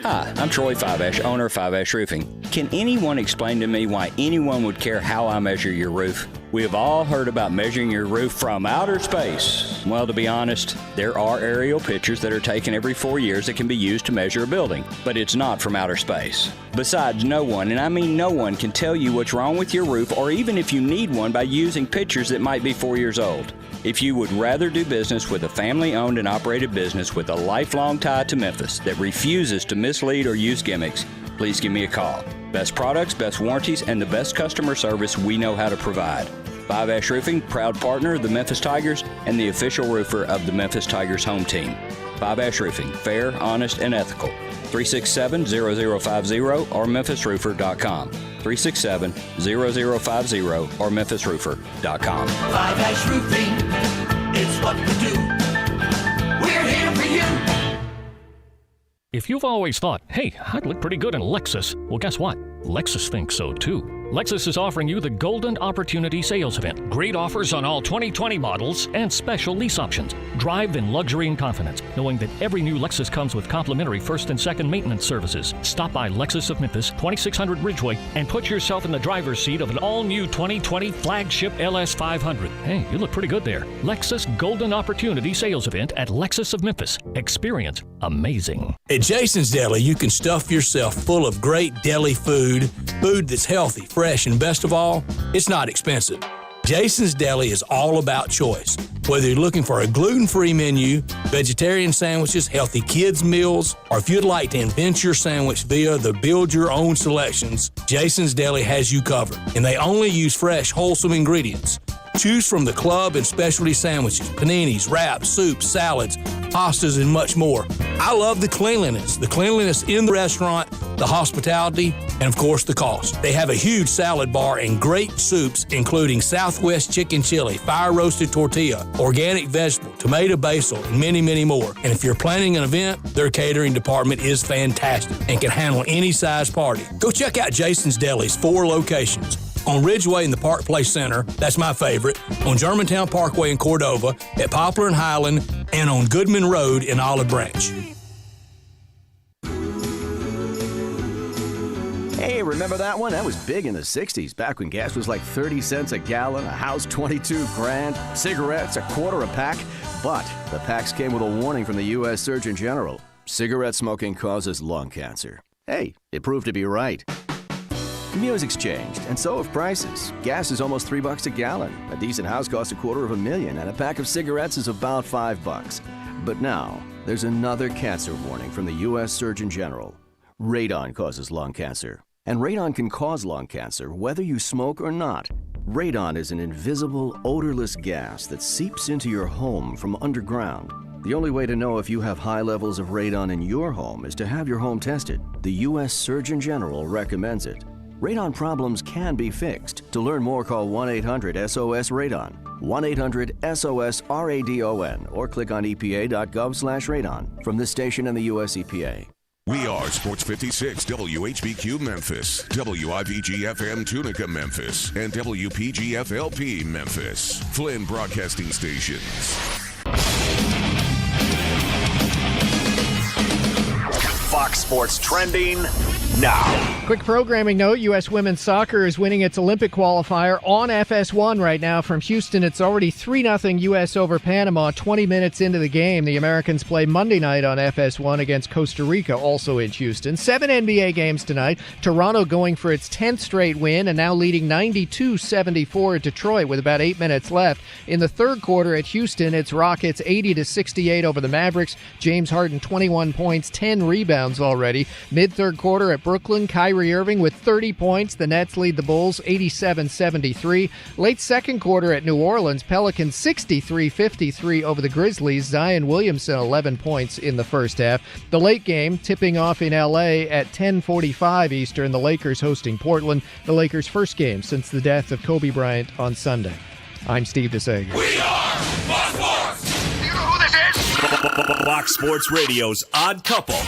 Hi, I'm Troy Fiveash, owner of Fiveash Roofing. Can anyone explain to me why anyone would care how I measure your roof? We have all heard about measuring your roof from outer space. Well, to be honest, there are aerial pictures that are taken every 4 years that can be used to measure a building, but it's not from outer space. Besides, no one, and I mean no one, can tell you what's wrong with your roof or even if you need one by using pictures that might be 4 years old. If you would rather do business with a family-owned and operated business with a lifelong tie to Memphis that refuses to mislead or use gimmicks, please give me a call. Best products, best warranties, and the best customer service we know how to provide. Fiveash Roofing, proud partner of the Memphis Tigers and the official roofer of the Memphis Tigers home team. Fiveash Roofing, fair, honest, and ethical. 367-0050 or memphisroofer.com. 367-0050 or memphisroofer.com. Fiveash Roofing, it's what we do. We're here for you. If you've always thought, hey, I'd look pretty good in Lexus, well, guess what? Lexus thinks so too. Lexus is offering you the Golden Opportunity Sales Event. Great offers on all 2020 models and special lease options. Drive in luxury and confidence, knowing that every new Lexus comes with complimentary first and second maintenance services. Stop by Lexus of Memphis, 2600 Ridgeway, and put yourself in the driver's seat of an all-new 2020 flagship LS500. Hey, you look pretty good there. Lexus Golden Opportunity Sales Event at Lexus of Memphis. Experience amazing. At Jason's Deli, you can stuff yourself full of great deli food that's healthy, fresh, and best of all, it's not expensive. Jason's Deli is all about choice. Whether you're looking for a gluten-free menu, vegetarian sandwiches, healthy kids' meals, or if you'd like to invent your sandwich via the build-your-own selections, Jason's Deli has you covered. And they only use fresh, wholesome ingredients. Choose from the club and specialty sandwiches, paninis, wraps, soups, salads, pastas, and much more. I love the cleanliness in the restaurant, the hospitality, and of course the cost. They have a huge salad bar and great soups, including Southwest chicken chili, fire roasted tortilla, organic vegetable, tomato basil, and many, many more. And if you're planning an event, their catering department is fantastic and can handle any size party. Go check out Jason's Deli's 4 locations. On Ridgeway in the Park Place Center, that's my favorite, on Germantown Parkway in Cordova, at Poplar and Highland, and on Goodman Road in Olive Branch. Hey, remember that one? That was big in the 60s, back when gas was like 30 cents a gallon, a house $22,000, cigarettes $1 a pack. But the packs came with a warning from the U.S. Surgeon General. Cigarette smoking causes lung cancer. Hey, it proved to be right. Music's changed, and so have prices. Gas is almost $3 a gallon. A decent house costs $250,000, and a pack of cigarettes is about $5. But now, there's another cancer warning from the U.S. Surgeon General. Radon causes lung cancer. And radon can cause lung cancer whether you smoke or not. Radon is an invisible, odorless gas that seeps into your home from underground. The only way to know if you have high levels of radon in your home is to have your home tested. The U.S. Surgeon General recommends it. Radon problems can be fixed. To learn more, call 1-800-SOS-RADON, 1-800-SOS-RADON, or click on epa.gov/radon from this station and the U.S. EPA. We are Sports 56, WHBQ Memphis, WIVG-FM Tunica Memphis, and WPG-FLP Memphis. Flynn Broadcasting Stations. Fox Sports Trending now. Quick programming note, U.S. women's soccer is winning its Olympic qualifier on FS1 right now from Houston. It's already 3-0 U.S. over Panama 20 minutes into the game. The Americans play Monday night on FS1 against Costa Rica, also in Houston. 7 NBA games tonight. Toronto going for its 10th straight win and now leading 92-74 at Detroit with about 8 minutes left. In the third quarter at Houston, it's Rockets 80-68 over the Mavericks. James Harden 21 points, 10 rebounds already. Mid-third quarter at Brooklyn, Kyrie Irving with 30 points. The Nets lead the Bulls 87-73. Late second quarter at New Orleans, Pelicans 63-53 over the Grizzlies. Zion Williamson 11 points in the first half. The late game tipping off in L.A. at 10:45 Eastern. The Lakers hosting Portland. The Lakers' first game since the death of Kobe Bryant on Sunday. I'm Steve DeSager. We are Fox Sports. You know who this is? Fox Sports Radio's Odd Couple.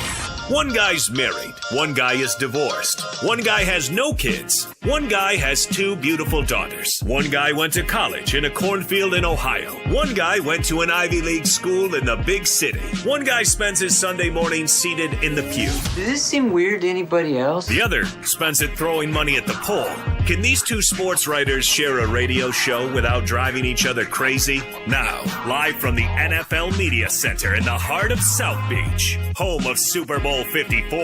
One guy's married, one guy is divorced, one guy has no kids, one guy has 2 beautiful daughters, one guy went to college in a cornfield in Ohio, one guy went to an Ivy League school in the big city, one guy spends his Sunday morning seated in the pew. Does this seem weird to anybody else? The other spends it throwing money at the pole. Can these 2 sports writers share a radio show without driving each other crazy? Now, live from the NFL Media Center in the heart of South Beach, home of Super Bowl 54.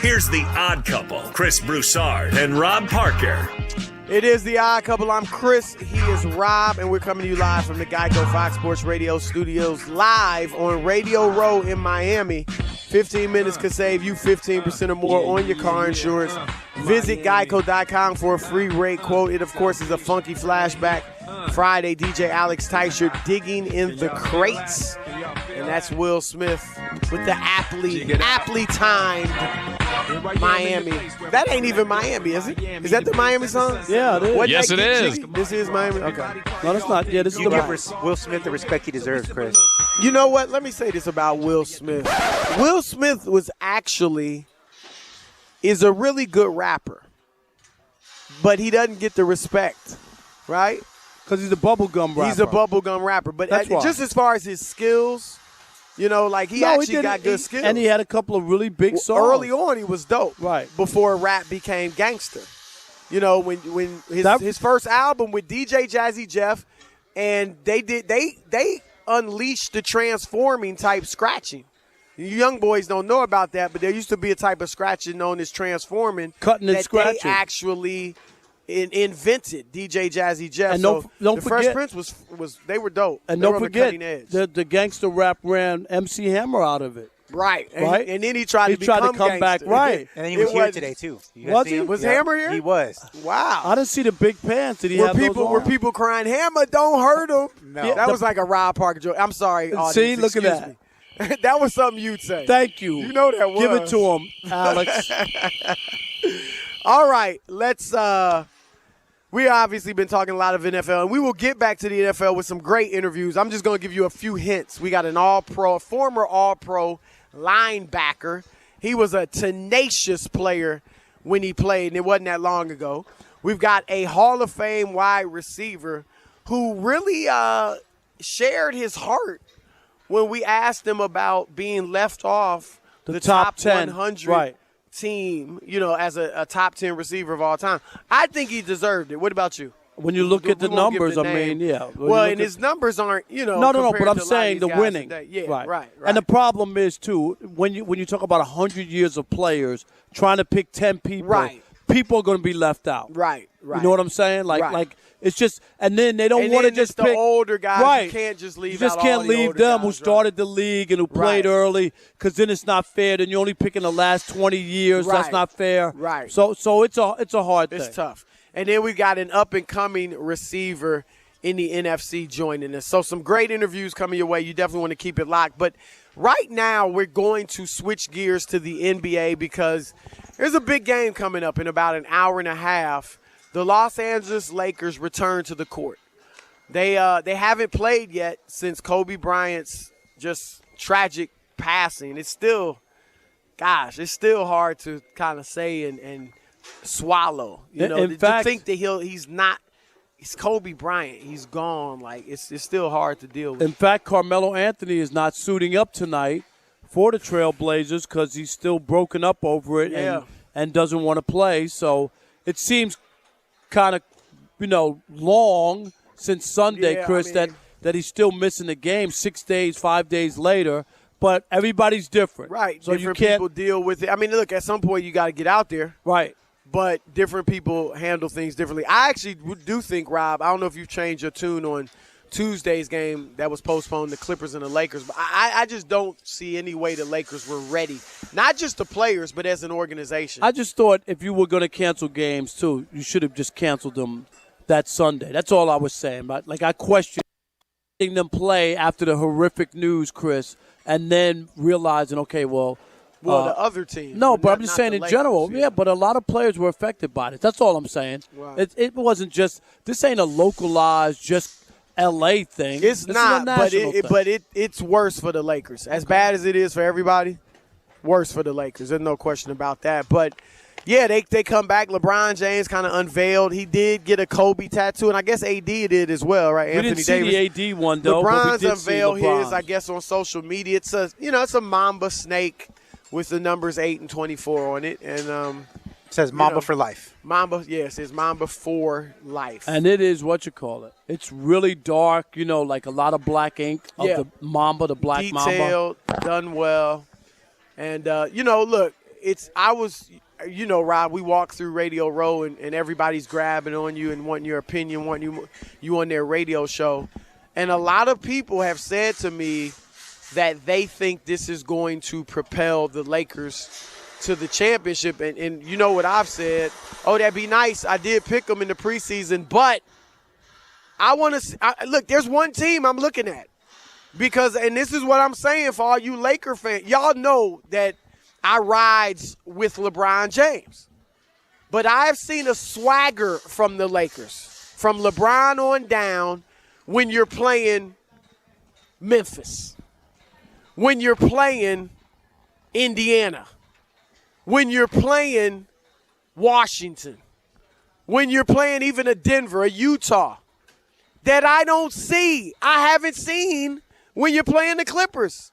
Here's the Odd Couple, Chris Broussard and Rob Parker. It is the Odd Couple. I'm Chris. He is Rob, and we're coming to you live from the Geico Fox Sports Radio studios, live on Radio Row in Miami. 15 minutes could save you 15% or more on your car insurance. Visit geico.com for a free rate quote. It, of course, is a funky flashback. Friday, DJ Alex Teicher digging in the crates. And that's Will Smith with the aptly timed Miami. That ain't even Miami, is it? Is that the Miami song? Yeah, it is. Yes, it is. This is Miami? Okay. No, that's not. Yeah, this is You the give Will Smith the respect he deserves, Chris. You know what? Let me say this about Will Smith. Will Smith is a really good rapper, but he doesn't get the respect, right? Because he's a bubblegum rapper. He's a bubblegum rapper. But just as far as his skills, you know, like he got good skills. And he had a couple of really big songs. Early on, he was dope. Right. Before rap became gangster. You know, when his first album with DJ Jazzy Jeff, and they unleashed the transforming type scratching. You young boys don't know about that, but there used to be a type of scratching known as transforming. Cutting and scratching. They actually invented DJ Jazzy Jeff. And don't the forget, Fresh Prince was they were dope. And they don't were forget, on the cutting edge. the gangster rap ran MC Hammer out of it. Right. Right. And then he tried to come gangster. back. Right. And then he was here today too. Was Hammer here? He was. Wow. I didn't see the big pants. Did he have those on? Were people crying, Hammer, don't hurt him? No. That was like a Rob Parker joke. I'm sorry, audience. See, look at that. That was something you'd say. Thank you. You know that was. Give it to him, Alex. All right, let's we obviously been talking a lot of NFL, and we will get back to the NFL with some great interviews. I'm just going to give you a few hints. We got an former all-pro linebacker. He was a tenacious player when he played, and it wasn't that long ago. We've got a Hall of Fame wide receiver who really shared his heart when we asked him about being left off the top 10 100 right. team, as a top 10 receiver of all time. I think he deserved it. What about you? When you look at the numbers, yeah. Well, and his numbers aren't, No, but I'm saying the winning. Yeah, right. And the problem is, too, when you talk about 100 years of players trying to pick 10 people, people are going to be left out. Right. You know what I'm saying? Like it's just, and then they don't want to just pick the older guys. Right. You can't just leave. You just out can't all the leave older them guys, who started the league and who played early, because then it's not fair. Then you're only picking the last 20 years. Right. That's not fair. Right. So it's a hard thing. It's tough. And then we got an up-and-coming receiver in the NFC joining us. So some great interviews coming your way. You definitely want to keep it locked. But right now we're going to switch gears to the NBA because there's a big game coming up in about an hour and a half. The Los Angeles Lakers return to the court. They haven't played yet since Kobe Bryant's just tragic passing. It's still hard to kind of say and swallow. In fact, to think that he's Kobe Bryant. He's gone. Like it's still hard to deal with. In fact, Carmelo Anthony is not suiting up tonight for the Trailblazers because he's still broken up over it and doesn't want to play. So it seems kind of, long since Sunday, Chris, that he's still missing the game 6 days, 5 days later. But everybody's different. Right. So different you can't people deal with it. I mean, look, at some point you got to get out there. Right. But different people handle things differently. I actually do think, Rob, I don't know if you've changed your tune on Tuesday's game that was postponed, the Clippers and the Lakers, but I just don't see any way the Lakers were ready. Not just the players, but as an organization. I just thought if you were going to cancel games, too, you should have just canceled them that Sunday. That's all I was saying. But, I questioned letting them play after the horrific news, Chris, and then realizing, okay, well, the other team. No, but I'm just saying in Lakers, general. Yeah, but a lot of players were affected by it. That's all I'm saying. Right. It wasn't just – this ain't a localized, just L.A. thing. It's not, but it's worse for the Lakers. As bad as it is for everybody, worse for the Lakers. There's no question about that. But, yeah, they come back. LeBron James kind of unveiled. He did get a Kobe tattoo, and I guess AD did as well, right? We Anthony Davis. didn't see the AD one, though, LeBron's but we did unveiled see LeBron's. his, I guess, on social media. It's a mamba snake with the numbers 8 and 24 on it. And it says Mamba for life. Mamba, it says Mamba for life. And it is what you call it. It's really dark, like a lot of black ink of the Mamba, the black Detailed, Mamba. Done well. And, look, Rob, we walk through Radio Row and everybody's grabbing on you and wanting your opinion, wanting you on their radio show. And a lot of people have said to me that they think this is going to propel the Lakers to the championship. And you know what I've said? Oh, that'd be nice. I did pick them in the preseason, but I want to look, there's one team I'm looking at. Because, and this is what I'm saying for all you Laker fans. Y'all know that I rides with LeBron James. But I have seen a swagger from the Lakers, from LeBron on down, when you're playing Memphis, when you're playing Indiana, when you're playing Washington, when you're playing even a Denver, a Utah, that I don't see. I haven't seen when you're playing the Clippers.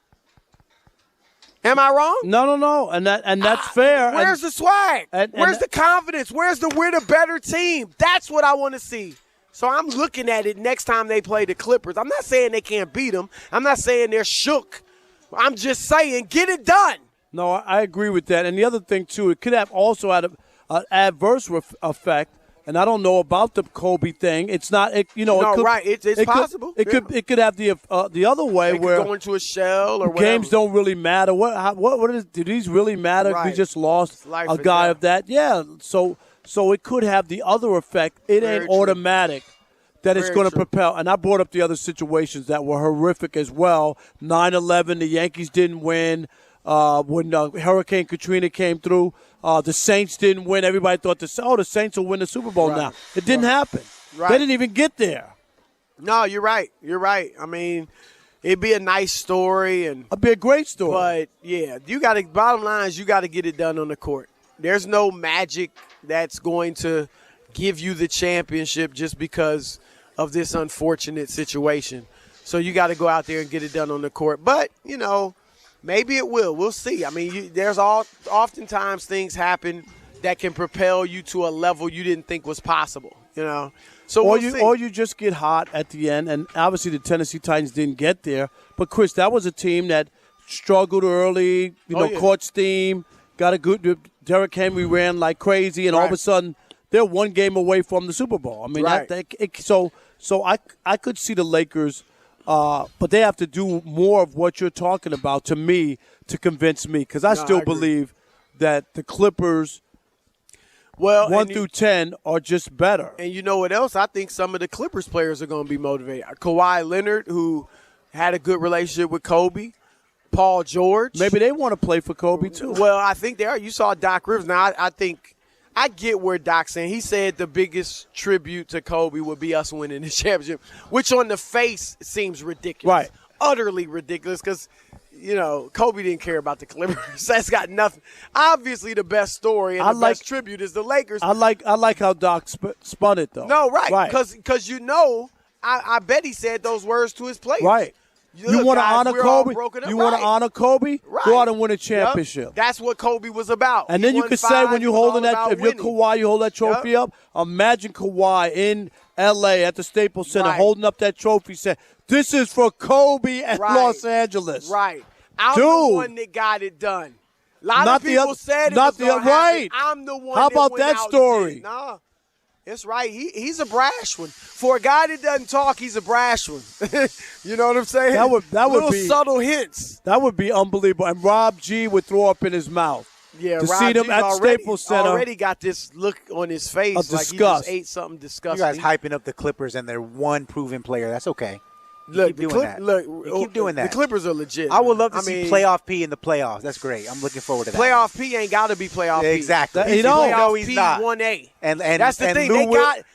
Am I wrong? No, and that's fair. Where's the swag? Where's the confidence? We're the better team? That's what I want to see. So I'm looking at it next time they play the Clippers. I'm not saying they can't beat them. I'm not saying they're shook. I'm just saying get it done. No, I agree with that. And the other thing, too, it could have also had an adverse effect. And I don't know about the Kobe thing. It's not, right? It's possible. It could have the other way they where could go into a shell or whatever. Games don't really matter. Do these really matter? Right. We just lost a guy of that. Yeah. So it could have the other effect. It ain't automatic that it's going to propel. And I brought up the other situations that were horrific as well. 9/11, the Yankees didn't win. When Hurricane Katrina came through, the Saints didn't win. Everybody thought the Saints will win the Super Bowl now. It didn't happen. Right. They didn't even get there. No, you're right. I mean, it'd be a nice story. It'd be a great story. But, yeah, bottom line is you got to get it done on the court. There's no magic that's going to give you the championship just because of this unfortunate situation. So you got to go out there and get it done on the court. But, Maybe it will. We'll see. I mean, there's oftentimes things happen that can propel you to a level you didn't think was possible, So we'll see. Or you just get hot at the end, and obviously the Tennessee Titans didn't get there. But, Chris, that was a team that struggled early, caught steam, got a good – Derrick Henry ran like crazy, and all of a sudden they're one game away from the Super Bowl. I mean, so I could see the Lakers but they have to do more of what you're talking about, to me, to convince me. Because I still believe that the Clippers – 1 through 10 are just better. And you know what else? I think some of the Clippers players are going to be motivated. Kawhi Leonard, who had a good relationship with Kobe. Paul George. Maybe they want to play for Kobe, too. Well, I think they are. You saw Doc Rivers. Now, I think I get where Doc's saying. He said the biggest tribute to Kobe would be us winning the championship, which on the face seems ridiculous. Right. Utterly ridiculous because – Kobe didn't care about the Clippers. That's got nothing. Obviously, the best story and best tribute is the Lakers. I like how Doc spun it, though. No, right. Because I bet he said those words to his players. Right. You want to honor Kobe? You want to honor Kobe? Right. Go out and win a championship. Yep. That's what Kobe was about. And then you could say when you're holding that, if you're Kawhi, you hold that trophy up. Imagine Kawhi in L.A. at the Staples Center holding up that trophy, saying, "This is for Kobe at Los Angeles." Right. I'm the one that got it done. A lot of people said it was going to happen. I'm the one How that about went that out story? And did. Nah, it's right. He's a brash one. For a guy that doesn't talk, he's a brash one. You know what I'm saying? That would Little be subtle hints. That would be unbelievable. And Rob G would throw up in his mouth. Yeah, to Rob see them G's at Staples Center. Already got this look on his face of like he disgust. just ate something disgusting. You guys hyping up the Clippers and their one proven player. That's okay. Look, keep doing that. You keep doing that. The Clippers are legit. I would love to see playoff P in the playoffs. That's great. I'm looking forward to that. Playoff P ain't got to be playoff P. Exactly. He's no, he's P not. 1A. And that's the thing. Lou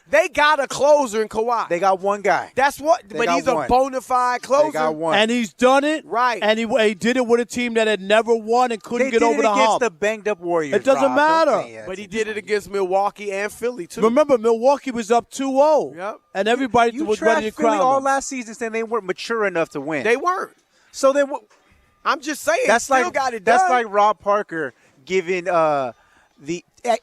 They got a closer in Kawhi. They got one guy. That's what. But he's a bona fide closer. They got one. And he's done it. Right. And he did it with a team that had never won and couldn't get over the hump. They did it against the banged-up Warriors. It doesn't matter. But he did it against Milwaukee and Philly, too. Remember, Milwaukee was up 2-0. Yep. And everybody was ready to crown Philly all them. last season saying they weren't mature enough to win. They weren't. So then I'm just saying, that's still like, got it done. That's like Rob Parker giving the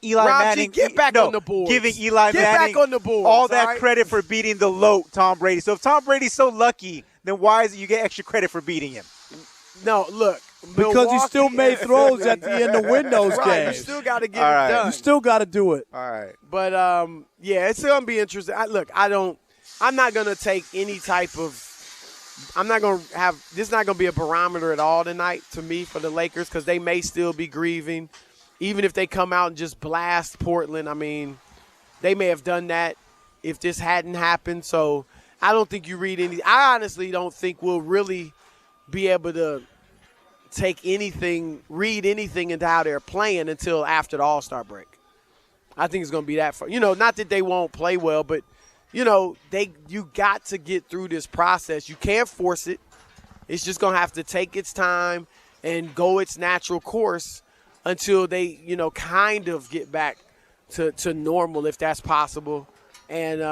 Eli Rob Manning. G, get back on the board. Giving Eli Manning back on the board. all that credit for beating the low Tom Brady. So if Tom Brady's so lucky, then why is it you get extra credit for beating him? No, look. Because Milwaukee, he still made throws at the end to win those games. You still got to get it done. You still got to do it. All right. But, it's going to be interesting. I'm not going to take any type of – I'm not going to have – this is not going to be a barometer at all tonight to me for the Lakers because they may still be grieving. Even if they come out and just blast Portland, I mean, they may have done that if this hadn't happened. So I don't think you read any – I honestly don't think we'll really be able to read anything into how they're playing until after the All-Star break. I think it's going to be that far. Not that they won't play well, but – you got to get through this process. You can't force it. It's just going to have to take its time and go its natural course until they, kind of get back to normal, if that's possible. And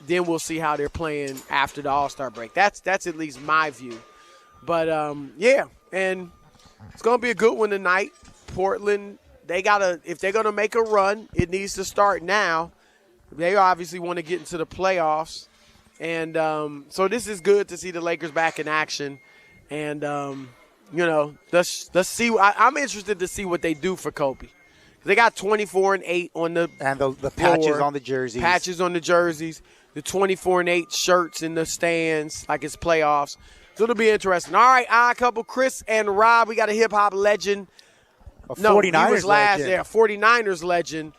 then we'll see how they're playing after the All-Star break. That's at least my view. But, and it's going to be a good one tonight. Portland, if they're going to make a run, it needs to start now. They obviously want to get into the playoffs. And so this is good to see the Lakers back in action. And, let's see. I'm interested to see what they do for Kobe. They got 24-8 on the patches on the jerseys. Patches on the jerseys. The 24-8 shirts in the stands like it's playoffs. So it'll be interesting. All right, couple, Chris and Rob. We got a hip-hop legend. A 49ers he was last legend. there. 49ers legend.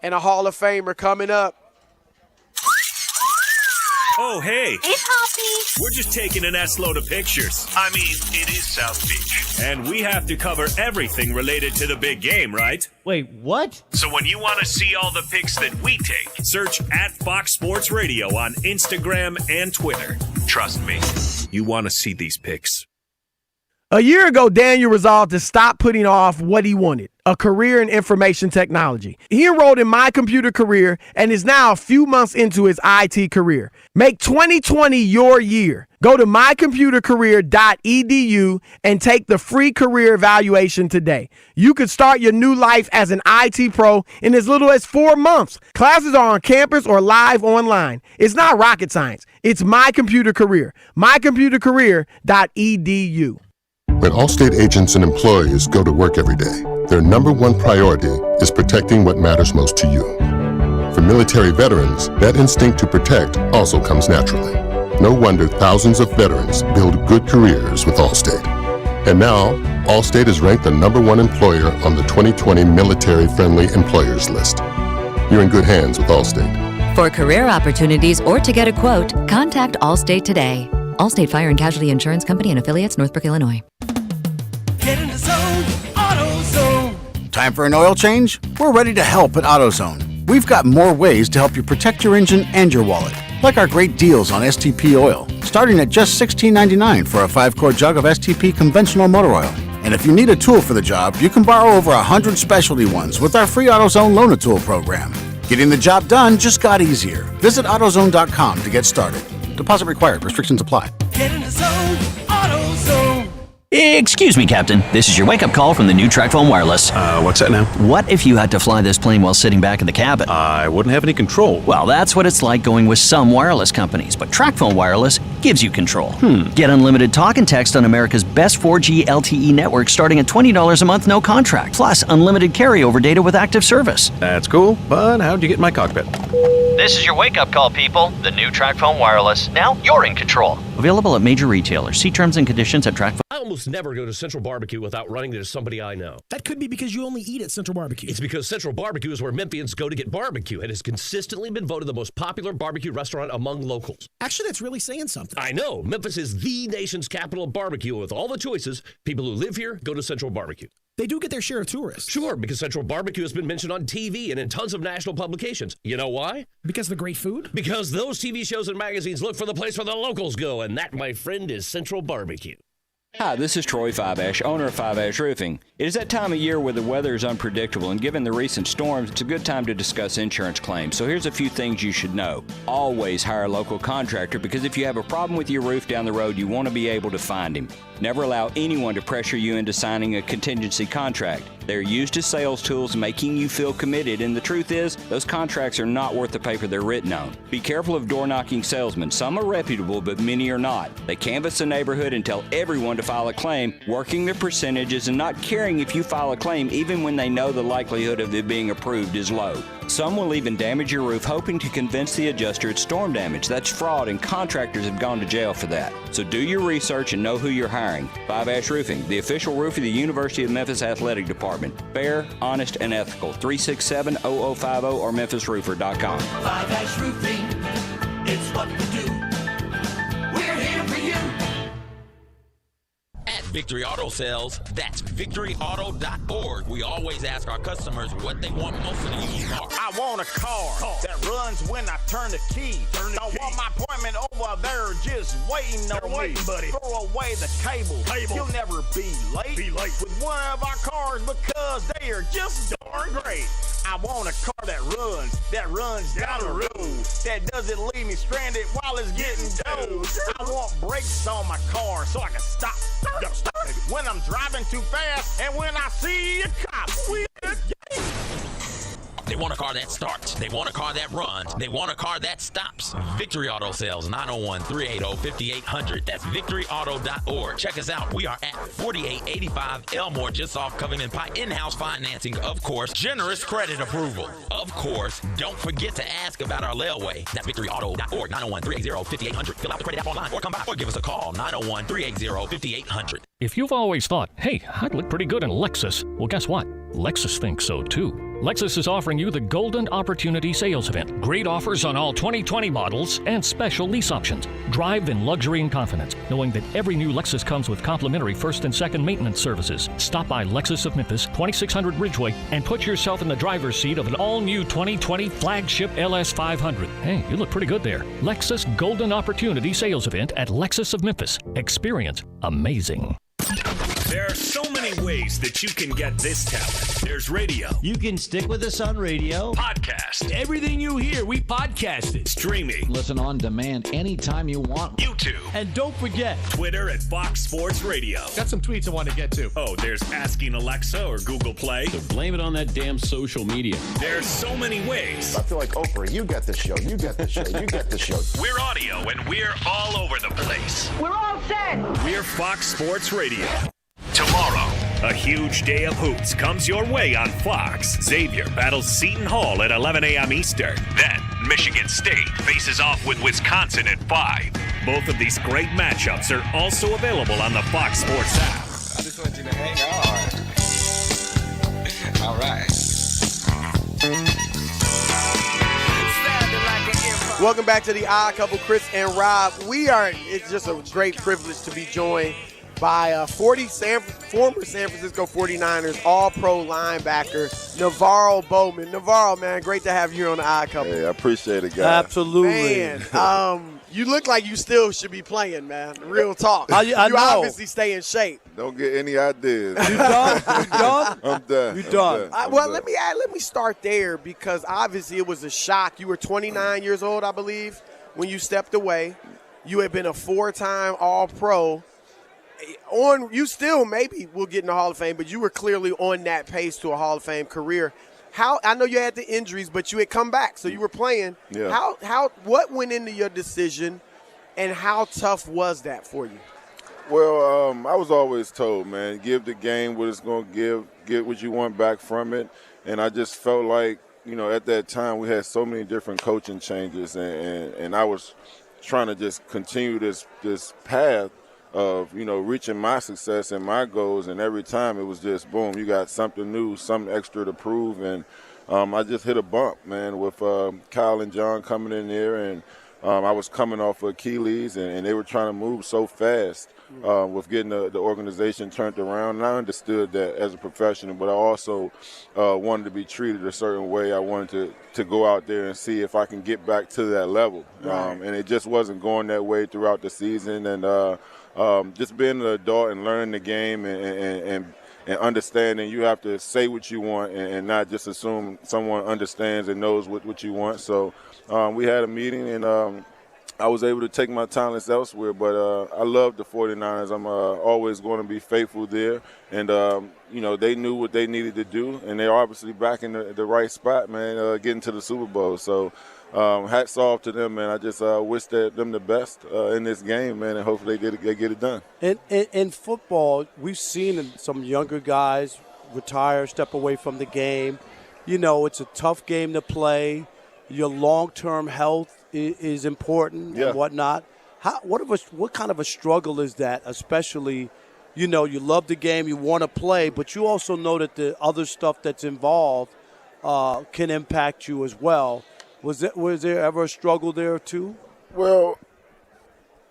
And a Hall of Famer coming up. Oh, hey. It's Hoppy. We're just taking an S-load of pictures. I mean, it is South Beach. And we have to cover everything related to the big game, right? Wait, what? So when you want to see all the pics that we take, search at Fox Sports Radio on Instagram and Twitter. Trust me, you want to see these pics. A year ago, Daniel resolved to stop putting off what he wanted, a career in information technology. He enrolled in My Computer Career and is now a few months into his IT career. Make 2020 your year. Go to mycomputercareer.edu and take the free career evaluation today. You could start your new life as an IT pro in as little as 4 months. Classes are on campus or live online. It's not rocket science. It's My Computer Career. mycomputercareer.edu. When Allstate agents and employees go to work every day, their number one priority is protecting what matters most to you. For military veterans, that instinct to protect also comes naturally. No wonder thousands of veterans build good careers with Allstate. And now, Allstate is ranked the number one employer on the 2020 Military-Friendly Employers list. You're in good hands with Allstate. For career opportunities or to get a quote, contact Allstate today. Allstate Fire and Casualty Insurance Company and affiliates, Northbrook, Illinois. Get in the zone, AutoZone. Time for an oil change? We're ready to help at AutoZone. We've got more ways to help you protect your engine and your wallet, like our great deals on STP oil, starting at just $16.99 for a 5-quart jug of STP conventional motor oil. And if you need a tool for the job, you can borrow over 100 specialty ones with our free AutoZone Loan-A-Tool program. Getting the job done just got easier. Visit AutoZone.com to get started. Deposit required. Restrictions apply. Get in the zone, AutoZone. Excuse me, Captain. This is your wake-up call from the new TracFone Wireless. What's that now? What if you had to fly this plane while sitting back in the cabin? I wouldn't have any control. Well, that's what it's like going with some wireless companies, but TracFone Wireless gives you control. Get unlimited talk and text on America's best 4G LTE network starting at $20 a month, no contract, plus unlimited carryover data with active service. That's cool, but how'd you get in my cockpit? This is your wake-up call, people. The new TracFone Wireless. Now you're in control. Available at major retailers. See terms and conditions at TracFone. I almost never go to Central Barbecue without running into somebody I know. That could be because you only eat at Central Barbecue. It's because Central Barbecue is where Memphians go to get barbecue and has consistently been voted the most popular barbecue restaurant among locals. Actually, that's really saying something. I know. Memphis is the nation's capital of barbecue. With all the choices, people who live here go to Central Barbecue. They do get their share of tourists. Sure, because Central Barbecue has been mentioned on TV and in tons of national publications. You know why? Because of the great food? Because those TV shows and magazines look for the place where the locals go, and that, my friend, is Central Barbecue. Hi, this is Troy 5 owner of 5 Roofing. It is that time of year where the weather is unpredictable, and given the recent storms, it's a good time to discuss insurance claims. So here's a few things you should know. Always hire a local contractor, because if you have a problem with your roof down the road, you want to be able to find him. Never allow anyone to pressure you into signing a contingency contract. They're used as sales tools, making you feel committed, and the truth is, those contracts are not worth the paper they're written on. Be careful of door-knocking salesmen. Some are reputable, but many are not. They canvass the neighborhood and tell everyone to file a claim, working their percentages and not caring if you file a claim even when they know the likelihood of it being approved is low. Some will even damage your roof hoping to convince the adjuster it's storm damage. That's fraud, and contractors have gone to jail for that. So do your research and know who you're hiring. 5 Roofing, the official roof of the University of Memphis Athletic Department. Fair, honest, and ethical. 367-0050 or memphisroofer.com. 5 Roofing, it's what we do. We're here for you. At Victory Auto Sales, that's victoryauto.org. We always ask our customers what they want most in a used car. I want a car that runs when I turn the key. Don't want my appointment over there just waiting on me. Buddy. Throw away the cable. You'll never be late. With one of our cars because they are just darn great. I want a car that runs down the road, that doesn't leave me stranded while it's getting towed. I want brakes on my car so I can stop when I'm driving too fast and when I see a cop. They want a car that starts. They want a car that runs. They want a car that stops. Victory Auto Sales, 901-380-5800. That's victoryauto.org. Check us out. We are at 4885 Elmore, just off Covington Pike. In-house financing, of course. Generous credit approval. Of course, don't forget to ask about our layaway. That's victoryauto.org, 901-380-5800. Fill out the credit app online or come by or give us a call, 901-380-5800. If you've always thought, hey, I'd look pretty good in Lexus, well, guess what? Lexus thinks so too. Lexus is offering you the Golden Opportunity Sales Event. Great offers on all 2020 models and special lease options. Drive in luxury and confidence, knowing that every new Lexus comes with complimentary first and second maintenance services. Stop by Lexus of Memphis, 2600 Ridgeway, and put yourself in the driver's seat of an all-new 2020 flagship LS500. Hey, you look pretty good there. Lexus Golden Opportunity Sales Event at Lexus of Memphis. Experience amazing. There are so many ways that you can get this talent. There's radio. You can stick with us on radio. Podcast. Everything you hear, we podcast it. Streaming. Listen on demand anytime you want. YouTube. And don't forget, Twitter at Fox Sports Radio. Got some tweets I want to get to. Oh, there's Asking Alexa or Google Play. so blame it on that damn social media. There's so many ways. I feel like Oprah. You get the show. You get the show. You get the show. We're audio and we're all over the place. We're all set. We're Fox Sports Radio. Tomorrow, a huge day of hoops comes your way on Fox. Xavier battles Seton Hall at 11 a.m. Eastern. Then, Michigan State faces off with Wisconsin at 5. Both of these great matchups are also available on the Fox Sports app. I just want you to hang on. All right. Welcome back to the Odd Couple, Chris and Rob. It's just a great privilege to be joined by former San Francisco 49ers All-Pro linebacker Navarro Bowman. Navarro, man, great to have you here on the Odd Couple. Hey, I appreciate it, guys. Absolutely. Man, you look like you still should be playing, man. Real talk. I you know. obviously stay in shape. Don't get any ideas. You done? You done? I'm done. You done? Let me start there because obviously it was a shock. You were 29 years old, I believe, when you stepped away. You had been a 4-time All-Pro. You still maybe will get in the Hall of Fame, but you were clearly on that pace to a Hall of Fame career. I know you had the injuries, but you had come back, so you were playing. Yeah. What went into your decision, and how tough was that for you? Well, I was always told, man, give the game what it's going to give, get what you want back from it. And I just felt like, at that time we had so many different coaching changes, and I was trying to just continue this path of, reaching my success and my goals. And every time it was just, boom, you got something new, something extra to prove. And I just hit a bump, man, with Kyle and John coming in there. And I was coming off of Achilles, and they were trying to move so fast with getting the organization turned around. And I understood that as a professional, but I also wanted to be treated a certain way. I wanted to go out there and see if I can get back to that level. Right. And it just wasn't going that way throughout the season. And just being an adult and learning the game and understanding you have to say what you want and not just assume someone understands and knows what you want. So we had a meeting, and I was able to take my talents elsewhere. But I love the 49ers. I'm always going to be faithful there. And, they knew what they needed to do, and they're obviously back in the right spot, man, getting to the Super Bowl. So hats off to them, man. I just wish them the best in this game, man, and hopefully they get it done. In football, we've seen some younger guys retire, step away from the game. It's a tough game to play. Your long-term health is important and whatnot. What kind of a struggle is that, especially, you love the game, you want to play, but you also know that the other stuff that's involved can impact you as well. Was there ever a struggle there too? Well,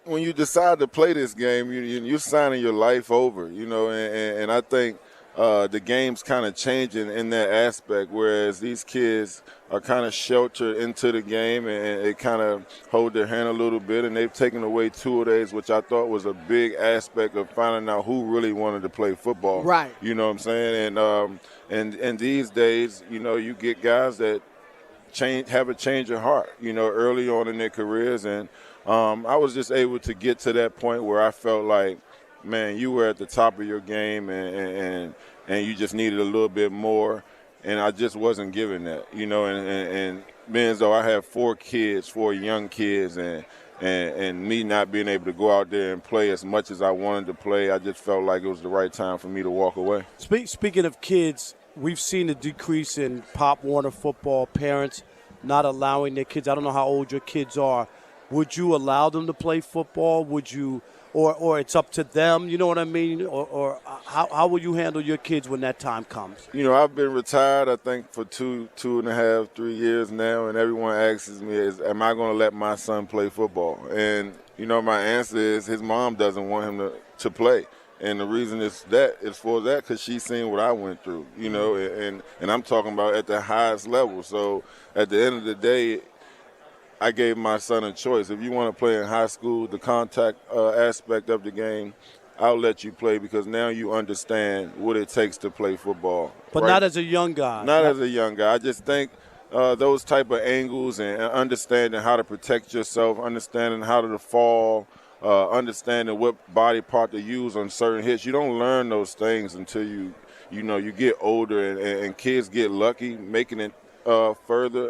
when you decide to play this game, you're signing your life over, and I think the game's kind of changing in that aspect, whereas these kids are kind of sheltered into the game and they kind of hold their hand a little bit, and they've taken away 2 days, which I thought was a big aspect of finding out who really wanted to play football. Right. You know what I'm saying? And these days, you get guys that have a change of heart, early on in their careers. And I was just able to get to that point where I felt like, man, you were at the top of your game and you just needed a little bit more. And I just wasn't given that, and being as though I have 4 young kids, and me not being able to go out there and play as much as I wanted to play, I just felt like it was the right time for me to walk away. Speaking of kids, we've seen a decrease in Pop Warner football, parents not allowing their kids. I don't know how old your kids are. Would you allow them to play football? Would you, or it's up to them, you know what I mean? Or how will you handle your kids when that time comes? I've been retired, I think, for 2.5, 3 years now, and everyone asks me, am I going to let my son play football? And, my answer is his mom doesn't want him to play. And the reason is because she's seen what I went through, and I'm talking about at the highest level. So at the end of the day, I gave my son a choice. If you want to play in high school, the contact aspect of the game, I'll let you play because now you understand what it takes to play football. But not as a young guy. Not as a young guy. I just think those type of angles and understanding how to protect yourself, understanding how to fall, understanding what body part to use on certain hits. You don't learn those things until you get older, and kids get lucky making it further,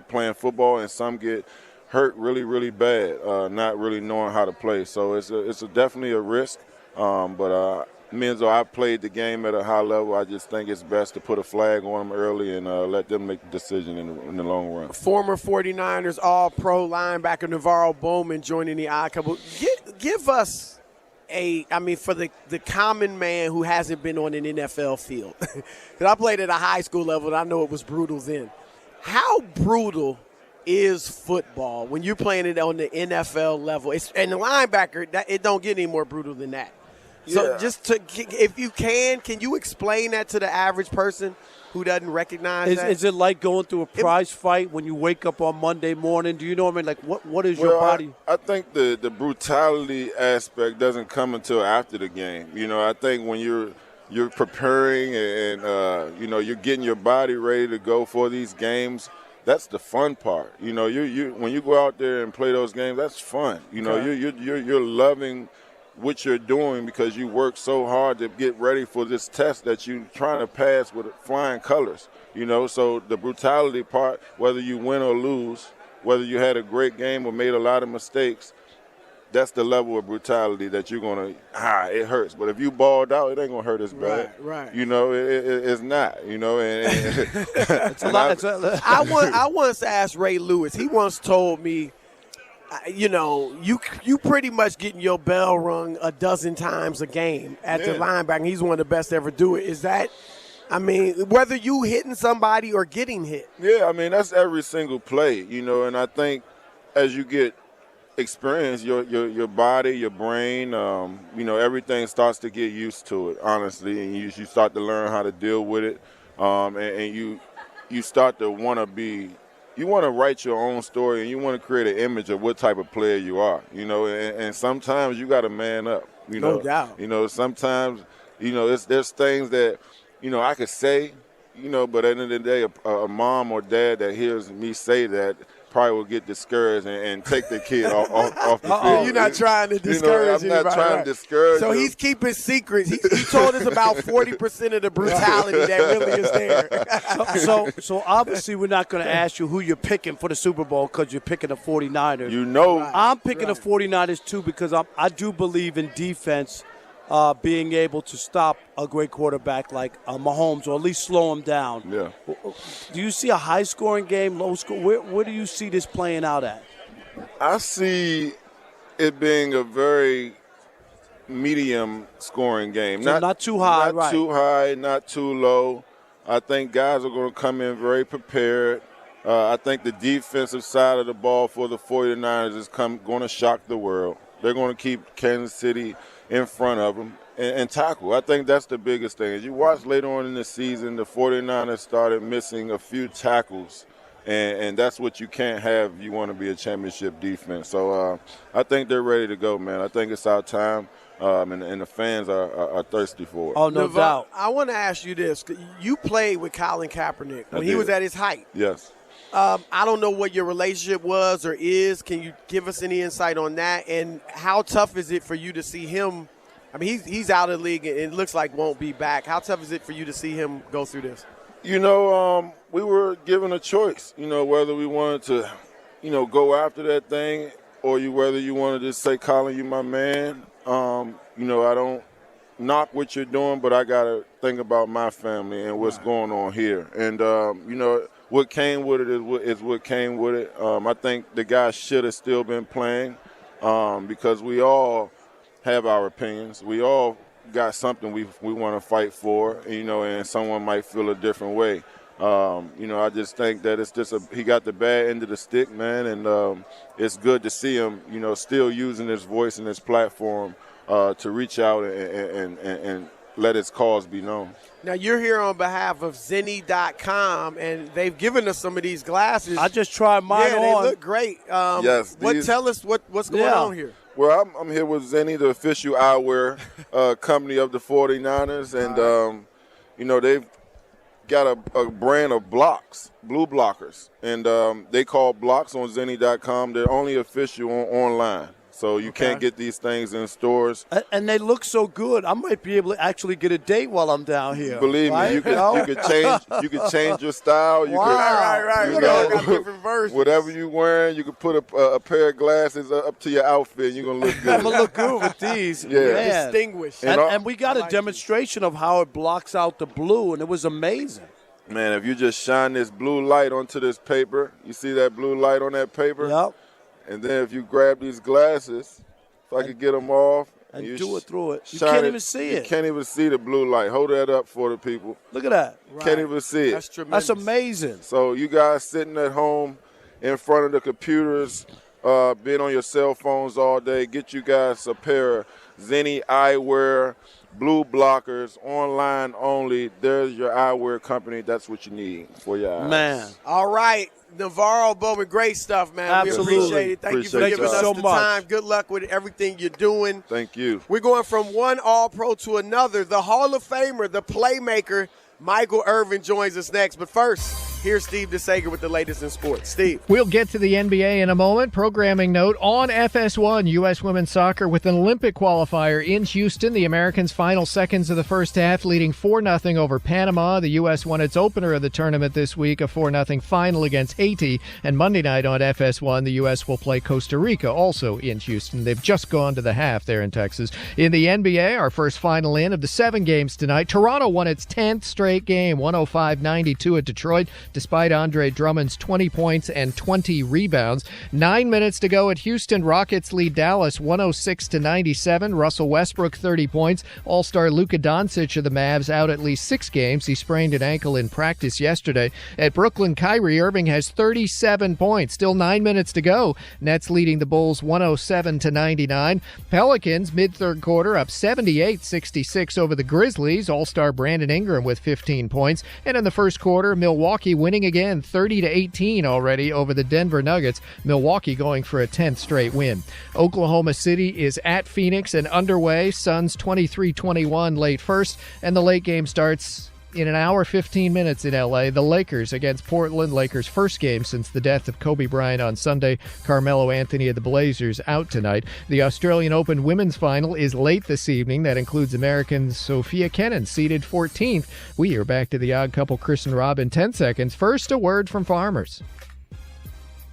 playing football, and some get hurt really, really bad, not really knowing how to play. So it's definitely a risk. But as though I played the game at a high level, I just think it's best to put a flag on them early and let them make the decision in the long run. Former 49ers All-Pro linebacker Navarro Bowman joining the Odd Couple. Give us for the common man who hasn't been on an NFL field. Because I played at a high school level, and I know it was brutal then. How brutal is football when you're playing it on the NFL level? And the linebacker, it don't get any more brutal than that. So if you can you explain that to the average person who doesn't recognize that? Is it like going through a prize fight when you wake up on Monday morning? Do you know what I mean? Like, what is your body? I think the brutality aspect doesn't come until after the game. I think when you're preparing and you're getting your body ready to go for these games, that's the fun part. You when you go out there and play those games, that's fun. You're loving what you're doing because you work so hard to get ready for this test that you're trying to pass with flying colors. So the brutality part, whether you win or lose, whether you had a great game or made a lot of mistakes, that's the level of brutality that you're going to, it hurts. But if you balled out, it ain't going to hurt as bad. Right. It's not, and it's a lot. I once asked Ray Lewis. He once told me, you pretty much getting your bell rung a dozen times a game at the linebacker. He's one of the best to ever do it. Is that, whether you hitting somebody or getting hit? Yeah, that's every single play, and I think as you get experience, your body, your brain, everything starts to get used to it, honestly, and you start to learn how to deal with it, and you start to want to write your own story, and you want to create an image of what type of player you are, and sometimes you got to man up, No doubt. Sometimes, there's things that, I could say, but at the end of the day, a mom or dad that hears me say that probably will get discouraged and take the kid off the field. You're not trying to discourage I'm not trying to discourage So him. he's keeping secrets. He told us about 40% of the brutality that really is there. So obviously we're not going to ask you who you're picking for the Super Bowl because you're picking the 49ers. I'm picking the 49ers too because I do believe in defense being able to stop a great quarterback like Mahomes, or at least slow him down. Yeah. Do you see a high-scoring game, low score? Where do you see this playing out at? I see it being a very medium-scoring game. So not too high, not too high, not too low. I think guys are going to come in very prepared. I think the defensive side of the ball for the 49ers is going to shock the world. They're going to keep Kansas City in front of them and tackle. I think that's the biggest thing. As you watch later on in the season, the 49ers started missing a few tackles, and that's what you can't have if you want to be a championship defense. So I think they're ready to go, man. I think it's our time, and the fans are thirsty for it. Oh, no doubt. I want to ask you this. You played with Colin Kaepernick when he was at his height. Yes. I don't know what your relationship was or is. Can you give us any insight on that? And how tough is it for you to see him? He's out of the league and it looks like won't be back. How tough is it for you to see him go through this? We were given a choice, whether we wanted to, go after that thing or whether you wanted to say, Colin, you my man. I don't knock what you're doing, but I got to think about my family and what's going on here. And, what came with it is what came with it. I think the guy should have still been playing because we all have our opinions. We all got something we want to fight for, and someone might feel a different way. I just think that it's just he got the bad end of the stick, man, and it's good to see him, still using his voice and his platform to reach out and let its cause be known. Now, you're here on behalf of Zenny.com, and they've given us some of these glasses. I just tried mine yeah, on. they look great. Yes. Tell us what's going on here. Well, I'm here with Zenny, the official eyewear company of the 49ers, and, they've got a brand of blocks, blue blockers, and they call blocks on Zenny.com. They're only official online. So you can't get these things in stores. And they look so good. I might be able to actually get a date while I'm down here. Believe me, you could change your style. You Right. You got different versions. Whatever you're wearing, you could put a pair of glasses up to your outfit, and you're gonna look good. I'm gonna look good with these. Yeah. Distinguished. And we got a demonstration of how it blocks out the blue, and it was amazing. Man, if you just shine this blue light onto this paper, you see that blue light on that paper? Yep. And then if you grab these glasses, if I could get them off. And do it through it. You shine can't even see it. You can't even see the blue light. Hold that up for the people. Look at that. Can't even see it. That's tremendous. That's amazing. So you guys sitting at home in front of the computers, being on your cell phones all day, get you guys a pair of Zenny eyewear, blue blockers, online only. There's your eyewear company. That's what you need for your eyes. Man. All right. Navarro Bowman, great stuff, man. Absolutely. We appreciate it. Thank you for giving us so the much. time. Good luck with everything you're doing. Thank you. We're going from one All-Pro to another. The Hall of Famer, the playmaker, Michael Irvin joins us next. But first, here's Steve DeSager with the latest in sports. Steve. We'll get to the NBA in a moment. Programming note on FS1, U.S. women's soccer with an Olympic qualifier in Houston. The Americans' final seconds of the first half leading 4-0 over Panama. The U.S. won its opener of the tournament this week, a 4-0 final against Haiti. And Monday night on FS1, the U.S. will play Costa Rica, also in Houston. They've just gone to the half there in Texas. In the NBA, our first final in of the 7 games tonight, Toronto won its 10th straight game, 105-92 at Detroit, despite Andre Drummond's 20 points and 20 rebounds. 9 minutes to go at Houston. Rockets lead Dallas 106-97. Russell Westbrook 30 points. All-star Luka Doncic of the Mavs out at least 6 games. He sprained an ankle in practice yesterday. At Brooklyn, Kyrie Irving has 37 points. Still 9 minutes to go. Nets leading the Bulls 107-99. Pelicans mid-third quarter up 78-66 over the Grizzlies. All-star Brandon Ingram with 15 points. And in the first quarter, Milwaukee winning again 30-18 already over the Denver Nuggets. Milwaukee going for a 10th straight win. Oklahoma City is at Phoenix and underway. Suns 23-21 late first, and the late game starts in an hour 15 minutes in LA. The Lakers against Portland. Lakers' first game since the death of Kobe Bryant on Sunday. Carmelo Anthony of the Blazers out tonight. The Australian Open women's final is late this evening. That includes American Sophia Kenin, seeded 14th. We are back to the Odd Couple, Chris and Rob, in 10 seconds. First, a word from farmers.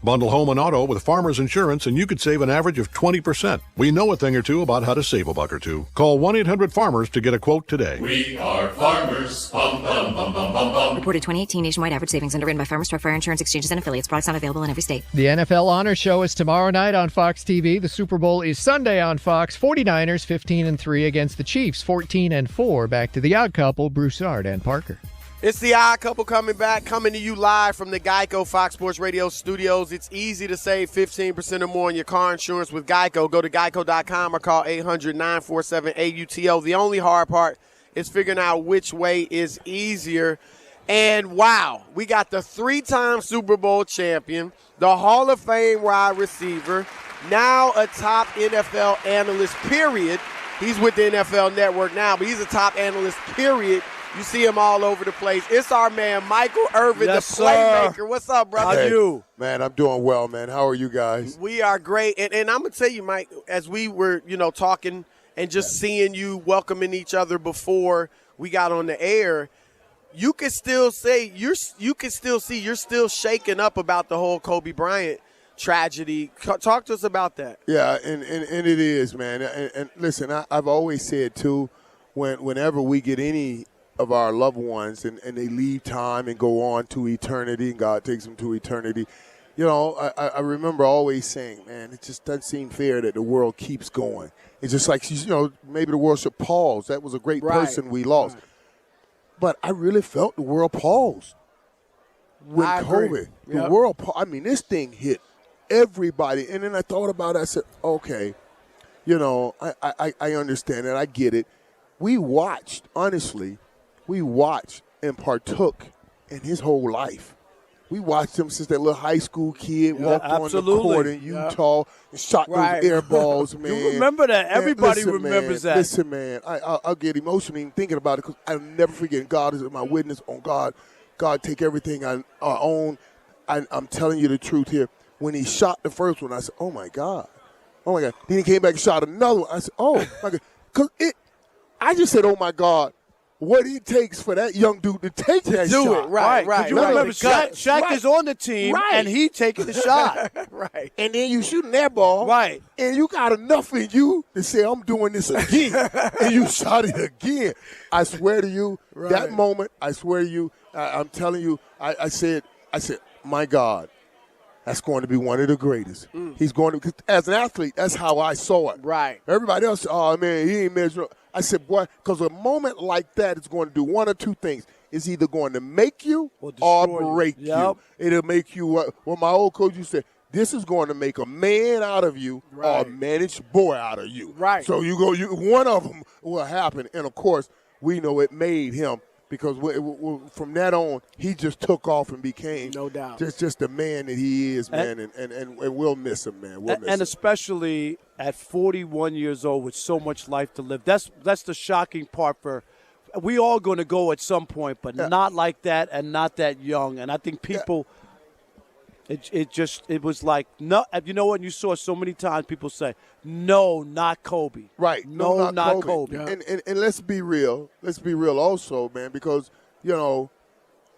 Bundle home and auto with Farmers Insurance and you could save an average of 20%. We know a thing or two about how to save a buck or two. Call 1-800-FARMERS to get a quote today. We are farmers. Bum, bum, bum, bum, bum, bum. Reported 2018 nationwide average savings underwritten by Farmers Truck Fire Insurance Exchanges and Affiliates. Products not available in every state. The NFL Honor Show is tomorrow night on Fox TV. The Super Bowl is Sunday on Fox. 49ers 15-3 against the Chiefs 14-4. Back to the Odd Couple, Broussard and Parker. It's the Odd Couple coming to you live from the Geico Fox Sports Radio studios. It's easy to save 15% or more on your car insurance with Geico. Go to geico.com or call 800-947-AUTO. The only hard part is figuring out which way is easier. And wow, we got the 3-time Super Bowl champion, the Hall of Fame wide receiver, now a top NFL analyst, period. He's with the NFL Network now, but he's a top analyst, period. You see him all over the place. It's our man, Michael Irvin, the playmaker. Sir. What's up, brother? How you? Man, I'm doing well, man. How are you guys? We are great. And I'm going to tell you, Mike, as we were, talking and just seeing you welcoming each other before we got on the air, you can still say you're still shaken up about the whole Kobe Bryant tragedy. Talk to us about that. Yeah, and it is, man. And listen, I've always said, too, whenever we get any of our loved ones and they leave time and go on to eternity and God takes them to eternity, I remember always saying, man, it just doesn't seem fair that the world keeps going. It's just like, maybe the world should pause. That was a great person we lost. Right. But I really felt the world paused with COVID. The world, this thing hit everybody. And then I thought about it. I said, okay, I understand it. I get it. we watched, honestly, and partook in his whole life. We watched him since that little high school kid walked on the court in Utah and shot those air balls, man. You remember that. Everybody remembers that. Listen, man, I'll get emotional even thinking about it because I'll never forget. God is my witness on God. God take everything I own. I'm telling you the truth here. When he shot the first one, I said, oh, my God. Oh, my God. Then he came back and shot another one. I said, oh, my God. Because I just said, oh, my God. What it takes for that young dude to take that shot. Do it, right. You remember Shaq is on the team, and he taking the shot. Right. And then you shooting that ball. Right. And you got enough in you to say, I'm doing this again. And you shot it again. I swear to you, that moment, I swear to you, I'm telling you, I said, my God, that's going to be one of the greatest. He's going to, as an athlete, that's how I saw it. Right. Everybody else, oh, man, he ain't measuring. I said, boy, because a moment like that is going to do one or two things. It's either going to make you or break you. It'll make you, well, my old coach used to say, this is going to make a man out of you or a managed boy out of you. Right. So one of them will happen. And, of course, we know it made him. Because from that on, he just took off and became just the man that he is, man, and we'll miss him, man. We'll miss him. Especially at 41 years old with so much life to live. That's the shocking part for we all going to go at some point, but not like that and not that young. And I think people it was like, no, you know what? You saw so many times people say, no, not Kobe. Right. No, not Kobe. And let's be real. Let's be real also, man, because,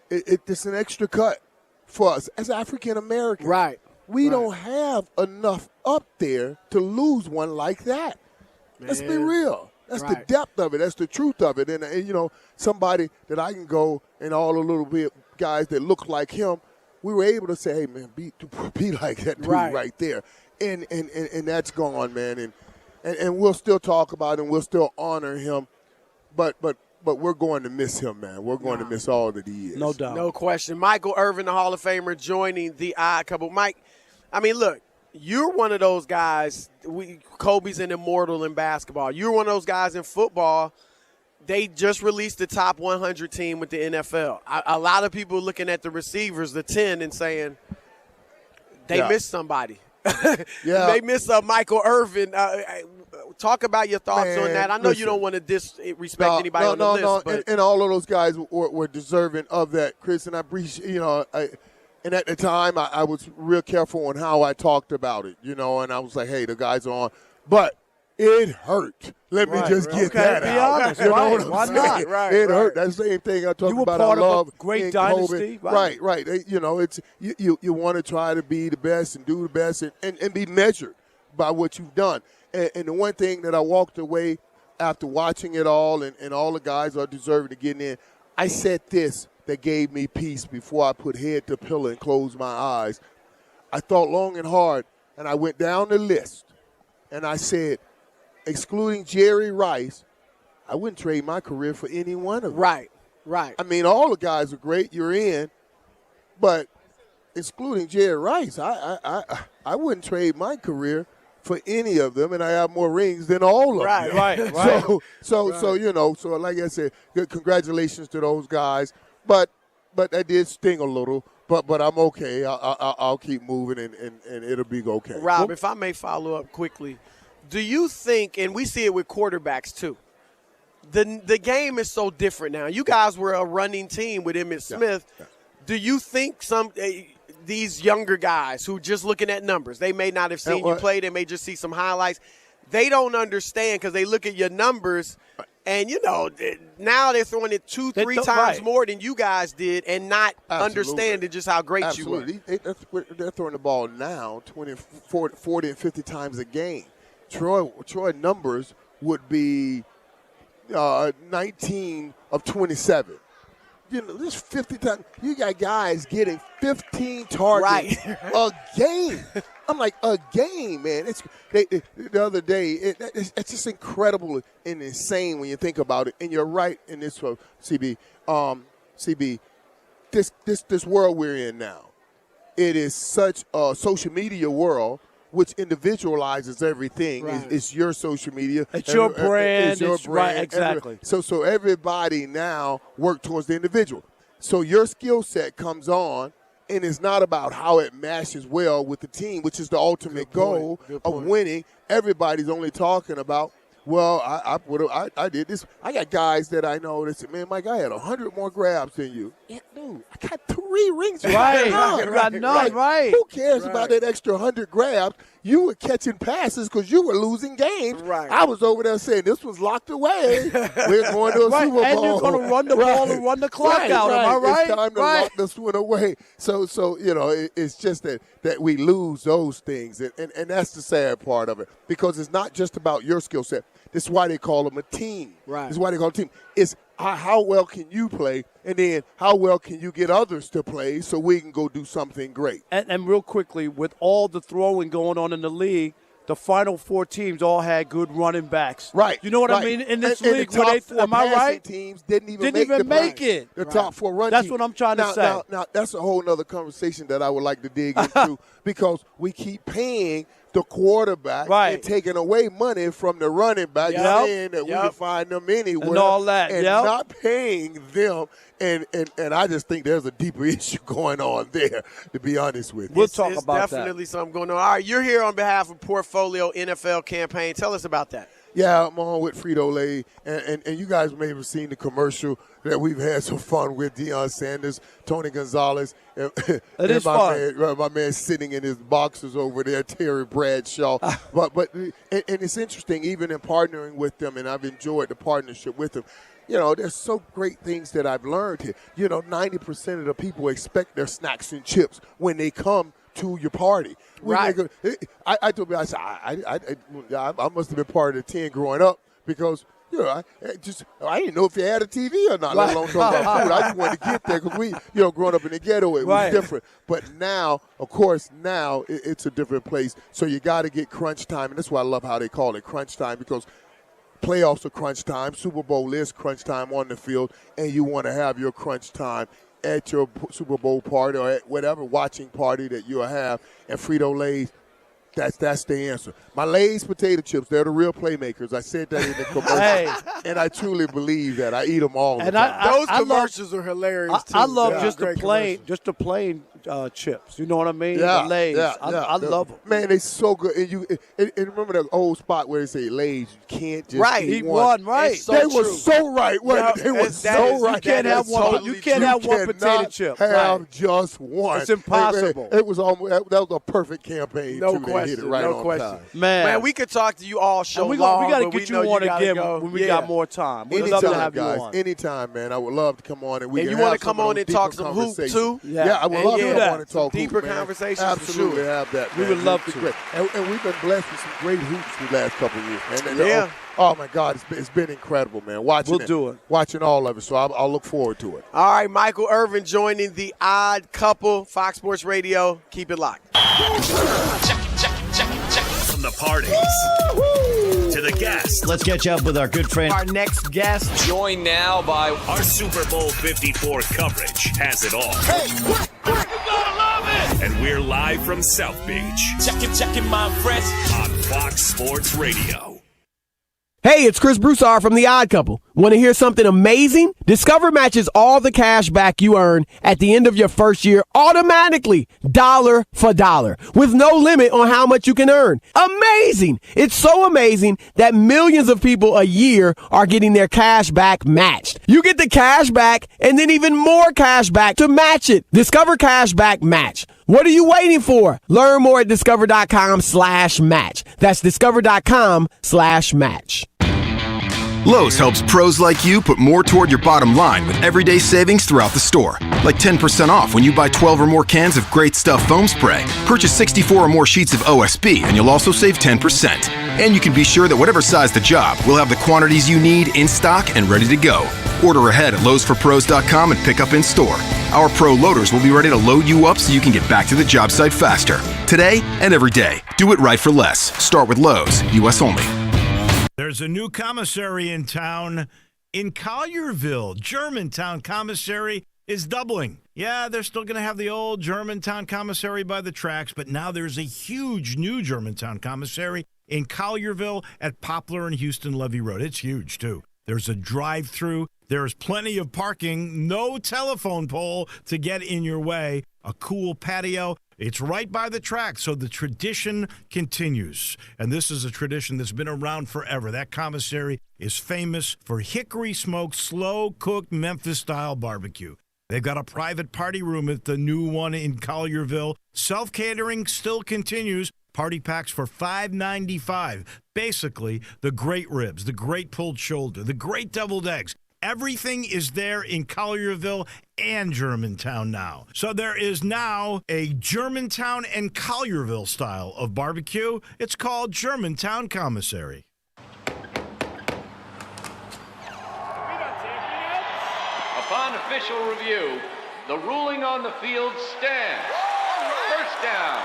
it's an extra cut for us as African Americans. Right. We don't have enough up there to lose one like that. Man. Let's be real. That's the depth of it. That's the truth of it. And somebody that I can go and all the little bit guys that look like him, we were able to say, hey, man, be like that dude right there. And that's gone, man. And we'll still talk about him. We'll still honor him. But we're going to miss him, man. We're going to miss all that he is. No doubt. No question. Michael Irvin, the Hall of Famer, joining the Odd Couple. Mike, I mean, look, you're one of those guys. Kobe's an immortal in basketball. You're one of those guys in football. They just released the top 100 team with the NFL. A lot of people looking at the receivers, the 10, and saying they missed somebody. They missed Michael Irvin. Talk about your thoughts on that. I know you don't want to disrespect anybody on the list. But. And all of those guys were deserving of that, Chris. And I appreciate, and at the time I was real careful on how I talked about it, and I was like, hey, the guys are on. But it hurt. Let me just get that out. Honest, you know what I'm Why saying? not? It hurt. That's the same thing I talked about. I love a great in dynasty. COVID. Right. It's you want to try to be the best and do the best and be measured by what you've done. And the one thing that I walked away after watching it all, and all the guys are deserving to get in, I said this that gave me peace before I put head to pillow and closed my eyes. I thought long and hard, and I went down the list, and I said, excluding Jerry Rice, I wouldn't trade my career for any one of them. Right. I mean, all the guys are great. You're in, but excluding Jerry Rice, I wouldn't trade my career for any of them, and I have more rings than all of them. Right. So like I said, good congratulations to those guys. But that did sting a little. But I'm okay. I'll keep moving, and it'll be okay. Rob, if I may follow up quickly, do you think, and we see it with quarterbacks too, the game is so different now. You guys were a running team with Emmitt Smith. Yeah. Do you think these younger guys who just looking at numbers, they may not have seen you play, they may just see some highlights, they don't understand because they look at your numbers, and, now they're throwing it 2-3 times more than you guys did and not understanding just how great you were. They're throwing the ball now 20, 40, and 50 times a game. Troy numbers would be 19 of 27. This 50 times. You got guys getting 15 targets a game. I'm like, a game, man. The other day, it's just incredible and insane when you think about it. And you're right in this, CB. CB, this world we're in now, it is such a social media world which individualizes everything. Right. It's your social media. It's your brand. It's your It's right, brand. exactly. So everybody now work towards the individual. So your skill set comes on, and it's not about how it matches well with the team, which is the ultimate goal of winning. Everybody's only talking about, well, I did this. I got guys that I know that say, man, Mike, I had 100 more grabs than you. Yeah, dude, I got 3 rings. Right, right. Who cares about that extra 100 grabs? You were catching passes because you were losing games. Right. I was over there saying, this was locked away. We're going to a Super Bowl. And you're going to run the ball and run the clock out. Am I right? It's time to lock this one away. So it's just that we lose those things. And that's the sad part of it, because it's not just about your skill set. That's why they call them a team. Right. That's why they call them a team. It's how well can you play, and then how well can you get others to play so we can go do something great. And real quickly, with all the throwing going on in the league, the final 4 teams all had good running backs. Right. You know what I mean? In this league, the top 4 am I right? Teams didn't even make it. The top 4 run That's teams. what I'm trying to say. Now, that's a whole other conversation that I would like to dig into because we keep paying the quarterback and taking away money from the running back, saying that we can find them anywhere and all that, and not paying them. And I just think there's a deeper issue going on there, to be honest with you. We'll talk about that. There's definitely something going on. All right, you're here on behalf of Portfolio NFL Campaign. Tell us about that. Yeah, I'm on with Frito-Lay, and you guys may have seen the commercial that we've had some fun with Deion Sanders, Tony Gonzalez, and my man sitting in his boxers over there, Terry Bradshaw. but it's interesting, even in partnering with them, and I've enjoyed the partnership with them. You know, there's so great things that I've learned here. You know, 90% of the people expect their snacks and chips when they come to your party. Right. I told me, I said, I must have been part of the 10 growing up because, you know, I didn't know if you had a TV or not, let alone talk about food. I just wanted to get there because we, growing up in the ghetto, it was different. But now, of course, it's a different place. So you got to get crunch time, and that's why I love how they call it crunch time, because playoffs are crunch time, Super Bowl is crunch time on the field, and you want to have your crunch time at your Super Bowl party or at whatever watching party that you'll have. And Frito-Lay's, that's the answer. My Lay's potato chips, they're the real playmakers. I said that in the commercial, and I truly believe that. I eat them all the time. Those commercials are hilarious, too. I love just the plain chips. You know what I mean? Yeah, the Lay's. yeah, I love them. Man, they so good. And remember that old spot where they say Lay's, you can't just eat one. Right. They were so right. They were so right. You can't have one. You can't have one potato chip. Have just one. It's impossible. It was almost, that was a perfect campaign. No question. Hit it right no on question. time. Man, we could talk to you all show long. We got to get you on again go. when we got more time. We'd love to have you on. Anytime, man. I would love to come on and you want to come on and talk some hoop too? Yeah, I would love to come on and talk deeper hoop, conversations. Absolutely, have that. Man. We would love to. Great. And we've been blessed with some great hoops the last couple of years, man. Oh my God, it's been incredible, man. Watching all of it. So I'll look forward to it. All right, Michael Irvin joining the Odd Couple, Fox Sports Radio. Keep it locked. From the parties to the guests. Let's catch up with our good friend. Our next guest. Joined now by our Super Bowl 54 coverage has it all. Hey, quick, you gotta love it! And we're live from South Beach. Checking my friends. On Fox Sports Radio. Hey, it's Chris Broussard from The Odd Couple. Want to hear something amazing? Discover matches all the cash back you earn at the end of your first year automatically, dollar for dollar, with no limit on how much you can earn. Amazing! It's so amazing that millions of people a year are getting their cash back matched. You get the cash back and then even more cash back to match it. Discover Cash Back Match. What are you waiting for? Learn more at discover.com/match. That's discover.com/match. Lowe's helps pros like you put more toward your bottom line with everyday savings throughout the store. Like 10% off when you buy 12 or more cans of Great Stuff foam spray. Purchase 64 or more sheets of OSB and you'll also save 10%. And you can be sure that whatever size the job, we'll have the quantities you need in stock and ready to go. Order ahead at lowesforpros.com and pick up in store. Our pro loaders will be ready to load you up so you can get back to the job site faster. Today and every day. Do it right for less. Start with Lowe's, U.S. only. There's a new commissary in town in Collierville. Germantown Commissary is doubling. Yeah, they're still going to have the old Germantown commissary by the tracks, but now there's a huge new Germantown commissary in Collierville at Poplar and Houston Levee Road. It's huge, too. There's a drive-through. There's plenty of parking, no telephone pole to get in your way, a cool patio. It's right by the track, so the tradition continues. And this is a tradition that's been around forever. That commissary is famous for hickory-smoked, slow-cooked Memphis-style barbecue. They've got a private party room at the new one in Collierville. Self-catering still continues. Party packs for $5.95. Basically, the great ribs, the great pulled shoulder, the great deviled eggs. Everything is there in Collierville and Germantown now. So there is now a Germantown and Collierville style of barbecue. It's called Germantown Commissary. Upon official review, the ruling on the field stands. First down.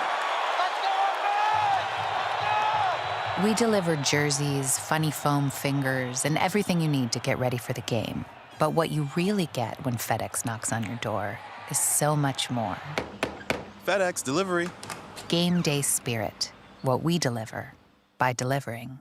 We deliver jerseys, funny foam fingers, and everything you need to get ready for the game. But what you really get when FedEx knocks on your door is so much more. FedEx Delivery. Game day spirit. What we deliver by delivering.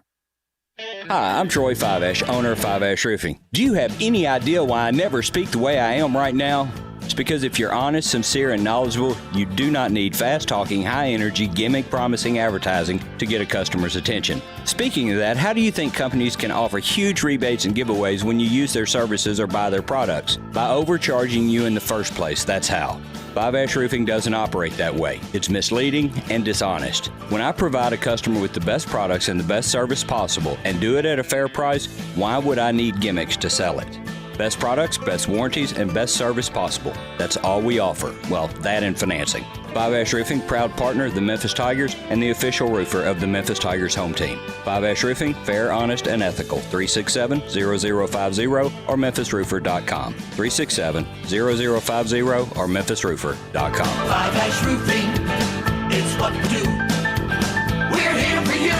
Hi, I'm Troy Five-Ash, owner of Five-Ash Roofing. Do you have any idea why I never speak the way I am right now? It's because if you're honest, sincere, and knowledgeable, you do not need fast-talking, high-energy, gimmick-promising advertising to get a customer's attention. Speaking of that, how do you think companies can offer huge rebates and giveaways when you use their services or buy their products? By overcharging you in the first place, that's how. Five-Ash Roofing doesn't operate that way. It's misleading and dishonest. When I provide a customer with the best products and the best service possible and do it at a fair price, why would I need gimmicks to sell it? Best products, best warranties, and best service possible. That's all we offer. Well, that and financing. Five-Ash Roofing, proud partner of the Memphis Tigers and the official roofer of the Memphis Tigers home team. Five-Ash Roofing, fair, honest, and ethical. 367-0050 or memphisroofer.com. 367-0050 or memphisroofer.com. Five-Ash Roofing, it's what we do. We're here for you.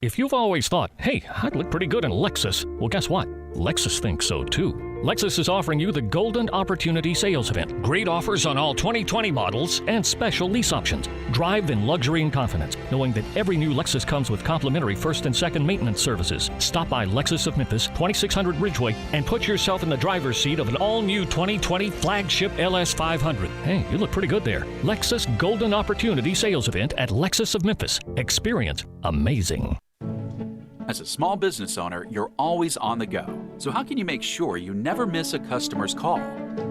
If you've always thought, hey, I'd look pretty good in Lexus, well, guess what? Lexus thinks so too. Lexus is offering you the Golden Opportunity Sales Event. Great offers on all 2020 models and special lease options. Drive in luxury and confidence, knowing that every new Lexus comes with complimentary first and second maintenance services. Stop by Lexus of Memphis, 2600 Ridgeway, and put yourself in the driver's seat of an all-new 2020 flagship LS500. Hey, you look pretty good there. Lexus Golden Opportunity Sales Event at Lexus of Memphis. Experience amazing. As a small business owner, you're always on the go. So how can you make sure you never miss a customer's call?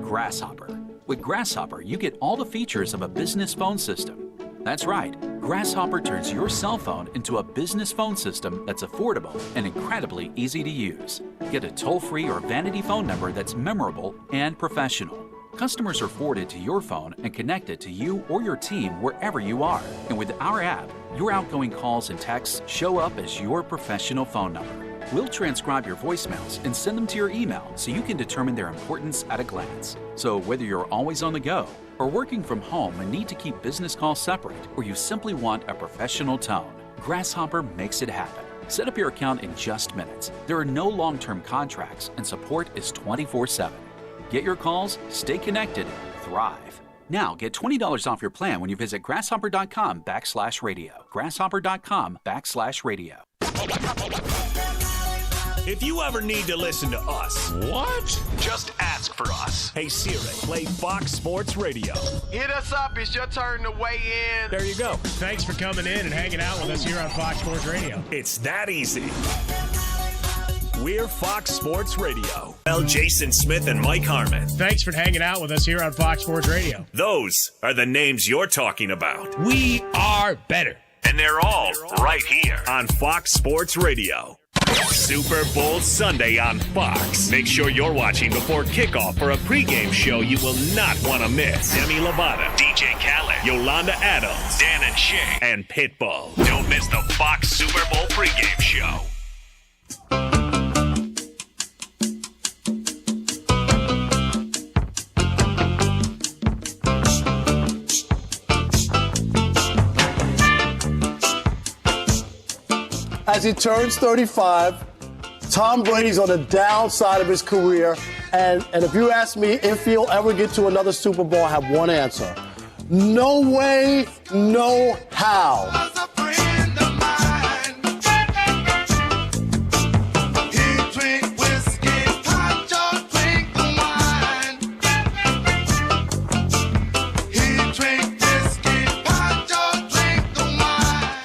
Grasshopper. With Grasshopper, you get all the features of a business phone system. That's right. Grasshopper turns your cell phone into a business phone system that's affordable and incredibly easy to use. Get a toll-free or vanity phone number that's memorable and professional. Customers are forwarded to your phone and connected to you or your team wherever you are. And with our app, your outgoing calls and texts show up as your professional phone number. We'll transcribe your voicemails and send them to your email so you can determine their importance at a glance. So whether you're always on the go or working from home and need to keep business calls separate, or you simply want a professional tone, Grasshopper makes it happen. Set up your account in just minutes. There are no long-term contracts and support is 24/7. Get your calls, stay connected, thrive. Now get $20 off your plan when you visit grasshopper.com/radio. Grasshopper.com/radio. If you ever need to listen to us, what? Just ask for us. Hey Siri, play Fox Sports Radio. Hit us up. It's your turn to weigh in. There you go. Thanks for coming in and hanging out with us here on Fox Sports Radio. It's that easy. We're Fox Sports Radio. Well, Jason Smith and Mike Harmon. Thanks for hanging out with us here on Fox Sports Radio. Those are the names you're talking about. We are better. And they're all right here on Fox Sports Radio. Super Bowl Sunday on Fox. Make sure you're watching before kickoff for a pregame show you will not want to miss. Demi Lovato, DJ Khaled, Yolanda Adams, Dan and Shay, and Pitbull. Don't miss the Fox Super Bowl pregame show. As he turns 35, Tom Brady's on the downside of his career, And if you ask me if he'll ever get to another Super Bowl, I have one answer. No way, no how.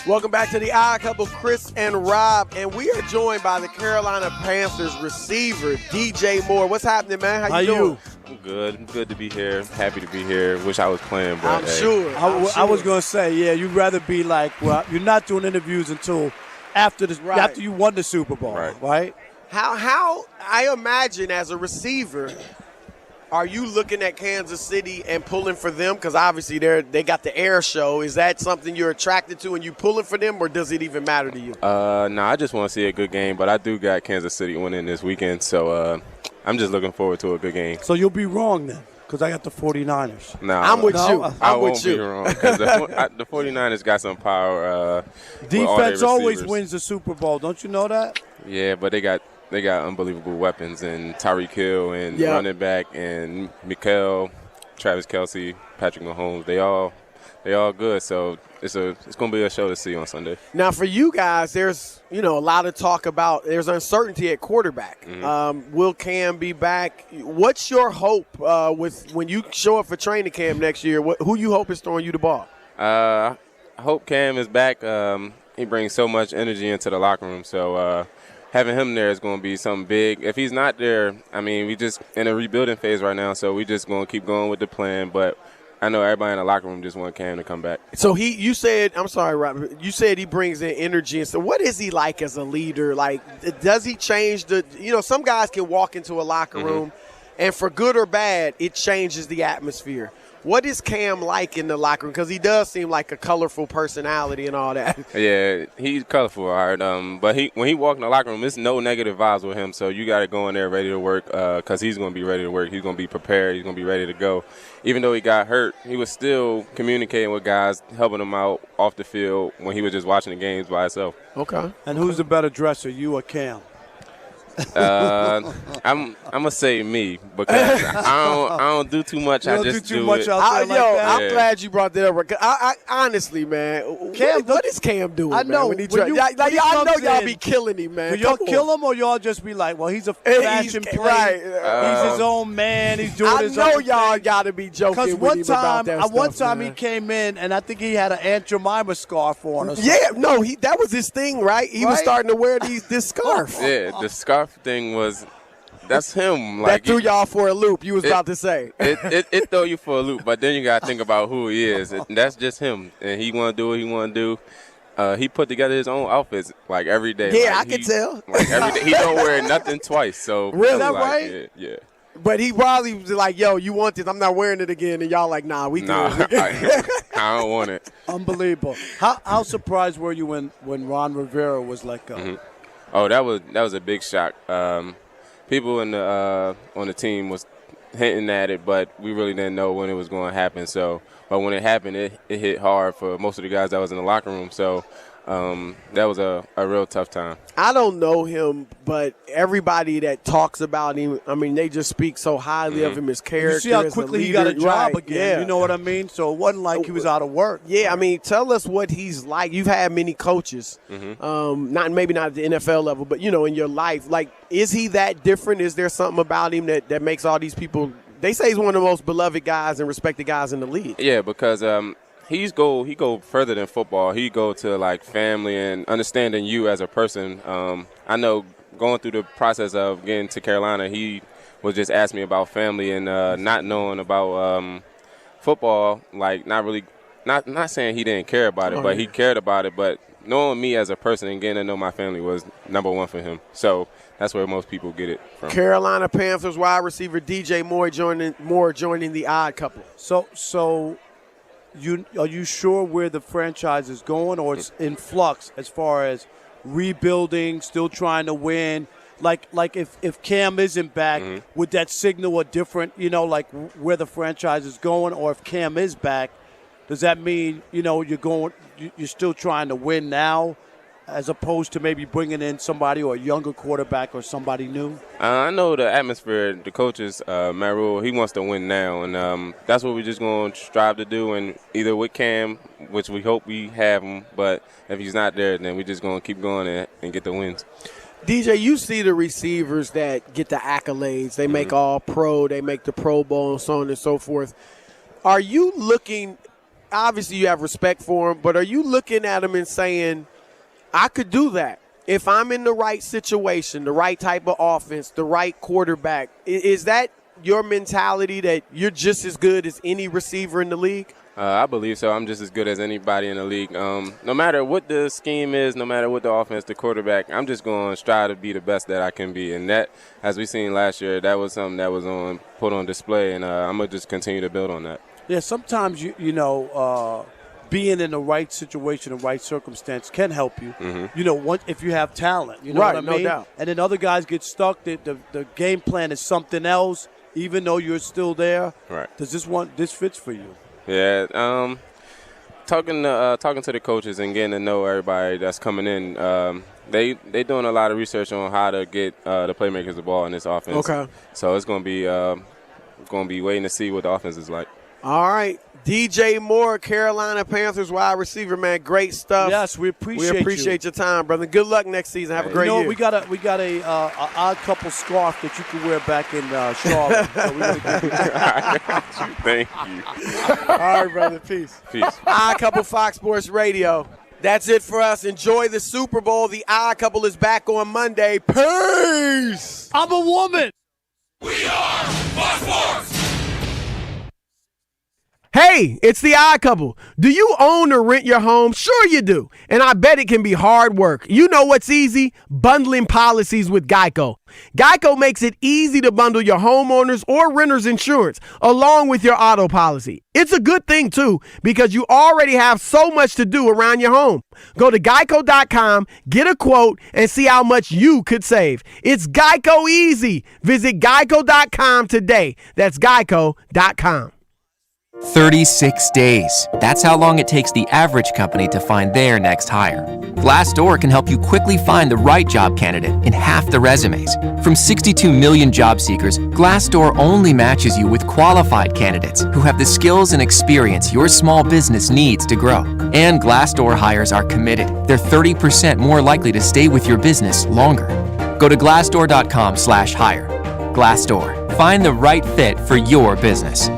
Welcome back to the Odd Couple, Chris and Rob, and we are joined by the Carolina Panthers receiver, DJ Moore. What's happening, man? How you doing? I'm good. I'm good to be here. Happy to be here. Wish I was playing, but I'm sure. I was going to say, yeah, you'd rather be like, well, you're not doing interviews until after you won the Super Bowl, right? How I imagine as a receiver, are you looking at Kansas City and pulling for them? Because obviously they got the air show. Is that something you're attracted to and you pulling for them, or does it even matter to you? No, I just want to see a good game, but I do got Kansas City winning this weekend, so I'm just looking forward to a good game. So you'll be wrong then, because I got the 49ers. No, I'm with you. I won't be wrong, because the 49ers got some power. Defense always wins the Super Bowl. Don't you know that? Yeah, but they got unbelievable weapons, and Tyreek Hill and running back and Mikel, Travis Kelce, Patrick Mahomes. They all good. So it's going to be a show to see on Sunday. Now for you guys, there's a lot of talk about there's uncertainty at quarterback. Mm-hmm. Will Cam be back? What's your hope with when you show up for training camp next year? Who you hope is throwing you the ball? I hope Cam is back. He brings so much energy into the locker room. So. Having him there is going to be something big. If he's not there, I mean, we just in a rebuilding phase right now, so we just going to keep going with the plan. But I know everybody in the locker room just want Cam to come back. So you said, I'm sorry, Rob, you said he brings in energy. And so what is he like as a leader? Like, does he change some guys can walk into a locker room, and for good or bad, it changes the atmosphere. What is Cam like in the locker room? Because he does seem like a colorful personality and all that. Yeah, he's colorful, all right. But when he walks in the locker room, there's no negative vibes with him. So you got to go in there ready to work because he's going to be ready to work. He's going to be prepared. He's going to be ready to go. Even though he got hurt, he was still communicating with guys, helping them out off the field when he was just watching the games by himself. Okay. And who's the better dresser, you or Cam? I'm gonna say me because I don't do too much. I just do it. I'm glad you brought that up. I honestly, man, Cam, what is Cam doing? I know. Man, I know y'all be killing him, man. Do y'all kill him or y'all just be like, well, he's a fashion play. Right. He's his own man. He's doing his own thing. I know y'all got to be joking with him about that stuff. One time he came in and I think he had an Aunt Jemima scarf on. Or yeah, no, that was his thing, right? He was starting to wear this scarf. Yeah, the scarf thing was. That's him. That threw y'all for a loop. You was about to say. It throw you for a loop, but then you got to think about who he is. That's just him, and he want to do what he want to do. He put together his own outfits like every day. Yeah, I can tell. Like every day, he don't wear nothing twice. So really, that right? Yeah. But he probably was like, "Yo, you want this? I'm not wearing it again." And y'all like, "Nah, we good." I don't want it. Unbelievable. How surprised were you when Ron Rivera was let go? Mm-hmm. Oh, that was a big shock. People on the team was hinting at it, but we really didn't know when it was going to happen. So, but when it happened, it hit hard for most of the guys that was in the locker room. So that was a real tough time. I don't know him, but everybody that talks about him, I mean, they just speak so highly of him, his character. You see how quickly he got a job again. Yeah. You know what I mean? So it wasn't like he was out of work. Yeah, I mean, tell us what he's like. You've had many coaches, maybe not at the NFL level, but, in your life. Like, is he that different? Is there something about him that makes all these people – they say he's one of the most beloved guys and respected guys in the league. Yeah, because he go further than football. He go to like family and understanding you as a person. I know going through the process of getting to Carolina, he was just asking me about family and not knowing about football. Like not saying he didn't care about it, but he cared about it. But knowing me as a person and getting to know my family was number one for him. So that's where most people get it from. Carolina Panthers wide receiver DJ Moore joining the Odd Couple. So. Are you sure where the franchise is going, or it's in flux as far as rebuilding, still trying to win? Like if Cam isn't back, would that signal a different, like where the franchise is going? Or if Cam is back, does that mean you're still trying to win now? as opposed to maybe bringing in somebody or a younger quarterback or somebody new? I know the atmosphere, the coaches, Matt Rule, he wants to win now, and that's what we're just going to strive to do. And either with Cam, which we hope we have him, but if he's not there, then we're just going to keep going and get the wins. DJ, you see the receivers that get the accolades. They make All-Pro, they make the Pro Bowl, and so on and so forth. Are you looking – obviously you have respect for them, but are you looking at them and saying, I could do that if I'm in the right situation, the right type of offense, the right quarterback? Is that your mentality that you're just as good as any receiver in the league? I believe so. I'm just as good as anybody in the league. No matter what the scheme is, no matter what the offense, the quarterback, I'm just going to strive to be the best that I can be. And that, as we seen last year, that was something that was put on display, and I'm going to just continue to build on that. Yeah, sometimes, being in the right situation, the right circumstance can help you. Mm-hmm. If you have talent, you know right, what I mean? No doubt. And then other guys get stuck. The game plan is something else, even though you're still there. Right. Does this fits for you? Yeah, talking to the coaches and getting to know everybody that's coming in, they doing a lot of research on how to get the playmakers the ball in this offense. Okay. So it's going to be waiting to see what the offense is like. All right. DJ Moore, Carolina Panthers wide receiver, man. Great stuff. Yes, we appreciate your time, brother. Good luck next season. Have a great year. We got a odd couple scarf that you can wear back in Charlotte. So Thank you. All right, brother. Peace. Odd Couple Fox Sports Radio. That's it for us. Enjoy the Super Bowl. The Odd Couple is back on Monday. Peace. I'm a woman. We are Fox Sports. Hey, it's the Odd Couple. Do you own or rent your home? Sure you do. And I bet it can be hard work. You know what's easy? Bundling policies with Geico. Geico makes it easy to bundle your homeowners or renters insurance along with your auto policy. It's a good thing, too, because you already have so much to do around your home. Go to geico.com, get a quote, and see how much you could save. It's Geico easy. Visit geico.com today. That's geico.com. 36 days. That's how long it takes the average company to find their next hire. Glassdoor can help you quickly find the right job candidate in half the resumes. From 62 million job seekers, Glassdoor only matches you with qualified candidates who have the skills and experience your small business needs to grow. And Glassdoor hires are committed. They're 30% more likely to stay with your business longer. Go to glassdoor.com/hire. Glassdoor. Find the right fit for your business.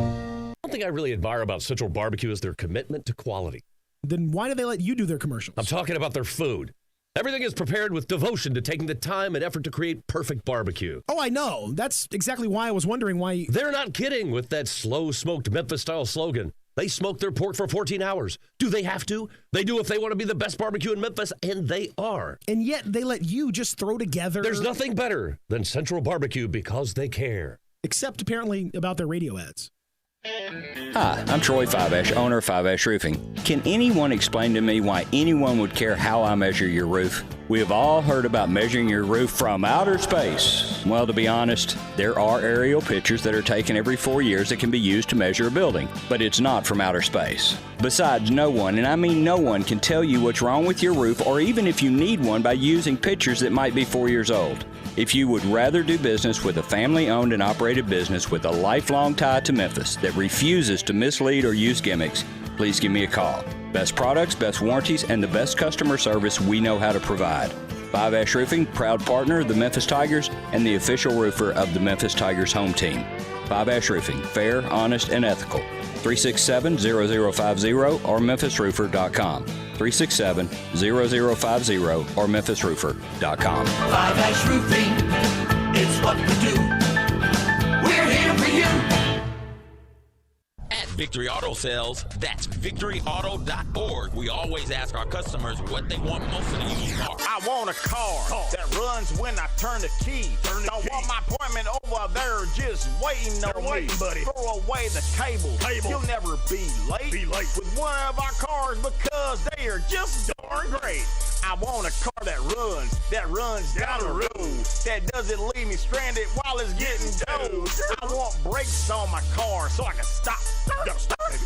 One thing I really admire about Central Barbecue is their commitment to quality. Then why do they let you do their commercials? I'm talking about their food. Everything is prepared with devotion to taking the time and effort to create perfect barbecue. Oh, I know. That's exactly why I was wondering why. They're not kidding with that slow-smoked Memphis-style slogan. They smoke their pork for 14 hours. Do they have to? They do if they want to be the best barbecue in Memphis, and they are. And yet they let you just throw together. There's nothing better than Central Barbecue because they care. Except apparently about their radio ads. Hi, I'm Troy 5 owner of 5 Roofing. Can anyone explain to me why anyone would care how I measure your roof? We have all heard about measuring your roof from outer space. Well, to be honest, there are aerial pictures that are taken every 4 years that can be used to measure a building, but it's not from outer space. Besides, no one, and I mean no one, can tell you what's wrong with your roof or even if you need one by using pictures that might be 4 years old. If you would rather do business with a family-owned and operated business with a lifelong tie to Memphis that refuses to mislead or use gimmicks, please give me a call. Best products, best warranties, and the best customer service we know how to provide. 5 Roofing, proud partner of the Memphis Tigers and the official roofer of the Memphis Tigers home team. 5 Roofing, fair, honest, and ethical. 367-0050 or memphisroofer.com. 367-0050 or memphisroofer.com. 5 Roofing, it's what we do. We're here for you. At Victory Auto Sales, that's victoryauto.org. We always ask our customers what they want most of the used car. I want a car that runs when I turn the key. Don't want my appointment over there just waiting on me. Buddy. Throw away the cable. You'll never be late. With one of our cars because they are just darn great. I want a car that runs down the road, that doesn't leave me stranded while it's getting dough. I want brakes on my car so I can stop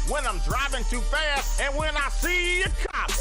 when I'm driving too fast and when I see a cop.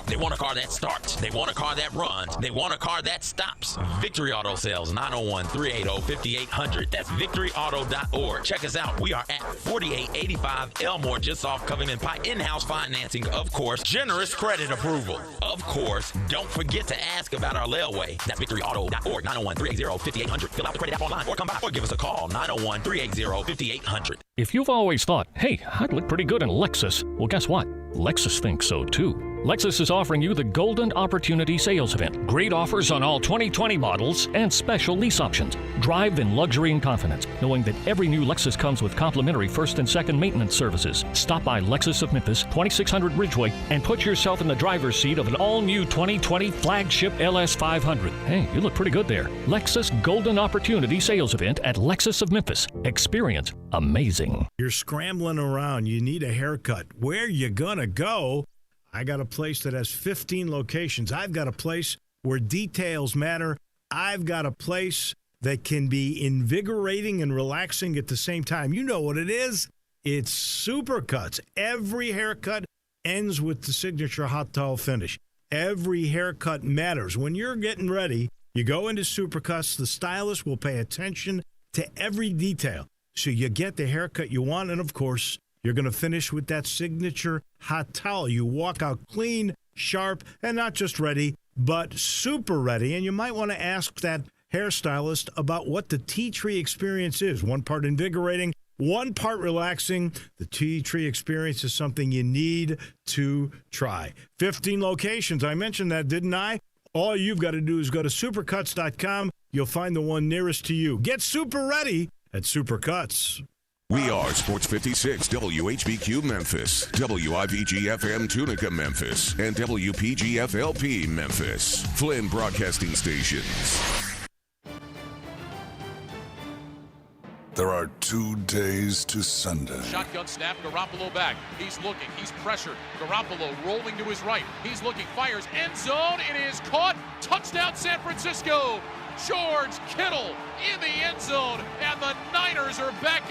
They want a car that starts. They want a car that runs. They want a car that stops. Victory Auto Sales, 901-380-5800. That's victoryauto.org. Check us out. We are at 4885 Elmore, just off Covington Pike. In-house financing, of course. Generous credit approval. Of course. Don't forget to ask about our layaway. That's victoryauto.org, 901-380-5800. Fill out the credit app online or come by or give us a call, 901-380-5800. If you've always thought, hey, I'd look pretty good in Lexus, well, guess what? Lexus thinks so too. Lexus is offering you the Golden Opportunity Sales Event. Great offers on all 2020 models and special lease options. Drive in luxury and confidence, knowing that every new Lexus comes with complimentary first and second maintenance services. Stop by Lexus of Memphis, 2600 Ridgeway, and put yourself in the driver's seat of an all-new 2020 flagship LS500. Hey, you look pretty good there. Lexus Golden Opportunity Sales Event at Lexus of Memphis. Experience amazing. You're scrambling around. You need a haircut. Where you gonna go? I got a place that has 15 locations. I've got a place where details matter. I've got a place that can be invigorating and relaxing at the same time. You know what it is. It's Supercuts. Every haircut ends with the signature hot towel finish. Every haircut matters. When you're getting ready, you go into Supercuts. The stylist will pay attention to every detail, so you get the haircut you want, and of course, you're going to finish with that signature hot towel. You walk out clean, sharp, and not just ready, but super ready. And you might want to ask that hairstylist about what the tea tree experience is. One part invigorating, one part relaxing. The tea tree experience is something you need to try. 15 locations. I mentioned that, didn't I? All you've got to do is go to supercuts.com. You'll find the one nearest to you. Get super ready at Supercuts. We are Sports 56, WHBQ Memphis, WIVG-FM Tunica Memphis, and WPG-FLP Memphis. Flynn Broadcasting Stations. There are 2 days to Sunday. Shotgun snap, Garoppolo back. He's looking, he's pressured. Garoppolo rolling to his right. He's looking, fires, end zone. It is caught. Touchdown San Francisco. George Kittle in the end zone, and the Niners are back in.